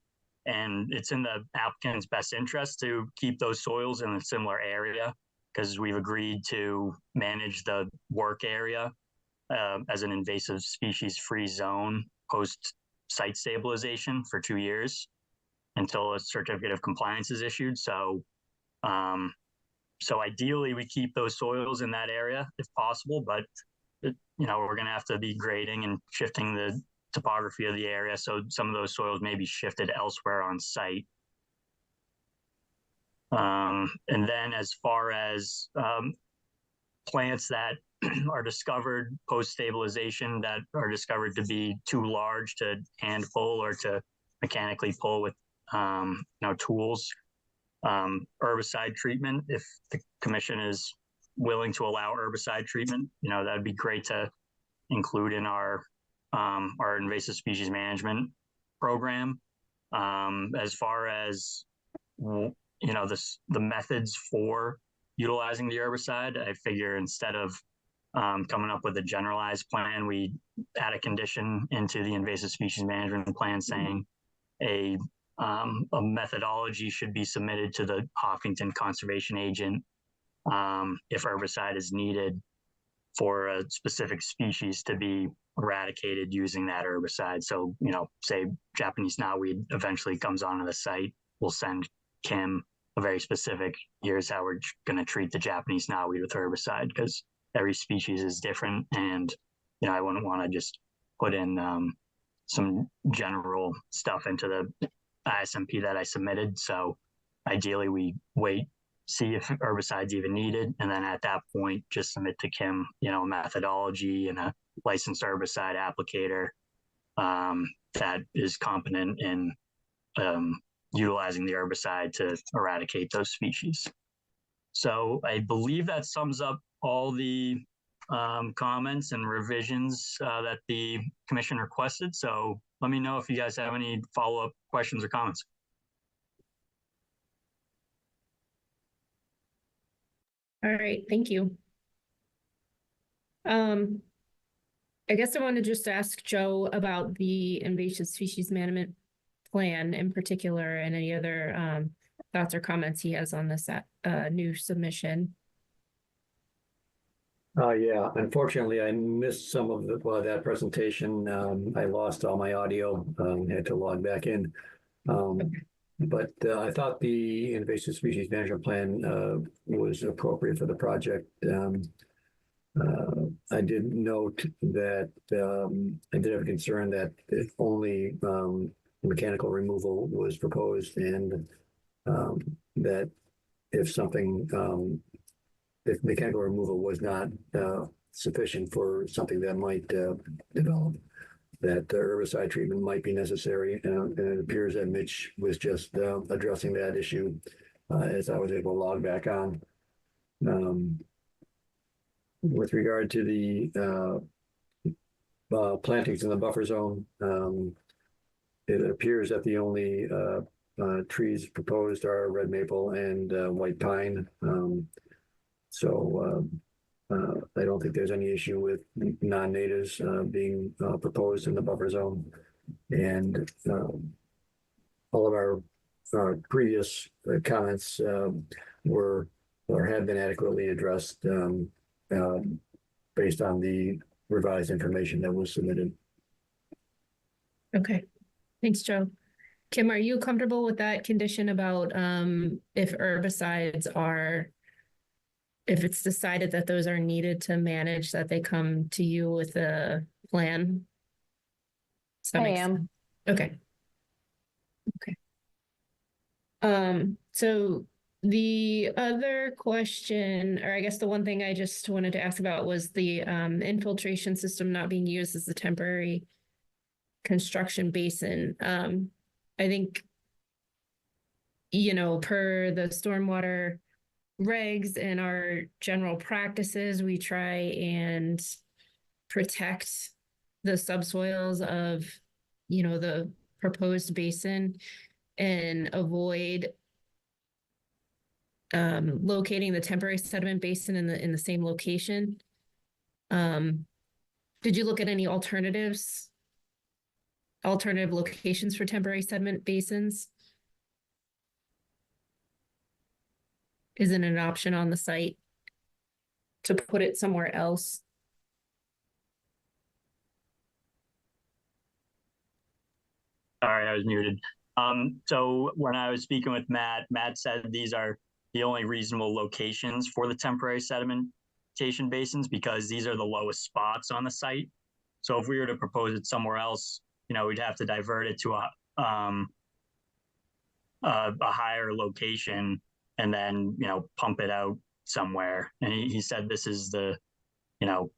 And it's in the applicant's best interest to keep those soils in a similar area because we've agreed to manage the work area as an invasive species free zone post site stabilization for 2 years until a certificate of compliance is issued. So, so ideally we keep those soils in that area if possible, but we're going to have to be grading and shifting the topography of the area. So some of those soils may be shifted elsewhere on site. And then as far as plants that are discovered post-stabilization that are discovered to be too large to hand pull or to mechanically pull with tools, herbicide treatment, if the commission is willing to allow herbicide treatment, that'd be great to include in our invasive species management program. As far as the methods for utilizing the herbicide, I figure instead of coming up with a generalized plan, we add a condition into the invasive species management plan saying a methodology should be submitted to the Hopkinton Conservation Agent if herbicide is needed for a specific species to be eradicated using that herbicide. So, say Japanese knotweed eventually comes onto the site, we'll send Kim a very specific, here's how we're going to treat the Japanese knotweed with herbicide, because every species is different. And, I wouldn't want to just put in some general stuff into the ISMP that I submitted. So ideally we wait, see if herbicide's even needed. And then at that point, just submit to Kim, a methodology and a licensed herbicide applicator that is competent in utilizing the herbicide to eradicate those species. So I believe that sums up all the comments and revisions that the commission requested. So let me know if you guys have any follow-up questions or comments. All right, thank you. I guess I want to just ask Joe about the invasive species management plan in particular, and any other thoughts or comments he has on this new submission. Yeah, unfortunately, I missed some of that presentation. I lost all my audio, had to log back in. But I thought the invasive species management plan was appropriate for the project. I did note that I did have a concern that if only mechanical removal was proposed, and that if if mechanical removal was not sufficient for something that might develop, that herbicide treatment might be necessary. And it appears that Mitch was just addressing that issue as I was able to log back on. With regard to the plantings in the buffer zone, it appears that the only trees proposed are red maple and white pine. So I don't think there's any issue with non-natives being proposed in the buffer zone. And all of our previous comments were or have been adequately addressed based on the revised information that was submitted. Okay, thanks, Joe. Kim, are you comfortable with that condition about if herbicides are, if it's decided that those are needed to manage, that they come to you with a plan? I am. Okay. So the other question, or I guess the one thing I just wanted to ask about, was the infiltration system not being used as a temporary construction basin. I think, you know, per the stormwater regs and our general practices, we try and protect the subsoils of, you know, the proposed basin and avoid locating the temporary sediment basin in the same location. Did you look at any alternative locations for temporary sediment basins? Isn't an option on the site to put it somewhere else? Sorry, I was muted. So when I was speaking with Matt said these are the only reasonable locations for the temporary sedimentation basins because these are the lowest spots on the site. So if we were to propose it somewhere else, you know, we'd have to divert it to a higher location and then, you know, pump it out somewhere. And he said this is the, you know,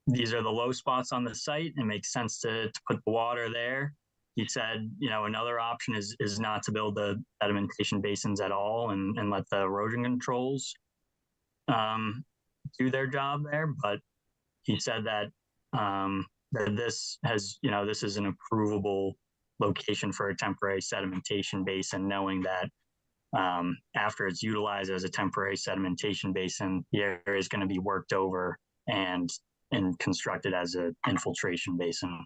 these are the low spots on the site. It makes sense to put the water there. He said, you know, another option is not to build the sedimentation basins at all and let the erosion controls do their job there. But he said that that this has, you know, this is an approvable location for a temporary sedimentation basin, knowing that after it's utilized as a temporary sedimentation basin, the area is going to be worked over and constructed as an infiltration basin.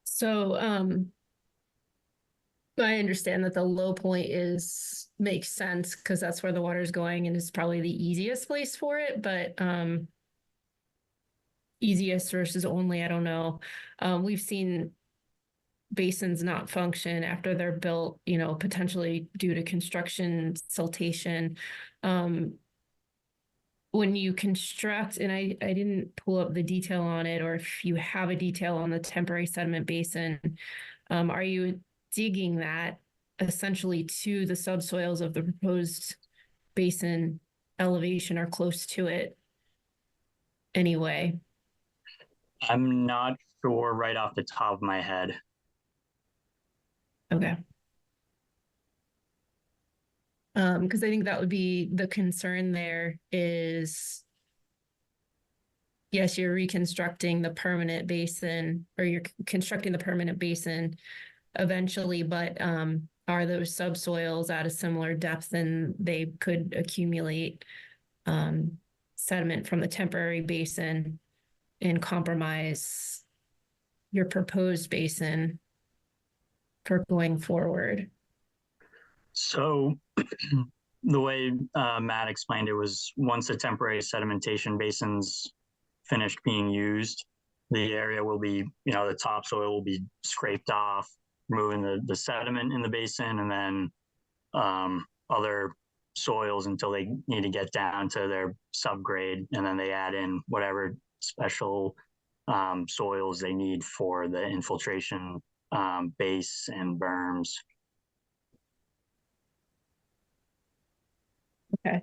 So I understand that the low point makes sense because that's where the water is going and is probably the easiest place for it, but easiest versus only, I don't know. We've seen basins not function after they're built, you know, potentially due to construction siltation. When you construct, and I didn't pull up the detail on it, or if you have a detail on the temporary sediment basin, are you digging that essentially to the subsoils of the proposed basin elevation or close to it anyway? I'm not sure right off the top of my head. Okay. Because I think that would be the concern there is, yes, you're reconstructing the permanent basin, or you're constructing the permanent basin eventually, but are those subsoils at a similar depth and they could accumulate sediment from the temporary basin and compromise your proposed basin for going forward? So the way Matt explained it was once the temporary sedimentation basin's finished being used, the area will be, the topsoil will be scraped off, removing the sediment in the basin, and then other soils until they need to get down to their subgrade, and then they add in whatever special soils they need for the infiltration base and berms. Okay.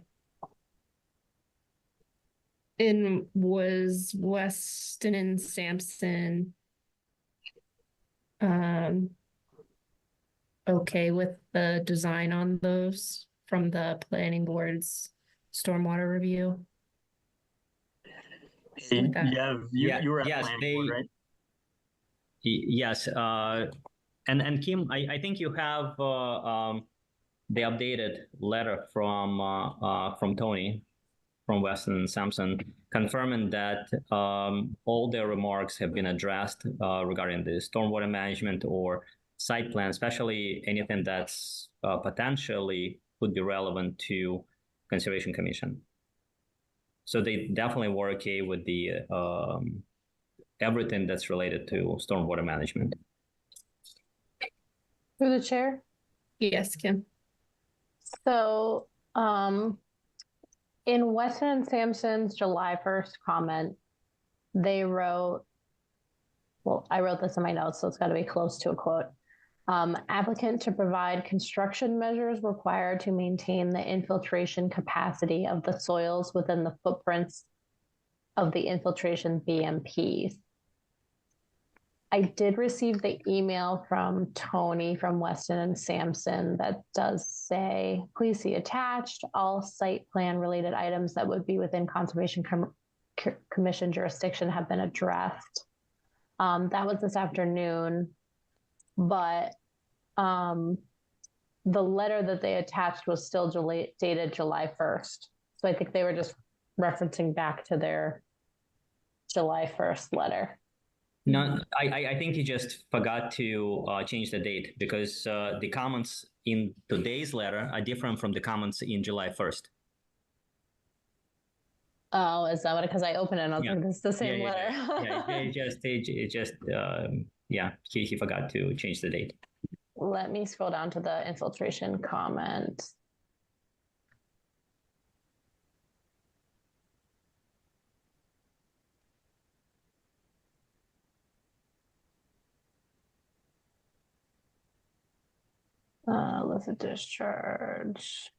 And was Weston and Sampson okay with the design on those from the planning board's stormwater review? You were at yes, planning board, right? Yes, and Kim, I think you have the updated letter from Tony from Weston and Sampson confirming that all their remarks have been addressed regarding the stormwater management or site plan, especially anything that's potentially would be relevant to Conservation Commission. So they definitely were okay with the everything that's related to stormwater management. Through the chair? Yes, Kim. So, in Weston and Sampson's July 1st comment, they wrote, well, I wrote this in my notes, so it's got to be close to a quote. Applicant to provide construction measures required to maintain the infiltration capacity of the soils within the footprints of the infiltration BMPs. I did receive the email from Tony from Weston and Sampson that does say, please see attached, all site plan related items that would be within Conservation Commission jurisdiction have been addressed. That was this afternoon, but the letter that they attached was still dated July 1st. So I think they were just referencing back to their July 1st letter. No, I think he just forgot to change the date because the comments in today's letter are different from the comments in July 1st. Oh, is that what? Because I opened it and I was like, this is the same letter. He forgot to change the date. Let me scroll down to the infiltration comment. Illicit discharge.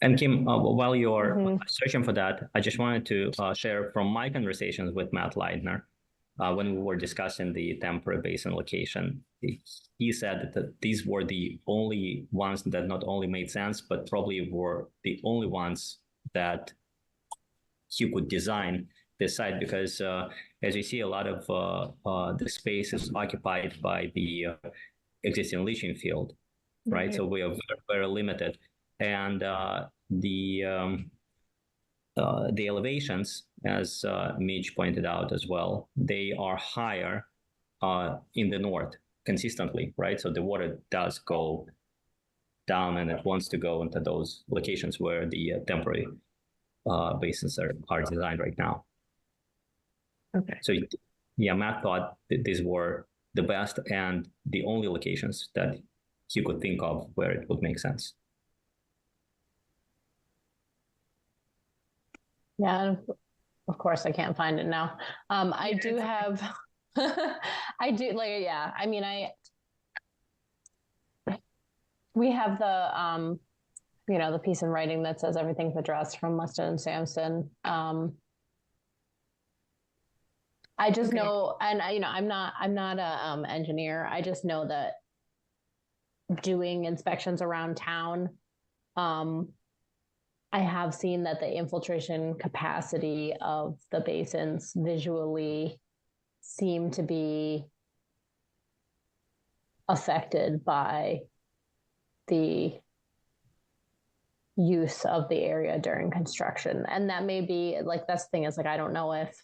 And Kim, while you're searching for that, I just wanted to share from my conversations with Matt Leidner when we were discussing the temporary basin location. He said that these were the only ones that not only made sense, but probably were the only ones that he could design this site because, as you see, a lot of the space is occupied by the existing leaching field, right? So we are very, very limited. And the elevations, as Mitch pointed out as well, they are higher in the north consistently, right? So the water does go down and it wants to go into those locations where the temporary basins are designed right now. Okay. So yeah, Matt thought that these were the best and the only locations that he could think of where it would make sense. Yeah, of course I can't find it now. I do have, I do like, yeah, I mean, we have the, the piece in writing that says everything's addressed from Weston and Sampson. I just Okay. know, and I'm not a engineer. I just know that doing inspections around town, I have seen that the infiltration capacity of the basins visually seem to be affected by the use of the area during construction. And that may be like, that's the thing is like, I don't know if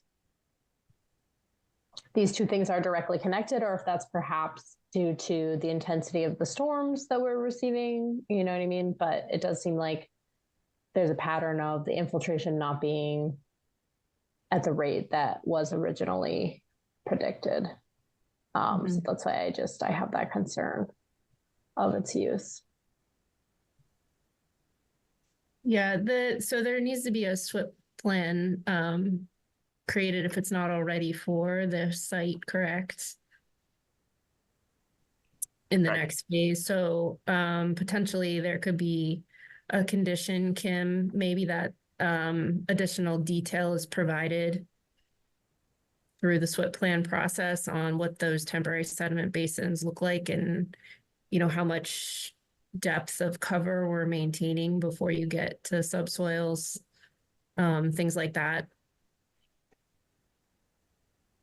these two things are directly connected or if that's perhaps due to the intensity of the storms that we're receiving, you know what I mean? But it does seem like there's a pattern of the infiltration not being at the rate that was originally predicted. So that's why I have that concern of its use. Yeah, so there needs to be a SWIP plan created if it's not already for the site, correct? In the next phase. So potentially there could be a condition, Kim, maybe that additional detail is provided through the SWIP plan process on what those temporary sediment basins look like and, how much depth of cover we're maintaining before you get to subsoils, things like that.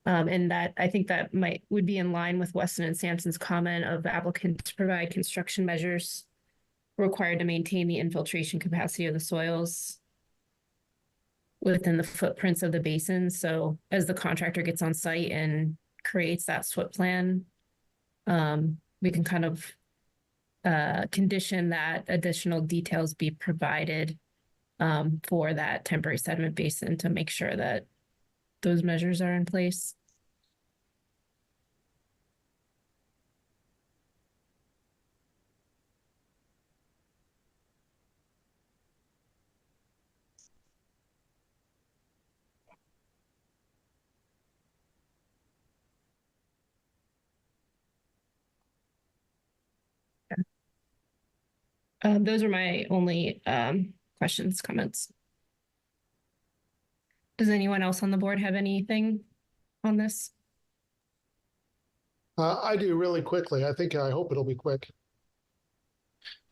And that I think that would be in line with Weston and Sampson's comment of the applicant to provide construction measures required to maintain the infiltration capacity of the soils within the footprints of the basin. So as the contractor gets on site and creates that SWIP plan, we can kind of condition that additional details be provided for that temporary sediment basin to make sure that those measures are in place. Those are my only questions, comments. Does anyone else on the board have anything on this? I do really quickly. I hope it'll be quick.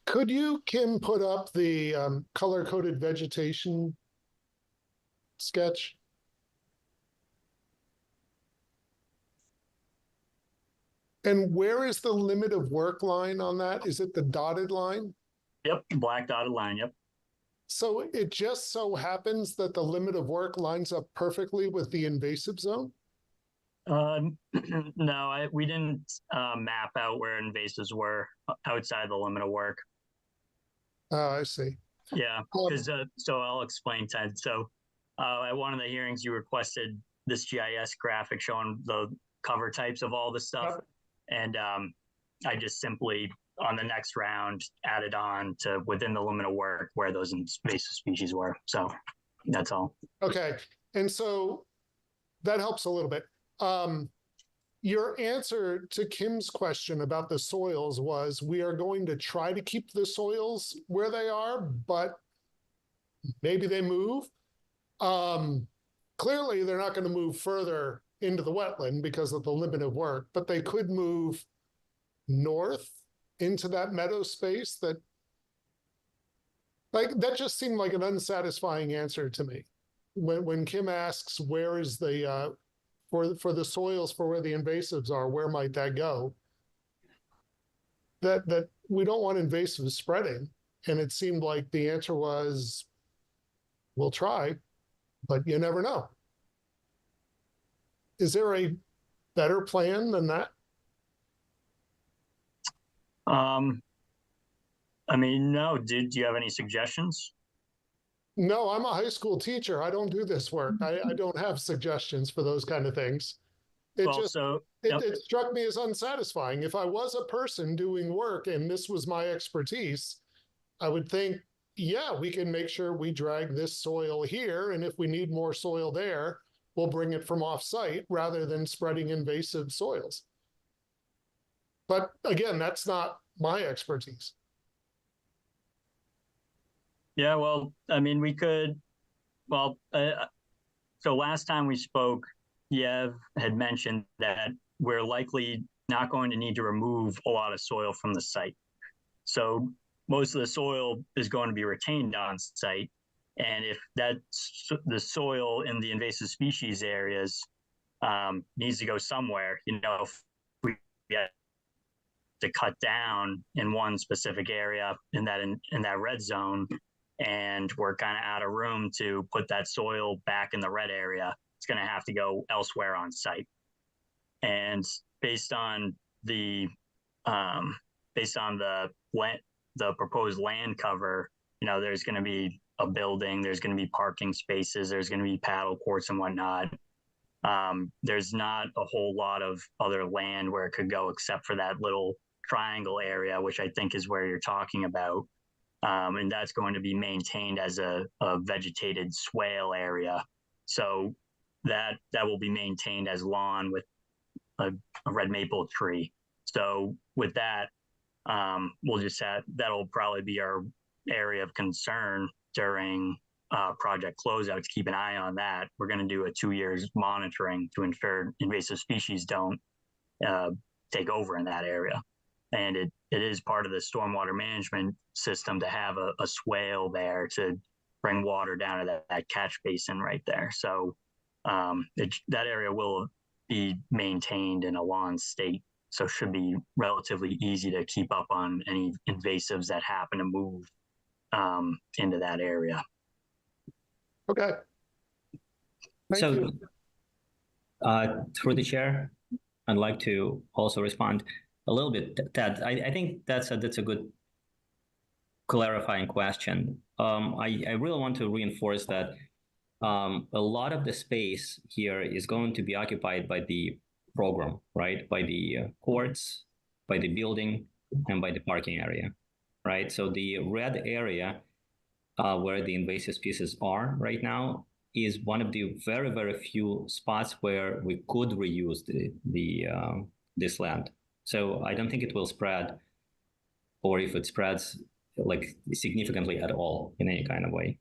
Could you, Kim, put up the color-coded vegetation sketch? And where is the limit of work line on that? Is it the dotted line? Yep, black dotted line, yep. So it just so happens that the limit of work lines up perfectly with the invasive zone? No, we didn't map out where invasives were outside the limit of work. Oh, I see. Yeah, because so I'll explain, Ted. So at one of the hearings, you requested this GIS graphic showing the cover types of all this stuff. And I just simply, on the next round, added on to within the limit of work where those invasive species were. So that's all. Okay. And so that helps a little bit. Your answer to Kim's question about the soils was we are going to try to keep the soils where they are, but maybe they move. Clearly, they're not going to move further into the wetland because of the limit of work, but they could move north into that meadow space that just seemed like an unsatisfying answer to me. When Kim asks where is the for the soils for where the invasives are, where might that go? That we don't want invasives spreading. And it seemed like the answer was, we'll try, but you never know. Is there a better plan than that? I mean, no. Do you have any suggestions? No, I'm a high school teacher. I don't do this work. I don't have suggestions for those kind of things. It struck me as unsatisfying. If I was a person doing work and this was my expertise, I would think, yeah, we can make sure we drag this soil here. And if we need more soil there, we'll bring it from off-site rather than spreading invasive soils. But again, that's not my expertise. Yeah, well, I mean, we could, so last time we spoke, Yev had mentioned that we're likely not going to need to remove a lot of soil from the site. So most of the soil is going to be retained on site. And if that's the soil in the invasive species areas needs to go somewhere, if we get to cut down in one specific area in that red zone, and we're kind of out of room to put that soil back in the red area, it's going to have to go elsewhere on site. And based on the proposed land cover, there's going to be a building, there's going to be parking spaces, there's going to be paddle courts and whatnot. There's not a whole lot of other land where it could go except for that little triangle area, which I think is where you're talking about. And that's going to be maintained as a vegetated swale area. So that will be maintained as lawn with a red maple tree. So with that, that'll probably be our area of concern during project closeout, to keep an eye on that. We're going to do a 2 years monitoring to ensure invasive species don't take over in that area. And it is part of the stormwater management system to have a swale there to bring water down to that catch basin right there. So that area will be maintained in a lawn state. So it should be relatively easy to keep up on any invasives that happen to move into that area. Okay. So through the chair, I'd like to also respond a little bit. Ted, I think that's a good clarifying question. I really want to reinforce that a lot of the space here is going to be occupied by the program, right? By the courts, by the building, and by the parking area, right? So the red area where the invasive species are right now is one of the very, very few spots where we could reuse this land. So I don't think it will spread, or if it spreads like significantly at all in any kind of way.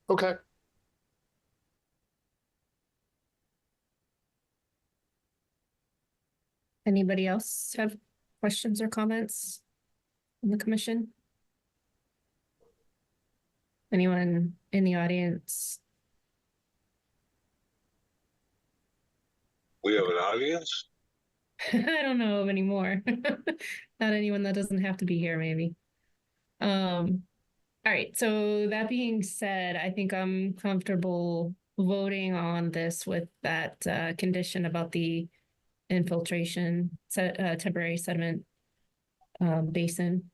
Okay. Anybody else have questions or comments on the commission? Anyone in the audience? We have an audience? I don't know of any more. Not anyone that doesn't have to be here, maybe. All right. So that being said, I think I'm comfortable voting on this with that condition about the infiltration, temporary sediment basin.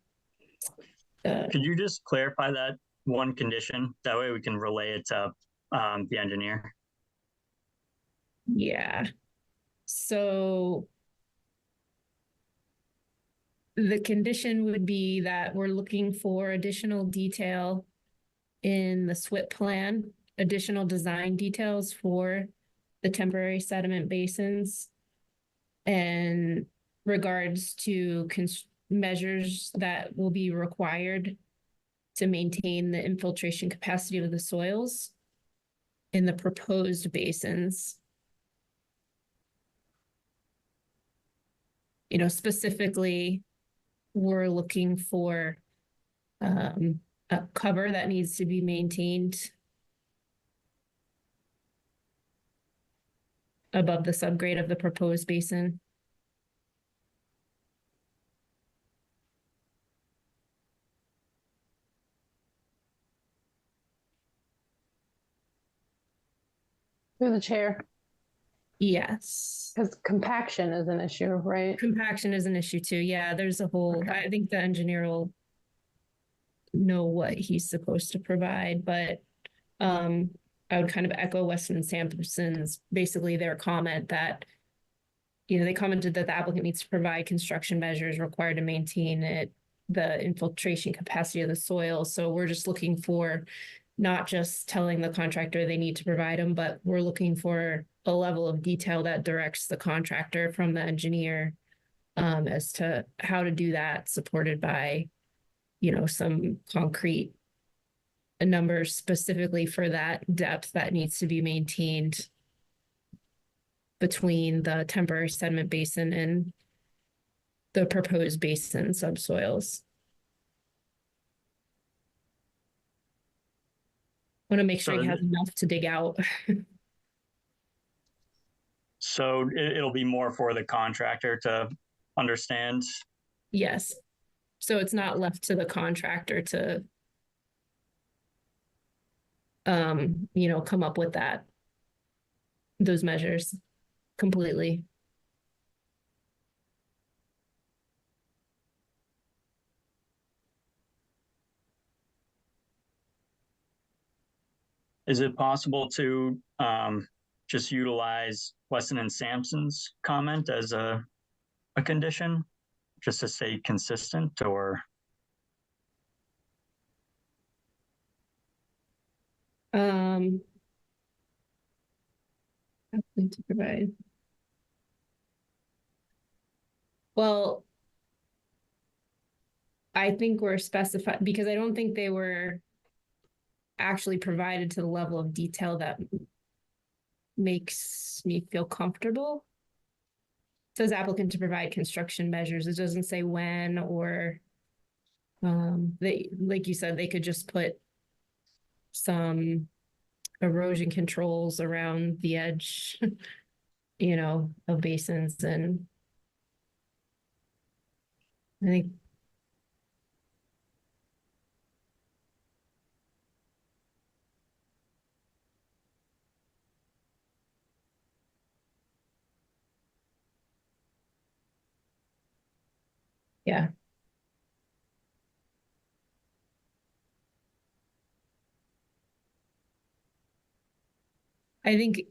Could you just clarify that one condition? That way we can relay it to the engineer. Yeah. So the condition would be that we're looking for additional detail in the SWIP plan, additional design details for the temporary sediment basins, and regards to measures that will be required to maintain the infiltration capacity of the soils in the proposed basins. Specifically, we're looking for a cover that needs to be maintained above the subgrade of the proposed basin. Through the chair. Yes. Because compaction is an issue, right? Compaction is an issue too. Yeah, there's a whole, I think the engineer will know what he's supposed to provide, but I would kind of echo Weston Sampson's, basically their comment that, they commented that the applicant needs to provide construction measures required to maintain the infiltration capacity of the soil. So we're just looking for not just telling the contractor they need to provide them, but we're looking for a level of detail that directs the contractor from the engineer as to how to do that, supported by, some concrete a number specifically for that depth that needs to be maintained between the temporary sediment basin and the proposed basin subsoils. Want to make sure he has enough to dig out. So it'll be more for the contractor to understand. Yes. So it's not left to the contractor to, you know, come up with those measures completely. Is it possible to just utilize Weston and Sampson's comment as a condition, just to stay consistent, or? To provide. Well, I think we're specified because I don't think they were actually provided to the level of detail that makes me feel comfortable. It says applicant to provide construction measures. It doesn't say when or they, like you said, they could just put some erosion controls around the edge, you know, of basins. And I think yeah. I think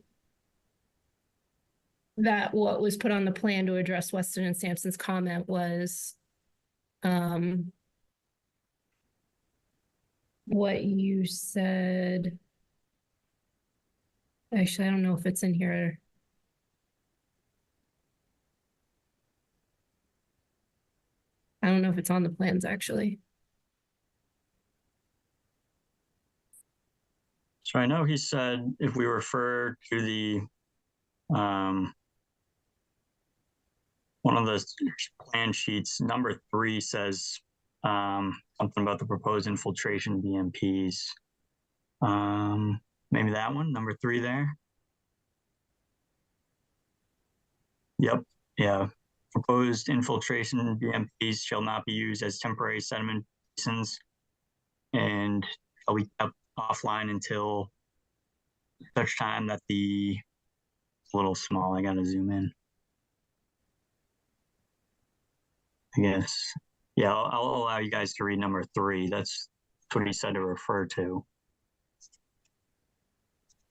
that what was put on the plan to address Weston and Sampson's comment was what you said. Actually, I don't know if it's in here. I don't know if it's on the plans, actually. So I know he said if we refer to the one of the plan sheets, number 3 says something about the proposed infiltration BMPs. Maybe that one, number 3 there. Yep, yeah. Proposed infiltration BMPs shall not be used as temporary sediment basins and shall be kept offline until such time that it's a little small. I gotta zoom in. I guess. Yeah, I'll allow you guys to read number 3. That's what he said to refer to.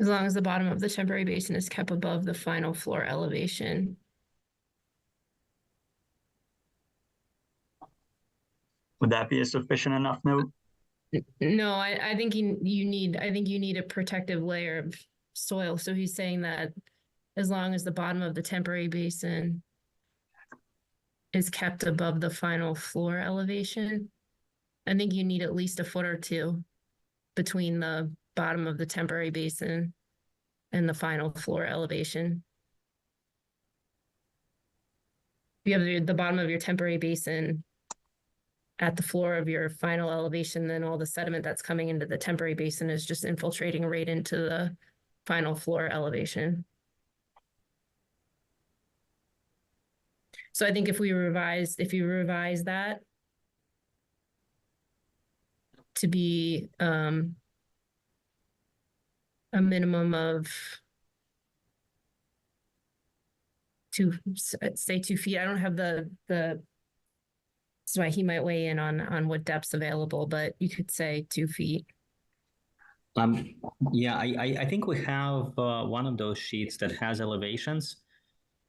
As long as the bottom of the temporary basin is kept above the final floor elevation. Would that be a sufficient enough note? No, I think you need a protective layer of soil. So he's saying that as long as the bottom of the temporary basin is kept above the final floor elevation, I think you need at least a foot or 2 between the bottom of the temporary basin and the final floor elevation. If you have the bottom of your temporary basin at the floor of your final elevation, then all the sediment that's coming into the temporary basin is just infiltrating right into the final floor elevation. So I think if you revise that to be a minimum of 2 feet. I don't have the that's why he might weigh in on what depth's available, but you could say 2 feet. Yeah, I think we have one of those sheets that has elevations,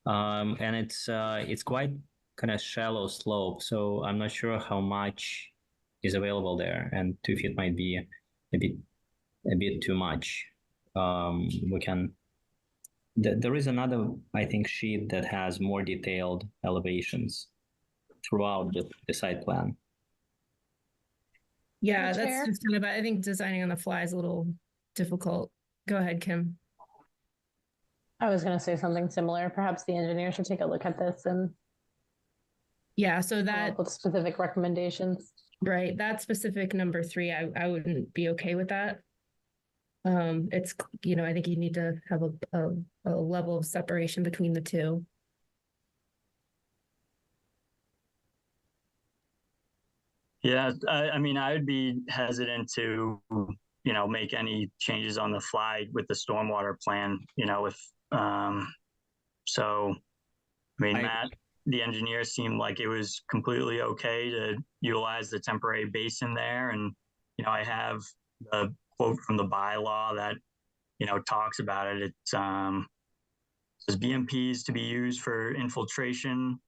and it's quite kind of shallow slope, so I'm not sure how much is available there, and 2 feet might be a bit too much. We can. There is another, I think, sheet that has more detailed elevations throughout the site plan. Yeah, The that's chair? just kind of, I think designing on the fly is a little difficult. Go ahead, Kim. I was going to say something similar. Perhaps the engineer should take a look at this and Yeah, so come that, up with specific recommendations. right, that specific number 3, I wouldn't be okay with that. It's, you know, I think you need to have a level of separation between the two. Yeah, I mean, I would be hesitant to, you know, make any changes on the fly with the stormwater plan, you know, if, so, I mean, Matt, the engineer seemed like it was completely okay to utilize the temporary basin there. And, you know, I have the quote from the bylaw that, you know, talks about it. It says BMPs to be used for infiltration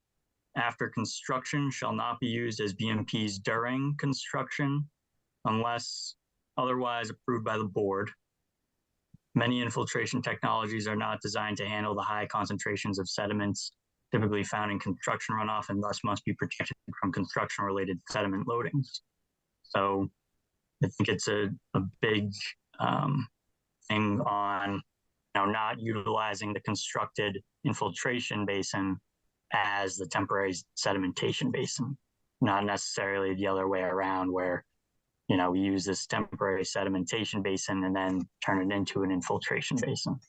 after construction shall not be used as BMPs during construction unless otherwise approved by the board. Many infiltration technologies are not designed to handle the high concentrations of sediments typically found in construction runoff and thus must be protected from construction-related sediment loadings. So I think it's a big thing on, you know, not utilizing the constructed infiltration basin as the temporary sedimentation basin, not necessarily the other way around where, you know, we use this temporary sedimentation basin and then turn it into an infiltration basin.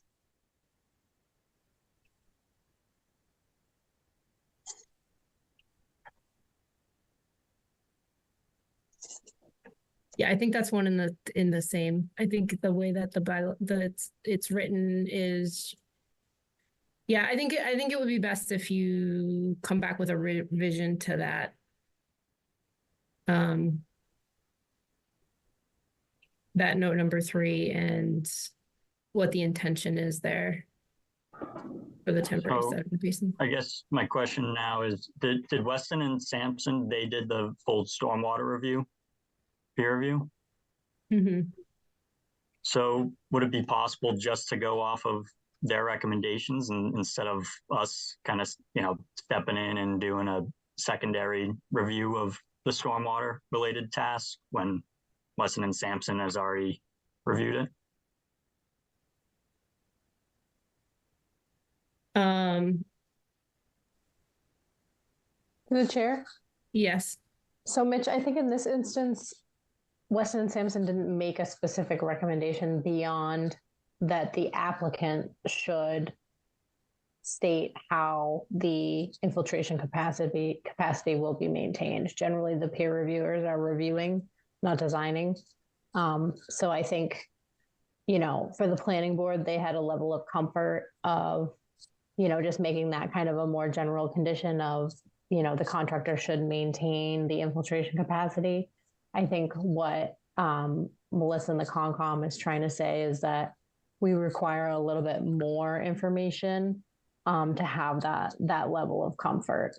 Yeah, I think that's one in the same. I think the way that the bylaw it's written is, yeah, I think it would be best if you come back with a revision to that. That note number 3 and what the intention is there for the temporary sediment basin. I guess my question now is, did Weston and Sampson, they did the full stormwater review, peer review? Mm-hmm. So would it be possible just to go off of their recommendations and instead of us kind of, you know, stepping in and doing a secondary review of the stormwater related tasks when Weston and Sampson has already reviewed it? The chair? Yes. So Mitch, I think in this instance, Weston and Sampson didn't make a specific recommendation beyond that the applicant should state how the infiltration capacity will be maintained. Generally, the peer reviewers are reviewing, not designing. So I think, you know, for the planning board, they had a level of comfort of, you know, just making that kind of a more general condition of, you know, the contractor should maintain the infiltration capacity. I think what Melissa and the Concom is trying to say is that we require a little bit more information to have that level of comfort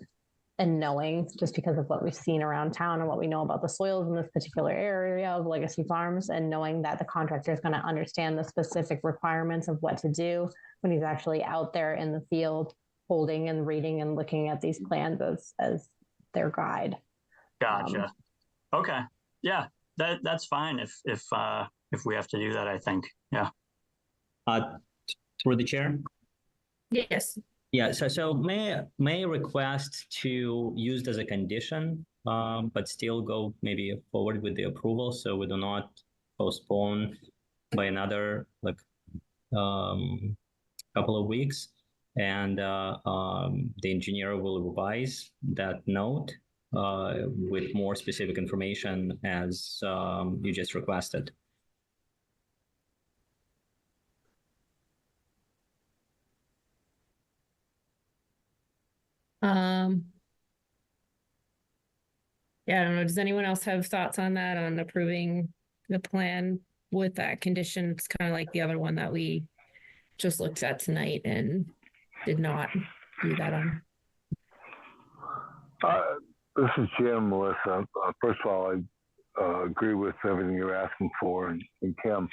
and knowing, just because of what we've seen around town and what we know about the soils in this particular area of Legacy Farms, and knowing that the contractor is going to understand the specific requirements of what to do when he's actually out there in the field holding and reading and looking at these plans as their guide. Gotcha. Okay. Yeah, that's fine if we have to do that, I think. Yeah. Through the chair. Yes. Yeah. So may I request to use it as a condition, but still go maybe forward with the approval, so we do not postpone by another couple of weeks, and the engineer will revise that note with more specific information as you just requested. Yeah, I don't know. Does anyone else have thoughts on that, on approving the plan with that condition? It's kind of like the other one that we just looked at tonight and did not do that on. This is Jim, Melissa. First of all, I agree with everything you're asking for, and Kim.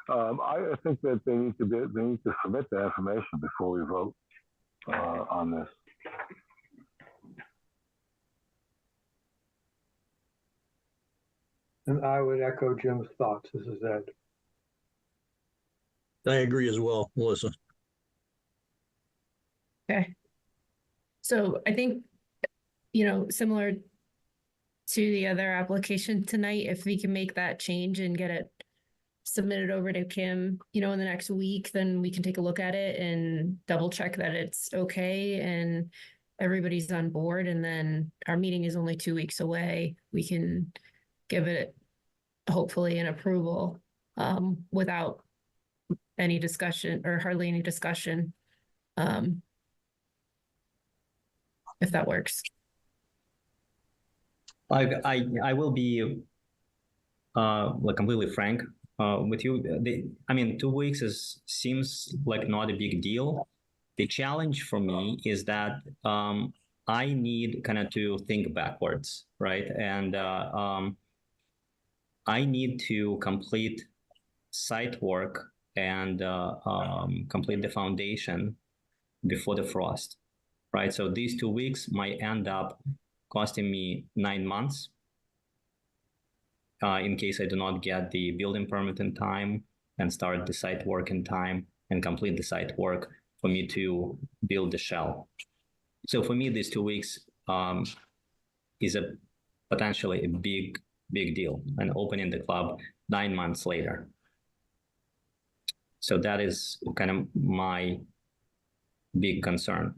I think that they need to submit the information before we vote on this. And I would echo Jim's thoughts. This is Ed. I agree as well, Melissa. Okay. So I think, similar to the other application tonight, if we can make that change and get it submitted over to Kim, in the next week, then we can take a look at it and double check that it's okay and everybody's on board. And then our meeting is only 2 weeks away. We can give it hopefully an approval without any discussion or hardly any discussion. If that works. I will be completely frank with you. 2 weeks seems like not a big deal. The challenge for me is that I need kind of to think backwards, right? And I need to complete site work and complete the foundation before the frost, right? So these 2 weeks might end up costing me 9 months in case I do not get the building permit in time and start the site work in time and complete the site work for me to build the shell. So for me, these 2 weeks is potentially a big deal, and opening the club 9 months later. So that is kind of my big concern.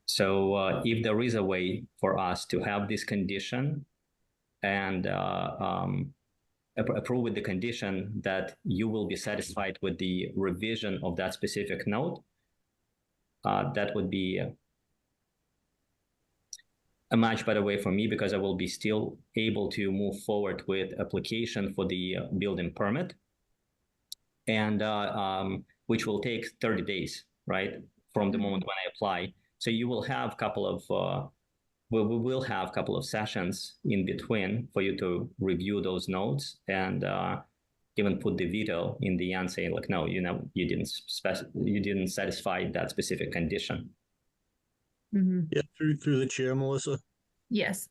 So if there is a way for us to have this condition and approve with the condition that you will be satisfied with the revision of that specific note, that would be a much better way for me, because I will be still able to move forward with application for the building permit, and which will take 30 days, right, from the moment when I apply. So you will have a couple of, we will have a couple of sessions in between for you to review those notes and even put the veto in the end, saying like, no, you didn't satisfy that specific condition. Mm-hmm. Yeah, through the chair, Melissa. Yes.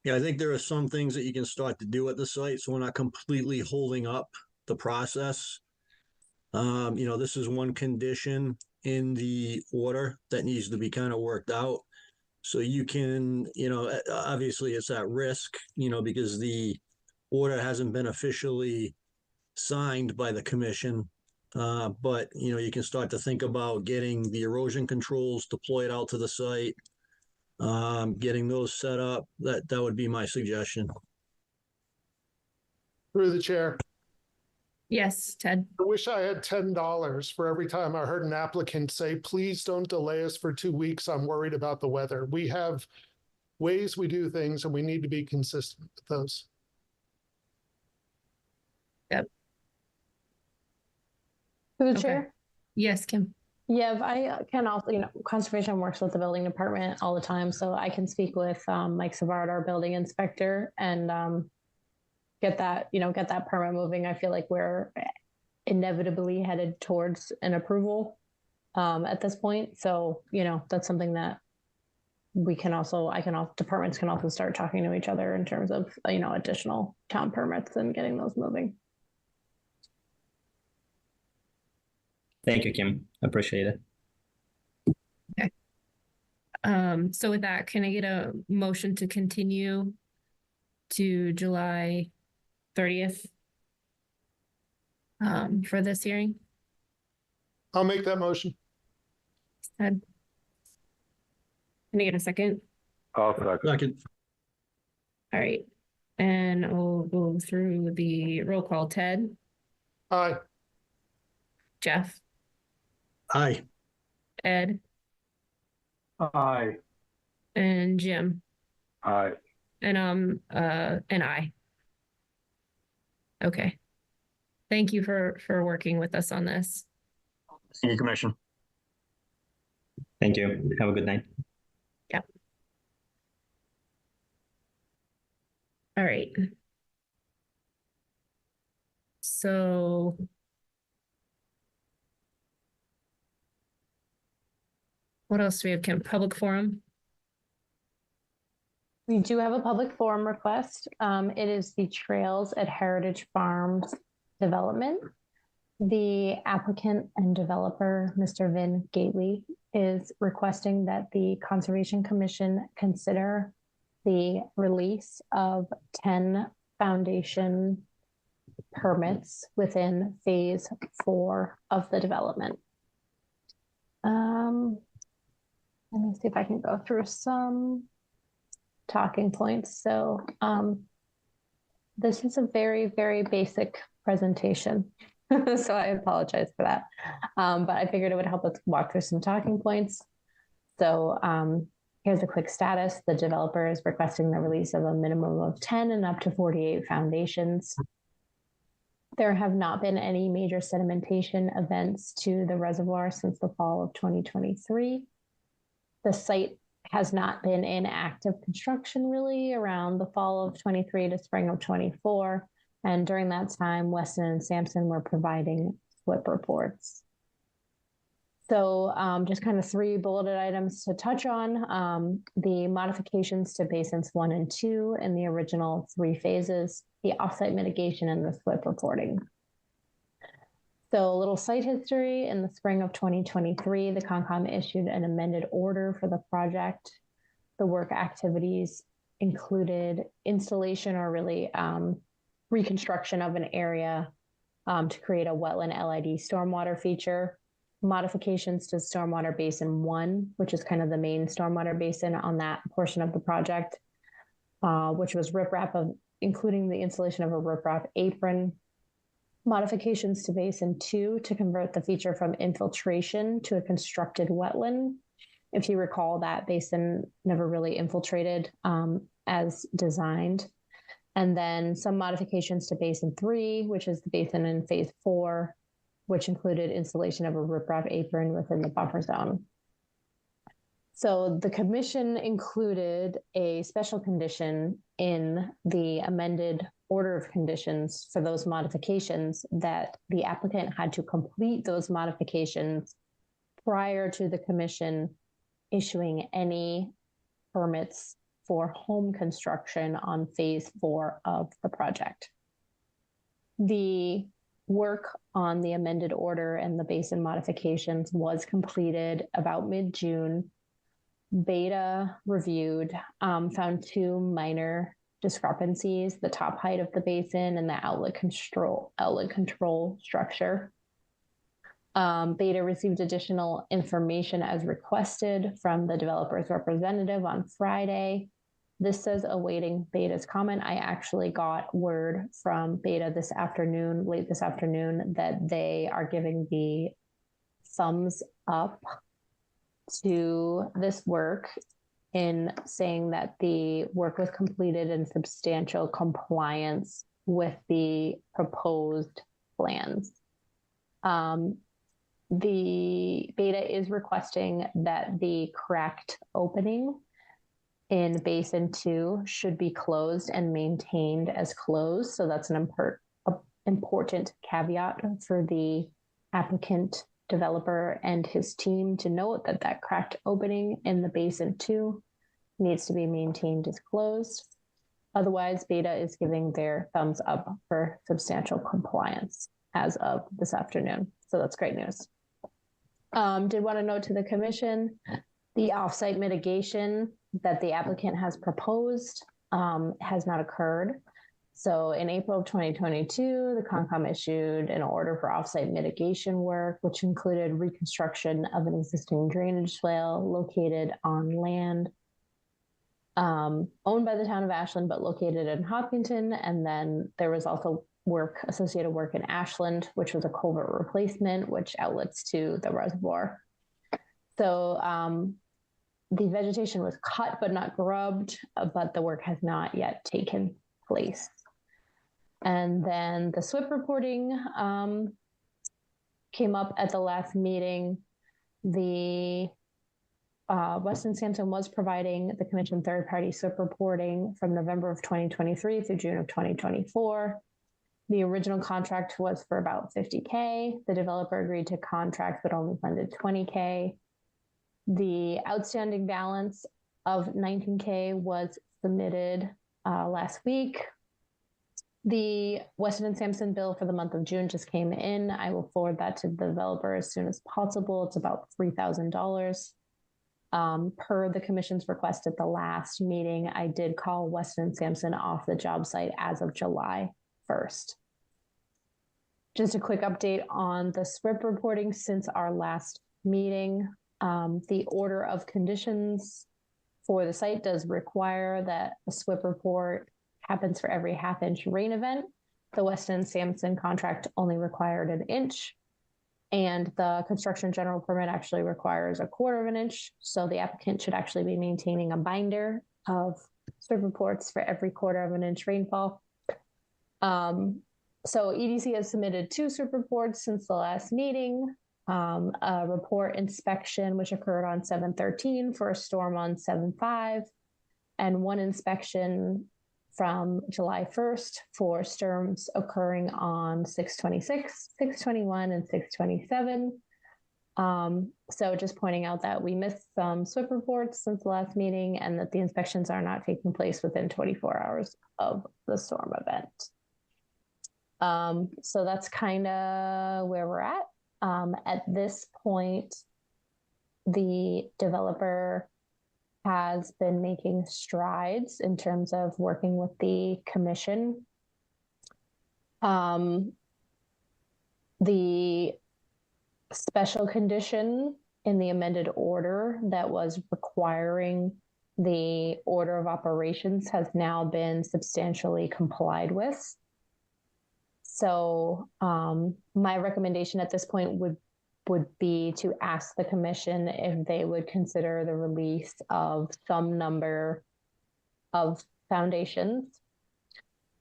Yeah, I think there are some things that you can start to do at the site, so we're not completely holding up the process. This is one condition in the order that needs to be kind of worked out. So you can, obviously it's at risk, because the order hasn't been officially signed by the commission. But, you can start to think about getting the erosion controls deployed out to the site, getting those set up. That would be my suggestion. Through the chair. Yes, Ted. I wish I had $10 for every time I heard an applicant say, please don't delay us for 2 weeks. I'm worried about the weather. We have ways we do things and we need to be consistent with those. Yep. Through the chair? Yes, Kim. Yeah, I can also, conservation works with the building department all the time, so I can speak with Mike Savard, our building inspector, and get that permit moving. I feel like we're inevitably headed towards an approval at this point. So, that's something that departments can also start talking to each other in terms of, additional town permits and getting those moving. Thank you, Kim. I appreciate it. Okay. So with that, can I get a motion to continue to July 30th for this hearing? I'll make that motion. Ted. Can I get a second? I'll second. All right. And we'll go through the roll call. Ted? Aye. Jeff? Aye. Ed? Aye. And Jim? Aye. And I. Okay. Thank you for working with us on this. Thank you, Commission. Thank you. Have a good night. Yeah. All right. So what else do we have, Kim? Public forum? We do have a public forum request. It is the Trails at Heritage Farms development. The applicant and developer, Mr. Vin Gately, is requesting that the Conservation Commission consider the release of 10 foundation permits within phase 4 of the development. Let me see if I can go through some talking points. So this is a very, very basic presentation. So I apologize for that. But I figured it would help us walk through some talking points. So here's a quick status. The developer is requesting the release of a minimum of 10 and up to 48 foundations. There have not been any major sedimentation events to the reservoir since the fall of 2023. The site has not been in active construction really around the fall of 23 to spring of 24. And during that time, Weston and Sampson were providing SWIP reports. So just kind of 3 bulleted items to touch on. The modifications to basins 1 and 2 in the original 3 phases, the offsite mitigation, and the SWIP reporting. So a little site history. In the spring of 2023, the Concom issued an amended order for the project. The work activities included installation or really reconstruction of an area to create a wetland LID stormwater feature, modifications to Stormwater Basin 1, which is kind of the main stormwater basin on that portion of the project, which was riprap, including the installation of a riprap apron, modifications to Basin 2 to convert the feature from infiltration to a constructed wetland. If you recall, that basin never really infiltrated as designed. And then some modifications to Basin 3, which is the basin in phase 4, which included installation of a riprap apron within the buffer zone. So the commission included a special condition in the amended order of conditions for those modifications that the applicant had to complete those modifications prior to the commission issuing any permits for home construction on phase 4 of the project. The work on the amended order and the basin modifications was completed about mid-June. Beta reviewed, found 2 minor discrepancies: the top height of the basin and the outlet control structure. Beta received additional information as requested from the developer's representative on Friday. This says awaiting Beta's comment. I actually got word from Beta this afternoon, late this afternoon, that they are giving the thumbs up to this work in saying that the work was completed in substantial compliance with the proposed plans. The Beta is requesting that the correct opening in Basin 2 should be closed and maintained as closed. So that's an important caveat for the applicant, developer, and his team to note that that cracked opening in the Basin 2 needs to be maintained as closed. Otherwise, Beta is giving their thumbs up for substantial compliance as of this afternoon. So that's great news. Did want to note to the commission, the offsite mitigation that the applicant has proposed has not occurred. So in April of 2022, the Concom issued an order for offsite mitigation work, which included reconstruction of an existing drainage swale located on land owned by the town of Ashland, but located in Hopkinton. And then there was also associated work in Ashland, which was a culvert replacement, which outlets to the reservoir. So the vegetation was cut but not grubbed, but the work has not yet taken place. And then the SWIP reporting came up at the last meeting. The Weston Sampson was providing the commission third-party SWIP reporting from November of 2023 through June of 2024. The original contract was for about $50K. The developer agreed to contract but only funded $20K. The outstanding balance of $19K was submitted last week. The Weston and Sampson bill for the month of June just came in. I will forward that to the developer as soon as possible. It's about $3,000. Per the commission's request at the last meeting, I did call Weston and Sampson off the job site as of July 1st. Just a quick update on the SWIP reporting since our last meeting. The order of conditions for the site does require that a SWIP report happens for every half-inch rain event. The Weston and Sampson contract only required an inch, and the construction general permit actually requires a 1/4 inch. So the applicant should actually be maintaining a binder of SWIP reports for every 1/4 inch rainfall. So EDC has submitted 2 SWIP reports since the last meeting. A report inspection, which occurred on 7/13 for a storm on 7/5, and 1 inspection from July 1st for storms occurring on 6/26, 6/21, and 6/27. So just pointing out that we missed some SWIP reports since the last meeting and that the inspections are not taking place within 24 hours of the storm event. So that's kind of where we're at. At this point, the developer has been making strides in terms of working with the commission. The special condition in the amended order that was requiring the order of operations has now been substantially complied with. So my recommendation at this point would be to ask the commission if they would consider the release of some number of foundations.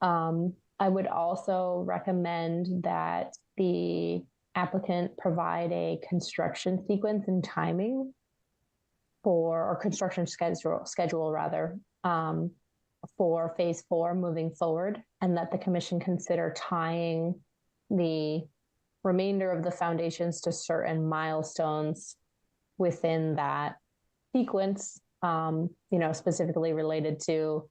I would also recommend that the applicant provide a construction sequence and timing or construction schedule rather, for phase 4 moving forward, and that the commission consider tying the remainder of the foundations to certain milestones within that sequence, specifically related to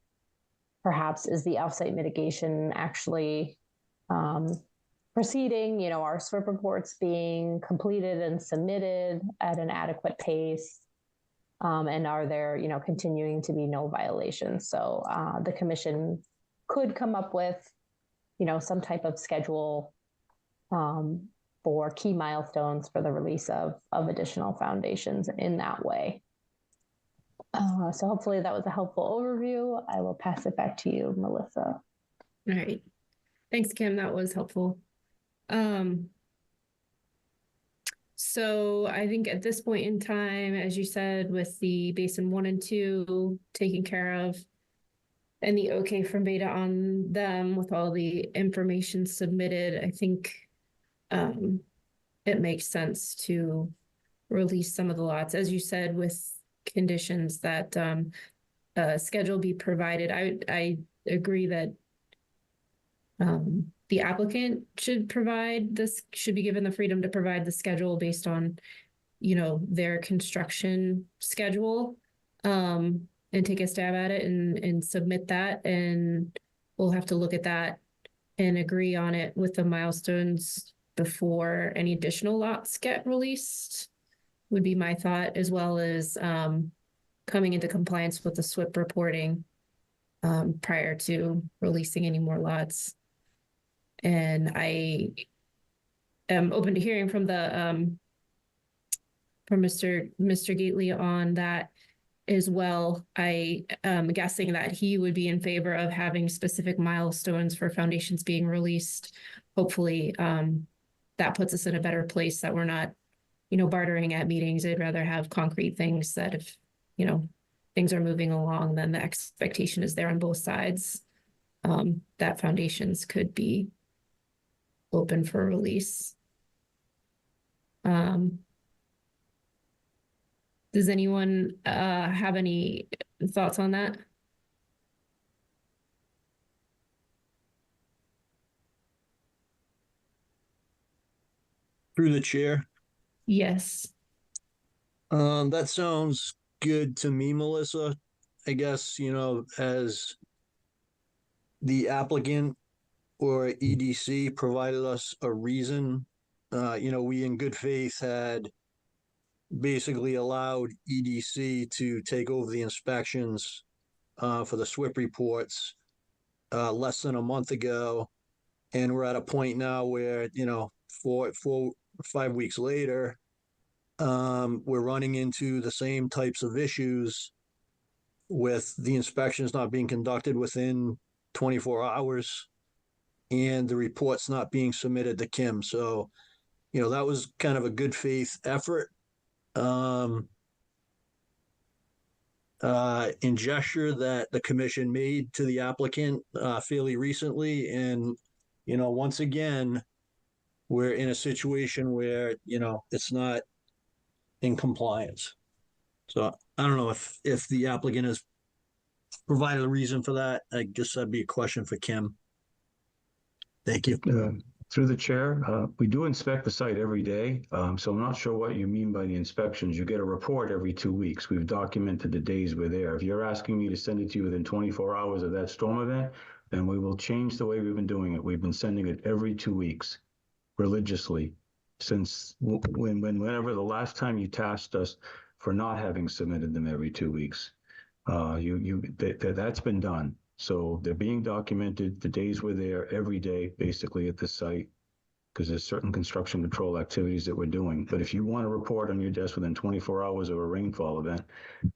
perhaps is the offsite mitigation actually proceeding, our SWIP reports being completed and submitted at an adequate pace, and are there, continuing to be no violations. So the commission could come up with, some type of schedule for key milestones for the release of additional foundations in that way. So hopefully that was a helpful overview. I will pass it back to you, Melissa. All right. Thanks, Kim. That was helpful. So I think at this point in time, as you said, with the basin 1 and 2 taken care of and the okay from Beta on them with all the information submitted, I think it makes sense to release some of the lots, as you said, with conditions that schedule be provided. I agree that the applicant should be given the freedom to provide the schedule based on, their construction schedule, and take a stab at it and submit that. And we'll have to look at that and agree on it with the milestones before any additional lots get released, would be my thought, as well as coming into compliance with the SWIP reporting prior to releasing any more lots. And I am open to hearing from Mr. Gately on that as well. I am guessing that he would be in favor of having specific milestones for foundations being released. Hopefully, that puts us in a better place, that we're not, bartering at meetings. I'd rather have concrete things that if, things are moving along, then the expectation is there on both sides, that foundations could be open for release. Does anyone have any thoughts on that? Through the chair. Yes. That sounds good to me, Melissa. I guess, as the applicant or EDC provided us a reason, we in good faith had basically allowed EDC to take over the inspections for the SWIP reports less than a month ago. And we're at a point now where, 4 or 5 weeks later, we're running into the same types of issues with the inspections not being conducted within 24 hours and the reports not being submitted to Kim. So, that was kind of a good faith effort in gesture that the commission made to the applicant fairly recently. And, once again, we're in a situation where, it's not in compliance. So I don't know if the applicant has provided a reason for that. I guess that'd be a question for Kim. Thank you. Through the chair, we do inspect the site every day. So I'm not sure what you mean by the inspections. You get a report every 2 weeks. We've documented the days we're there. If you're asking me to send it to you within 24 hours of that storm event, then we will change the way we've been doing it. We've been sending it every 2 weeks religiously since whenever the last time you tasked us for not having submitted them every 2 weeks. That's been done. So they're being documented. The days we're there every day, basically at the site, because there's certain construction control activities that we're doing. But if you want a report on your desk within 24 hours of a rainfall event,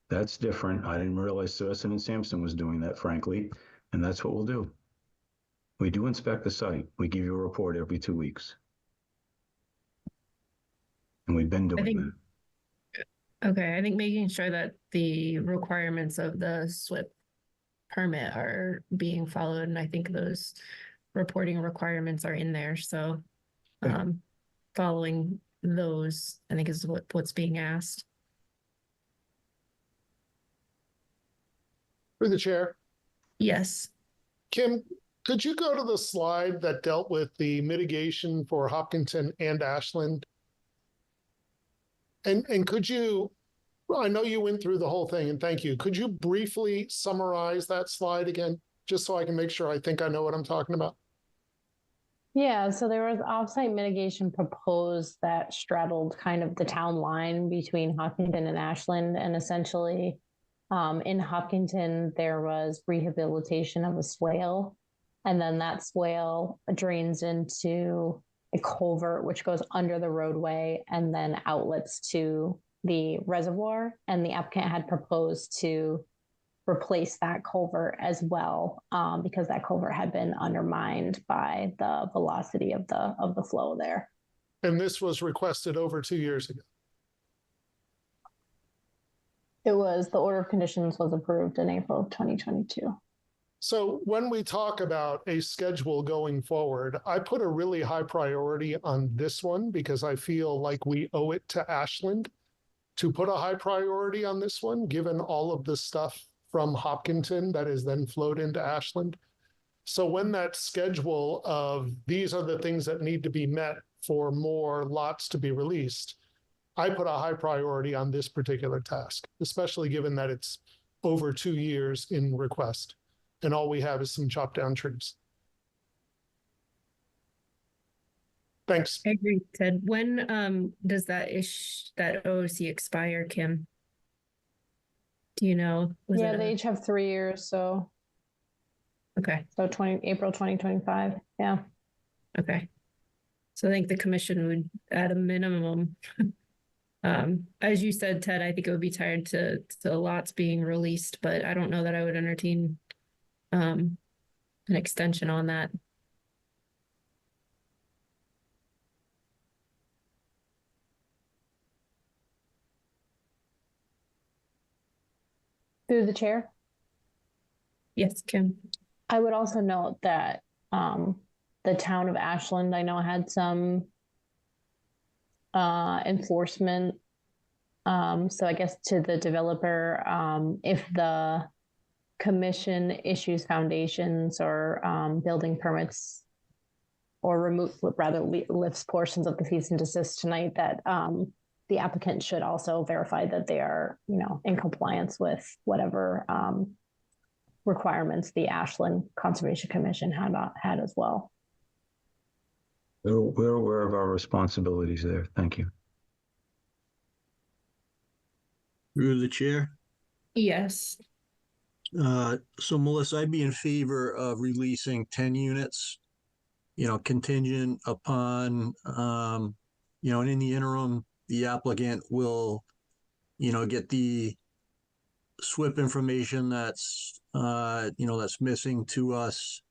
that's different. I didn't realize Surson and Sampson was doing that, frankly, and that's what we'll do. We do inspect the site. We give you a report every 2 weeks. And we've been doing that. Okay, I think making sure that the requirements of the SWIP permit are being followed, and I think those reporting requirements are in there. So following those, I think, is what's being asked. Through the chair. Yes. Kim, could you go to the slide that dealt with the mitigation for Hopkinton and Ashland? And could you, well, I know you went through the whole thing, and thank you. Could you briefly summarize that slide again, just so I can make sure I think I know what I'm talking about? Yeah, so there was offsite mitigation proposed that straddled kind of the town line between Hopkinton and Ashland. And essentially, in Hopkinton, there was rehabilitation of a swale. And then that swale drains into a culvert, which goes under the roadway and then outlets to the reservoir. And the applicant had proposed to replace that culvert as well, because that culvert had been undermined by the velocity of the flow there. And this was requested over 2 years ago. It was, the order of conditions was approved in April of 2022. So when we talk about a schedule going forward, I put a really high priority on this one because I feel like we owe it to Ashland to put a high priority on this one, given all of the stuff from Hopkinton that is then flowed into Ashland. So when that schedule of these are the things that need to be met for more lots to be released, I put a high priority on this particular task, especially given that it's over 2 years in request and all we have is some chopped down trees. Thanks. I agree, Ted. When does that OOC expire, Kim? Do you know? Yeah, they each have 3 years, so. Okay. So April 2025, yeah. Okay. So I think the commission would, at a minimum, as you said, Ted, I think it would be tied to lots being released, but I don't know that I would entertain an extension on that. Through the chair? Yes, Kim. I would also note that the town of Ashland, I know, had some enforcement. So I guess to the developer, if the commission issues foundations or building permits or lifts portions of the cease and desist tonight, that the applicant should also verify that they are, in compliance with whatever requirements the Ashland Conservation Commission had as well. We're aware of our responsibilities there. Thank you. Through the chair. Yes. So Melissa, I'd be in favor of releasing 10 units, contingent upon, and in the interim, the applicant will, get the SWIP information that's, that's missing to us.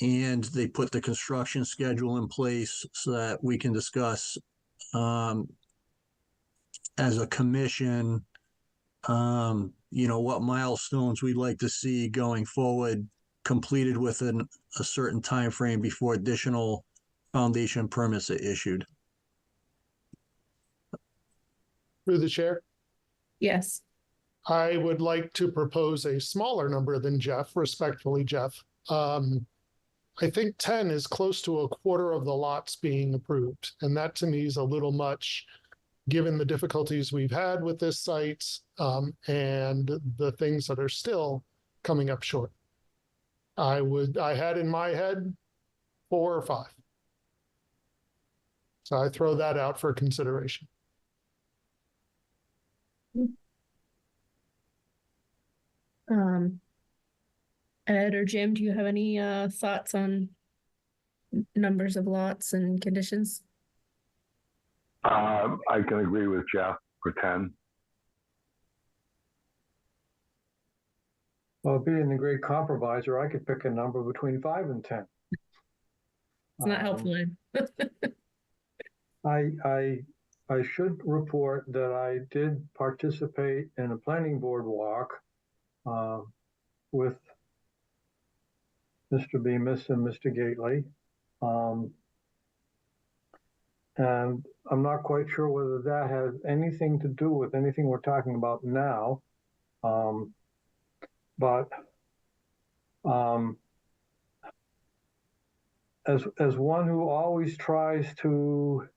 And they put the construction schedule in place so that we can discuss, as a commission, what milestones we'd like to see going forward, completed within a certain time frame before additional foundation permits are issued. Through the chair, Yes. I would like to propose a smaller number than Jeff, respectfully, Jeff. I think 10 is close to a quarter of the lots being approved. And that to me is a little much, given the difficulties we've had with this site and the things that are still coming up short. I had in my head 4 or 5. So I throw that out for consideration. Ed or Jim, do you have any thoughts on numbers of lots and conditions? I can agree with Jeff for 10. Well, being the great compromiser, I could pick a number between 5 and 10. It's not helpful, Ed. I should report that I did participate in a planning board walk with Mr. Bemis and Mr. Gately. And I'm not quite sure whether that has anything to do with anything we're talking about now. But as one who always tries to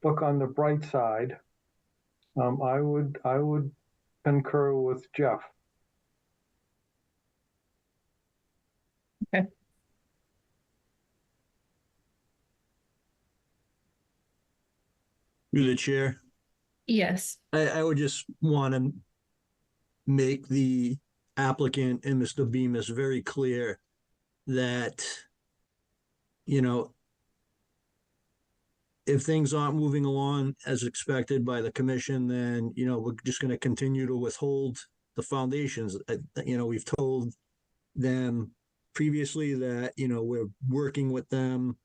look on the bright side, I would concur with Jeff. Okay. Through the chair. Yes. I would just want to make the applicant and Mr. Bemis very clear that, if things aren't moving along as expected by the commission, then, we're just going to continue to withhold the foundations. We've told them previously that, we're working with them.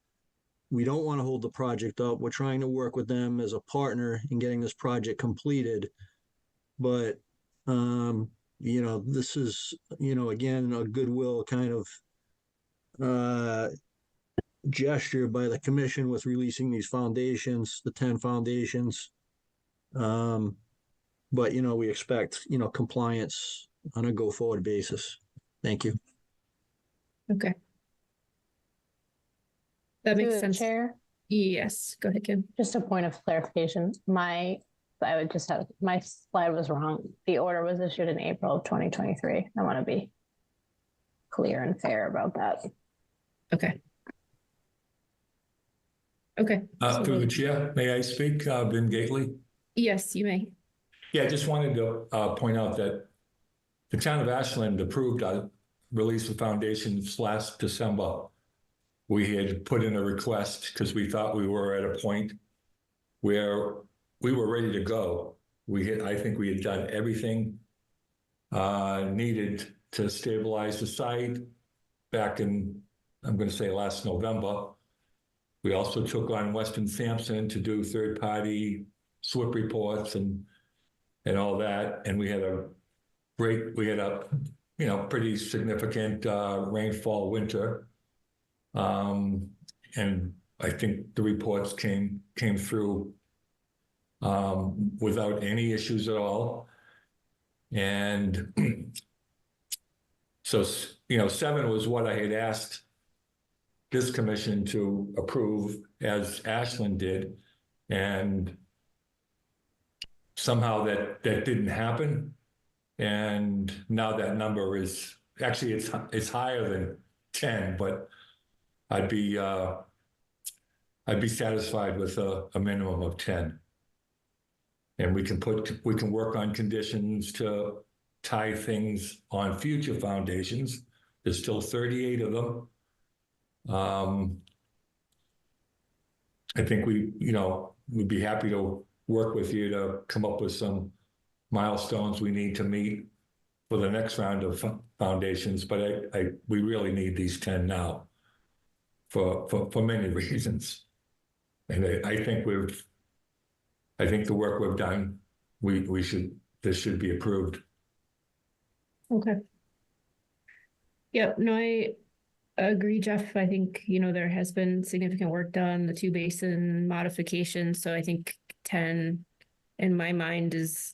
We don't want to hold the project up. We're trying to work with them as a partner in getting this project completed. But, this is, again, a goodwill kind of gesture by the commission with releasing these foundations, the 10 foundations. But, we expect, compliance on a go-forward basis. Thank you. Okay. That makes sense. Chair? Yes. Go ahead, Kim. Just a point of clarification. My slide was wrong. The order was issued in April of 2023. I want to be clear and fair about that. Okay. Okay. Through the chair, may I speak, Ben Gately? Yes, you may. Yeah, I just wanted to point out that the town of Ashland approved our release of foundations last December. We had put in a request because we thought we were at a point where we were ready to go. I think we had done everything needed to stabilize the site back in, I'm going to say last November. We also took on Weston Sampson to do third-party SWIP reports and all that. And we had a pretty significant rainfall winter. And I think the reports came through without any issues at all. And so, 7 was what I had asked this commission to approve, as Ashland did. And somehow that didn't happen. And now that number is actually it's higher than 10, but I'd be satisfied with a minimum of 10. And we can work on conditions to tie things on future foundations. There's still 38 of them. I think we'd be happy to work with you to come up with some milestones we need to meet for the next round of foundations, but we really need these 10 now for many reasons. And I think the work we've done, this should be approved. Okay. Yep, no, I agree, Jeff. I think, there has been significant work done, the 2 basin modifications. So I think 10 in my mind is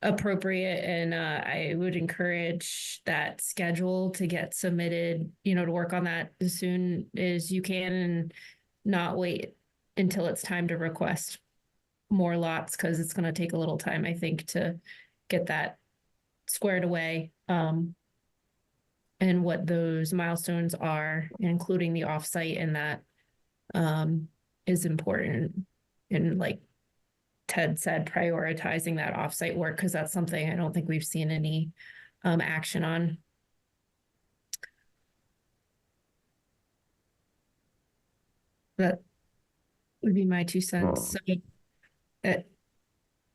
appropriate. And I would encourage that schedule to get submitted, to work on that as soon as you can and not wait until it's time to request more lots, because it's going to take a little time, I think, to get that squared away. And what those milestones are, including the offsite, and that is important. And like Ted said, prioritizing that offsite work, because that's something I don't think we've seen any action on. That would be my 2 cents. So,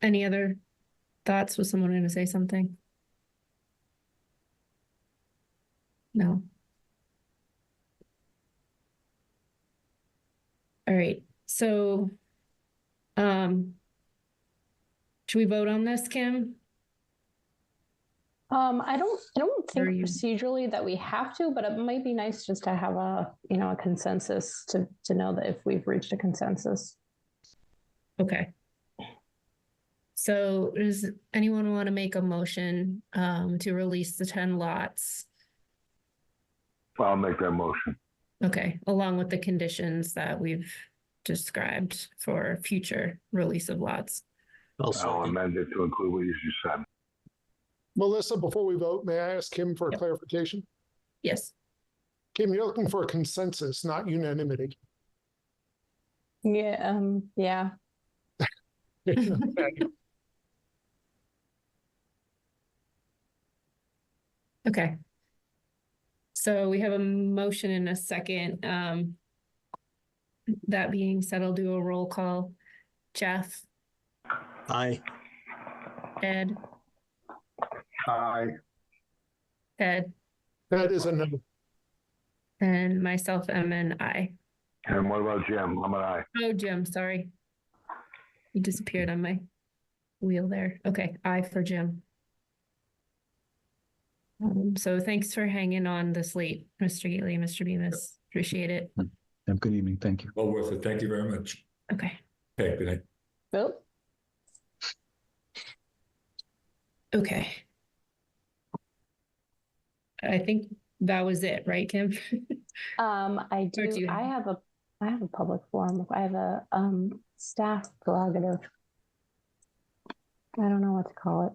any other thoughts? Was someone going to say something? No. All right. So, should we vote on this, Kim? I don't think procedurally that we have to, but it might be nice just to have a consensus to know that if we've reached a consensus. Okay. So does anyone want to make a motion to release the 10 lots? I'll make that motion. Okay, along with the conditions that we've described for future release of lots. I'll amend it to include what you just said. Melissa, before we vote, may I ask Kim for a clarification? Yes. Kim, you're looking for a consensus, not unanimity. Yeah. Yeah. Okay. So we have a motion and a second. That being said, I'll do a roll call. Jeff? Aye. Ed? Aye. Ted? That is a no. And myself, am an aye. And what about Jim? I'm an aye. Oh, Jim, sorry. You disappeared on my wheel there. Okay, aye for Jim. So thanks for hanging on this late, Mr. Gately, Mr. Bemis. Appreciate it. Have a good evening. Thank you. Well worth it. Thank you very much. Okay. Okay, good night. Bill? Okay. I think that was it, right, Kim? I do. I have a public forum. I have a staff prerogative. I don't know what to call it.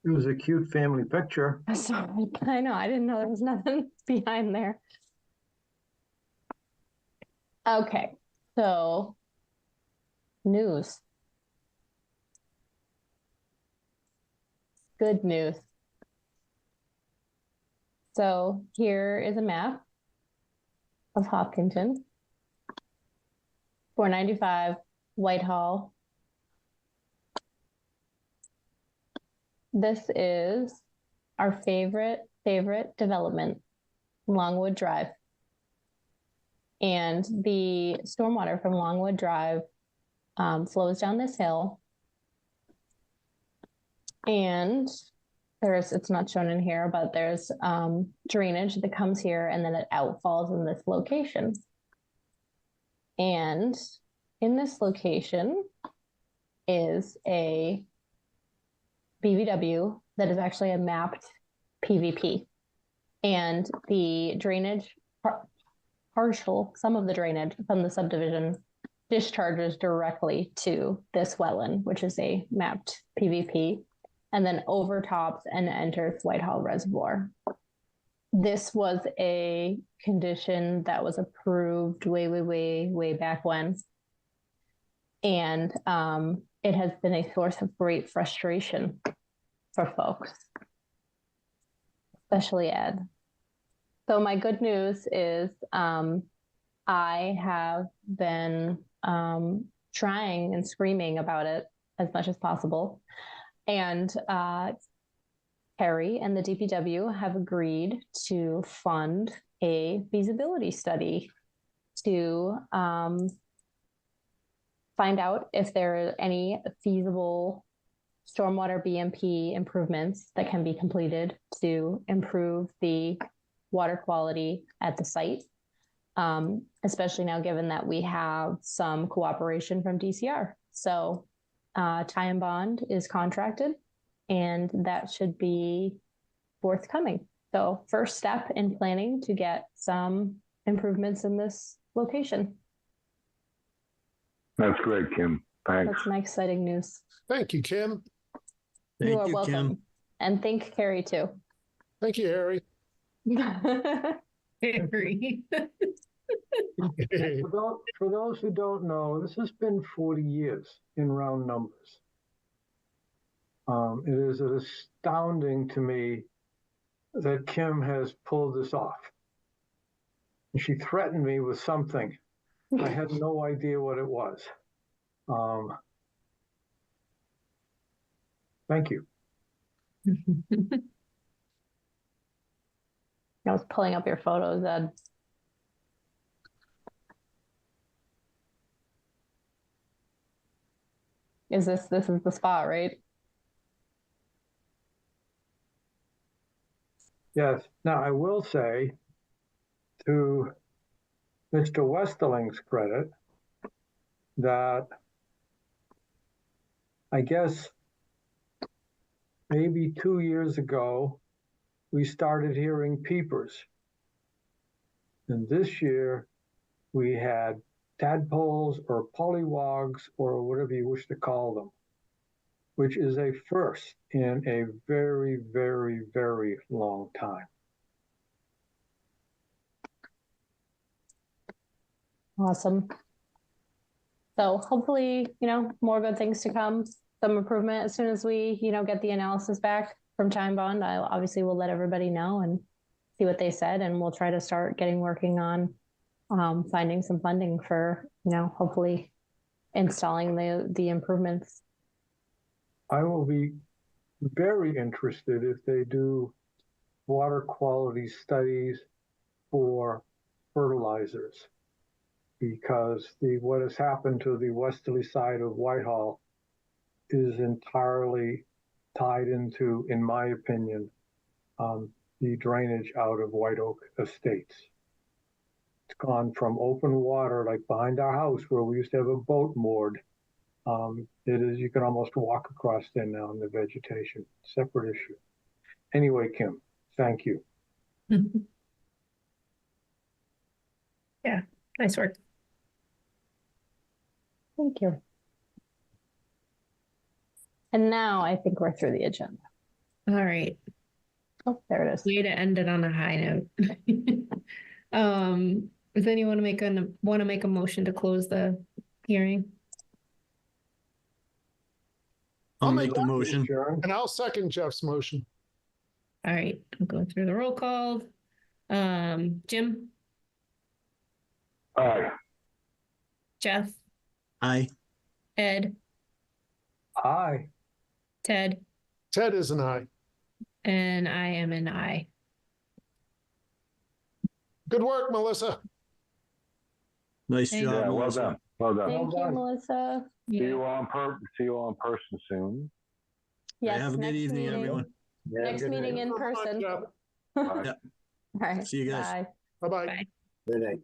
It was a cute family picture. Sorry, I know. I didn't know there was nothing behind there. Okay, so news. Good news. So here is a map of Hopkinton. 495 Whitehall. This is our favorite development, Longwood Drive. And the stormwater from Longwood Drive flows down this hill. And it's not shown in here, but there's drainage that comes here and then it outfalls in this location. And in this location is a BVW that is actually a mapped PVP. And the drainage, some of the drainage from the subdivision discharges directly to this wetland, which is a mapped PVP, and then overtops and enters Whitehall Reservoir. This was a condition that was approved way back when. And it has been a source of great frustration for folks, especially Ed. So my good news is I have been trying and screaming about it as much as possible. And Harry and the DPW have agreed to fund a feasibility study to find out if there are any feasible stormwater BMP improvements that can be completed to improve the water quality at the site, especially now given that we have some cooperation from DCR. So Ty and Bond is contracted, and that should be forthcoming. So first step in planning to get some improvements in this location. That's great, Kim. Thanks. That's my exciting news. Thank you, Kim. You are welcome. Kim. And thank Carrie too. Thank you, Harry. Harry. For those who don't know, this has been 40 years in round numbers. It is astounding to me that Kim has pulled this off. She threatened me with something. I had no idea what it was. Thank you. I was pulling up your photos, Ed. This is the spot, right? Yes. Now, I will say, to Mr. Westerling's credit, that I guess maybe 2 years ago, we started hearing peepers. And this year, we had tadpoles or pollywogs or whatever you wish to call them, which is a first in a very, very, very long time. Awesome. So hopefully, more good things to come, some improvement as soon as we, get the analysis back from Ty and Bond. I obviously will let everybody know and see what they said, and we'll try to start working on finding some funding for, hopefully installing the improvements. I will be very interested if they do water quality studies for fertilizers, because what has happened to the westerly side of Whitehall is entirely tied into, in my opinion, the drainage out of White Oak Estates. It's gone from open water, like behind our house where we used to have a boat moored. You can almost walk across there now in the vegetation. Separate issue. Anyway, Kim, thank you. Yeah, nice work. Thank you. And now I think we're through the agenda. All right. Oh, there it is. Way to end it on a high note. Does anyone want to make a motion to close the hearing? I'll make the motion. And I'll second Jeff's motion. All right, I'll go through the roll call. Jim? Aye. Jeff? Aye. Ed? Aye. Ted? Ted is an aye. And I am an aye. Good work, Melissa. Nice Thank job, Yeah, well Melissa. done. Well done. Thank you, Melissa. See you on person soon. Yes, Have a good next evening, meeting. everyone. Next meeting in person. Bye. All right. See you guys. Bye. Bye-bye. Bye. Good night.